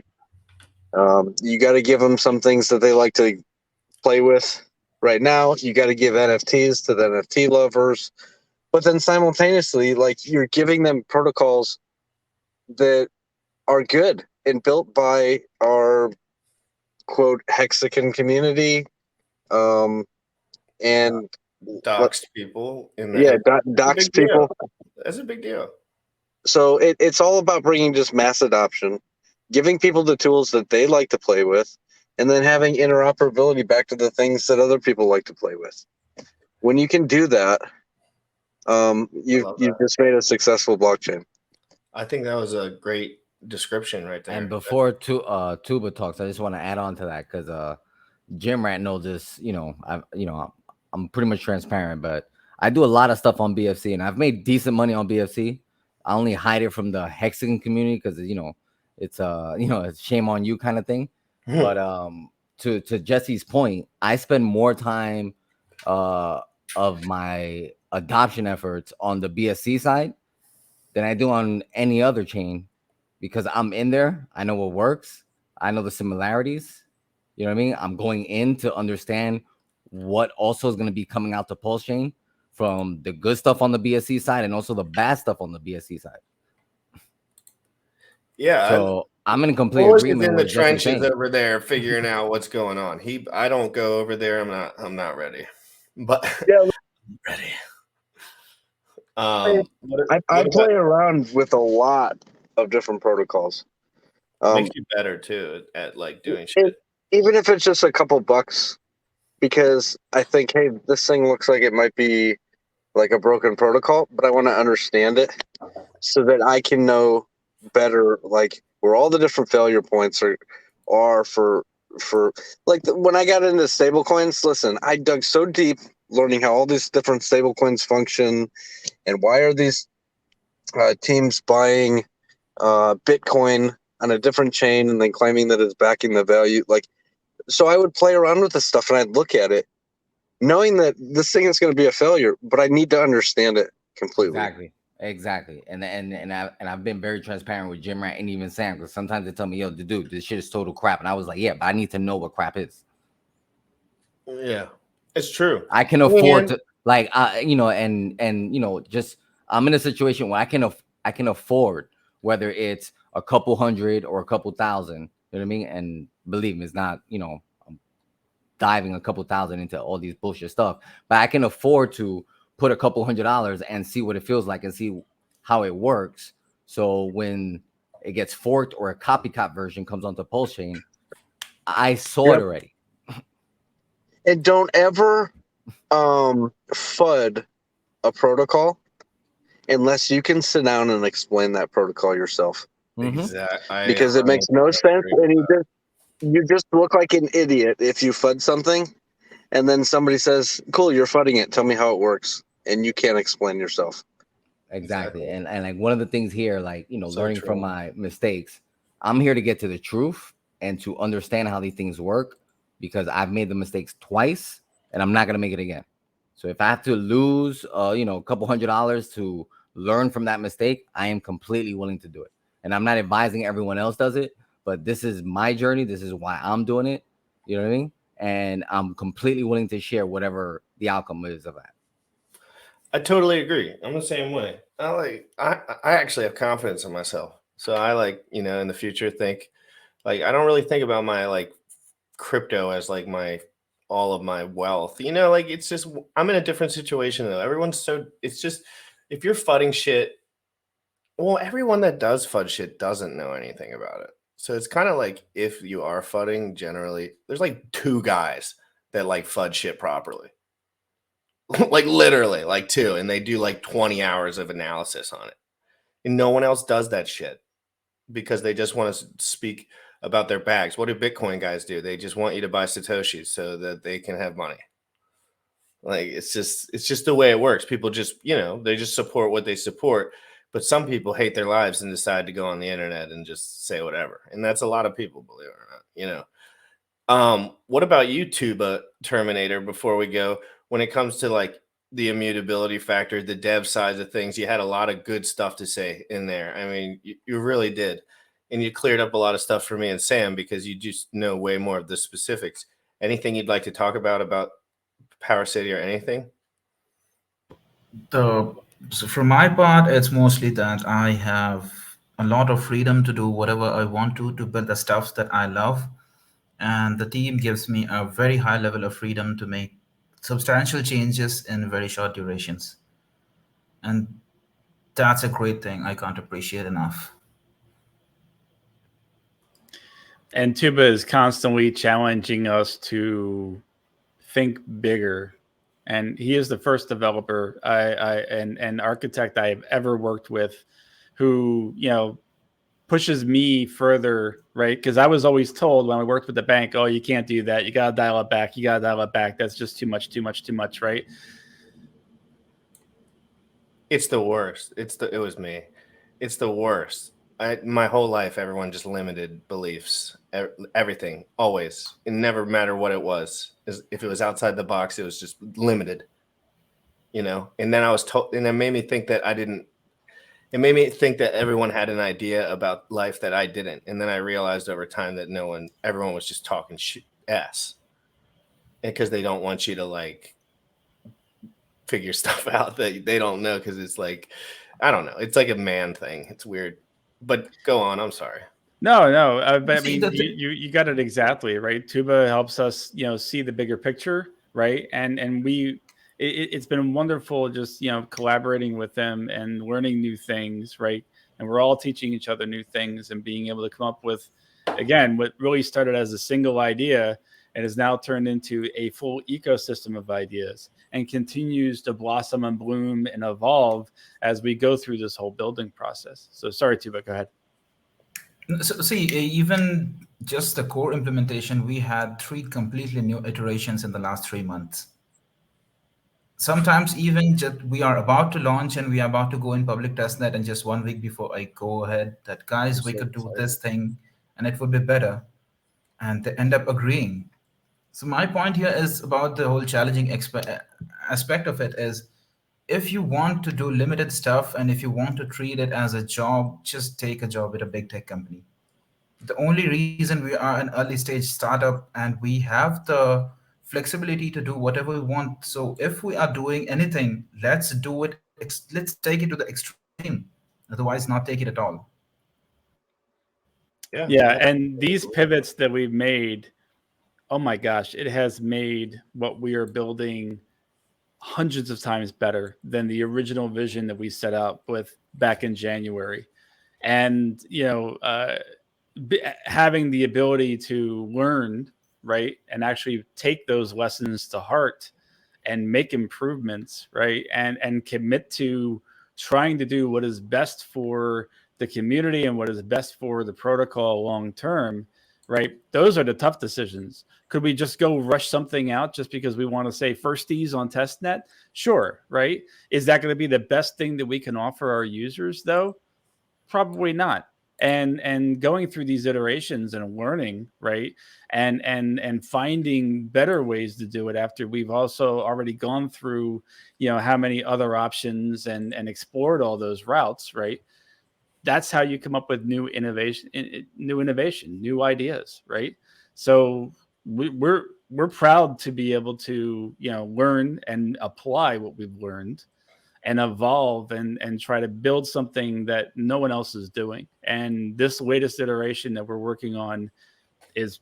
You got to give them some things that they like to play with. Right now, you got to give NFTs to the NFT lovers, but then simultaneously, like, you're giving them protocols that are good and built by our quote Hexagon community, and doxed people doxed people. That's a big deal. So it's all about bringing just mass adoption, giving people the tools that they like to play with, and then having interoperability back to the things that other people like to play with. When you can do that, you've just made a successful blockchain. I think that was a great description right there. And before Tuba talks, I just want to add on to that because Jim Rat knows this. I'm pretty much transparent, but I do a lot of stuff on BFC, and I've made decent money on BFC. I only hide it from the Hexagon community because it's it's shame on you kind of thing. But to Jesse's point, I spend more time of my adoption efforts on the BSC side than I do on any other chain, because I'm in there. I know what works. I know the similarities. You know what I mean? I'm going in to understand what also is going to be coming out the Pulse chain from the good stuff on the BSC side and also the bad stuff on the BSC side. Yeah. So I'm in complete Bullish is agreement in the with Jesse trenches saying. over there figuring out what's going on. I don't go over there. I'm not ready. But Yeah. ready. I What play around with a lot of different protocols. makes you better too at like doing shit. Even if it's just a couple bucks, because I think, hey, this thing looks like it might be like a broken protocol, but I want to understand it so that I can know better, like where all the different failure points are for like when I got into stablecoins. Listen, I dug so deep learning how all these different stablecoins function and why are these teams buying Bitcoin on a different chain and then claiming that it's backing the value. Like, so I would play around with this stuff and I'd look at it, knowing that this thing is going to be a failure, but I need to understand it completely. Exactly. And I've been very transparent with Jim Rat and even Sam, because sometimes they tell me, yo, dude, this shit is total crap. And I was like, yeah, but I need to know what crap is. Yeah, it's true. I can afford to, like, just I'm in a situation where I can afford, whether it's a couple hundred or a couple thousand, you know what I mean? And believe me, it's not, I'm diving a couple thousand into all these bullshit stuff, but I can afford to put a couple $100 and see what it feels like and see how it works. So when it gets forked or a copycat version comes onto Pulse Chain, I saw it already. And don't ever FUD a protocol unless you can sit down and explain that protocol yourself. Exactly. Because it makes no sense, and you just look like an idiot if you FUD something, and then somebody says, "Cool, you're FUDing it. Tell me how it works," and you can't explain yourself. Exactly. And like one of the things here, like, So learning true. from my mistakes, I'm here to get to the truth and to understand how these things work, because I've made the mistakes twice and I'm not going to make it again. So if I have to lose, a couple $100 to learn from that mistake, I am completely willing to do it. And I'm not advising everyone else does it, but this is my journey. This is why I'm doing it. You know what I mean? And I'm completely willing to share whatever the outcome is of that. I totally agree. I'm the same way. I actually have confidence in myself. So I in the future think I don't really think about my crypto as all of my wealth. It's just I'm in a different situation though. It's just if you're fudding shit, well, everyone that does FUD shit doesn't know anything about it. So it's kind of like if you are FUDing, generally, there's two guys that FUD shit properly. Literally, two, and they do 20 hours of analysis on it. And no one else does that shit because they just want to speak about their bags. What do Bitcoin guys do? They just want you to buy Satoshis so that they can have money. It's just the way it works. People just, they just support what they support. But some people hate their lives and decide to go on the internet and just say whatever. And that's a lot of people, believe it or not, What about you, Tuba Terminator, before we go? When it comes to the immutability factor, the dev side of things, you had a lot of good stuff to say in there. I mean, you really did. And you cleared up a lot of stuff for me and Sam because you just know way more of the specifics. Anything you'd like to talk about PowerCity or anything? So from my part, it's mostly that I have a lot of freedom to do whatever I want to build the stuff that I love. And the team gives me a very high level of freedom to make substantial changes in very short durations. And that's a great thing I can't appreciate enough. And Tuba is constantly challenging us to think bigger. And he is the first developer and architect I've ever worked with who, pushes me further, right? Because I was always told when I worked with the bank, oh, you can't do that. You got to dial it back. You got to dial it back. That's just too much, right? It's the worst. It was me. It's the worst. My whole life, everyone just limited beliefs, everything, always. It never mattered what it was. If it was outside the box, it was just limited, And then I was told, and it made me think that it made me think that everyone had an idea about life that I didn't. And then I realized over time that everyone was just talking ass. Because they don't want you to like figure stuff out that they don't know. Cause it's like, I don't know. It's like a man thing. It's weird, but go on. I'm sorry. No. But I See, mean, you got it exactly right. Tuba helps us, see the bigger picture, right? And it's been wonderful just collaborating with them and learning new things, right? And we're all teaching each other new things and being able to come up with, again, what really started as a single idea and has now turned into a full ecosystem of ideas and continues to blossom and bloom and evolve as we go through this whole building process. So sorry, Tuba, go ahead. So, see, even just the core implementation, we had 3 completely new iterations in the last 3 months. Sometimes even just we are about to launch and we are about to go in public testnet, and just 1 week before I go ahead that guys, we could do this thing and it would be better. And they end up agreeing. So my point here is about the whole challenging aspect of it is, if you want to do limited stuff and if you want to treat it as a job, just take a job with a big tech company. The only reason we are an early stage startup and we have the flexibility to do whatever we want. So if we are doing anything, let's do it. Let's take it to the extreme. Otherwise, not take it at all. Yeah. And these pivots that we've made, oh my gosh, it has made what we are building hundreds of times better than the original vision that we set out with back in January. And, having the ability to learn, right, and actually take those lessons to heart and make improvements, right, and commit to trying to do what is best for the community and what is best for the protocol long term, right? Those are the tough decisions. Could we just go rush something out just because we want to say firsties on testnet? Sure, right? Is that going to be the best thing that we can offer our users, though? Probably not. And going through these iterations and learning, right, and finding better ways to do it after we've also already gone through, how many other options and explored all those routes, right? That's how you come up with new innovation, new ideas, right? So we're proud to be able to learn and apply what we've learned and evolve and try to build something that no one else is doing. And this latest iteration that we're working on is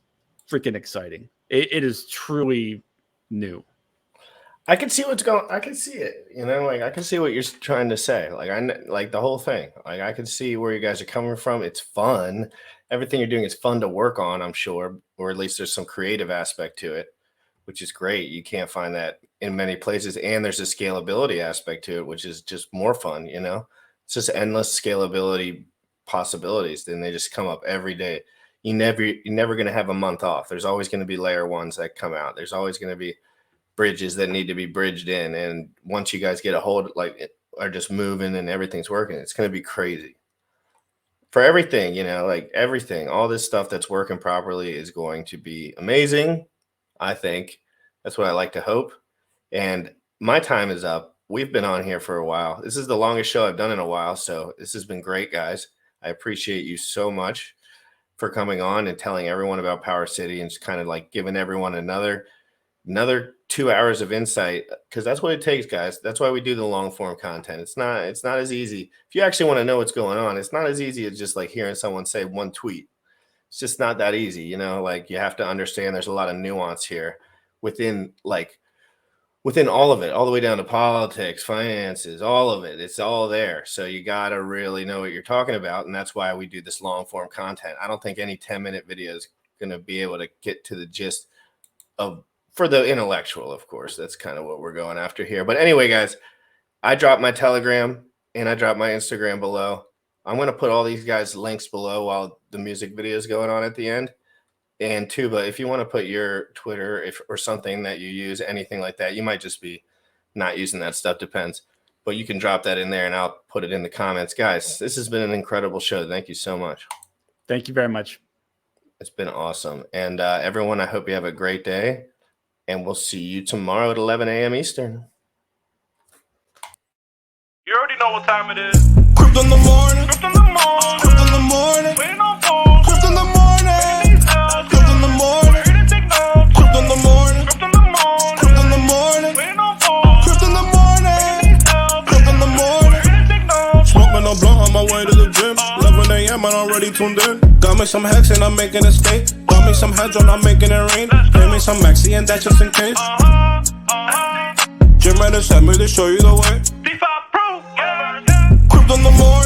freaking exciting. It is truly new. I can see what's going. I can see it. Like I can see what you're trying to say. Like like the whole thing. Like I can see where you guys are coming from. It's fun. Everything you're doing is fun to work on, I'm sure, or at least there's some creative aspect to it, which is great. You can't find that in many places. And there's a scalability aspect to it, which is just more fun. It's just endless scalability possibilities. Then they just come up every day. You're never going to have a month off. There's always going to be layer ones that come out. There's always going to be bridges that need to be bridged in. And once you guys get a hold, are just moving and everything's working, it's going to be crazy for everything, like everything, all this stuff that's working properly is going to be amazing. I think that's what I like to hope. And my time is up. We've been on here for a while. This is the longest show I've done in a while. So this has been great, guys. I appreciate you so much for coming on and telling everyone about PowerCity and just kind of like giving everyone another 2 hours of insight, because that's what it takes, guys. That's why we do the long form content. It's not as easy. If you actually want to know what's going on, it's not as easy as just like hearing someone say one tweet. It's just not that easy. Like you have to understand there's a lot of nuance here within all of it, all the way down to politics, finances, all of it. It's all there. So you got to really know what you're talking about. And that's why we do this long form content. I don't think any 10-minute video is going to be able to get to the gist of, for the intellectual, of course. That's kind of what we're going after here. But anyway, guys, I dropped my Telegram and I dropped my Instagram below. I'm going to put all these guys' links below while the music video is going on at the end. And Tuba, if you want to put your Twitter or something that you use, anything like that, you might just be not using that stuff, depends. But you can drop that in there and I'll put it in the comments. Guys, this has been an incredible show. Thank you so much. Thank you very much. It's been awesome. And everyone, I hope you have a great day. And we'll see you tomorrow at 11 a.m. Eastern. You already know what time it is. Crypt in the morning. Crypt in the morning. Crypt in the morning. Waiting on phone. Crypt in the morning. Crypt in the morning. Here to take notes. Crypt in the morning. Crypt in the morning. Crypt in the morning. Waiting on phone. Crypt in the morning. Crypt in the morning. Here to take notes. Smoking a blunt on my way to the gym. 11 a.m. and already tuned in. Got me some hex and I'm making a stay. Got me some hedron, I'm making it rain. Pay me some maxi and that's just in case. Jim ready sent me to show you the way. D5 Pro. Crypt in the morning.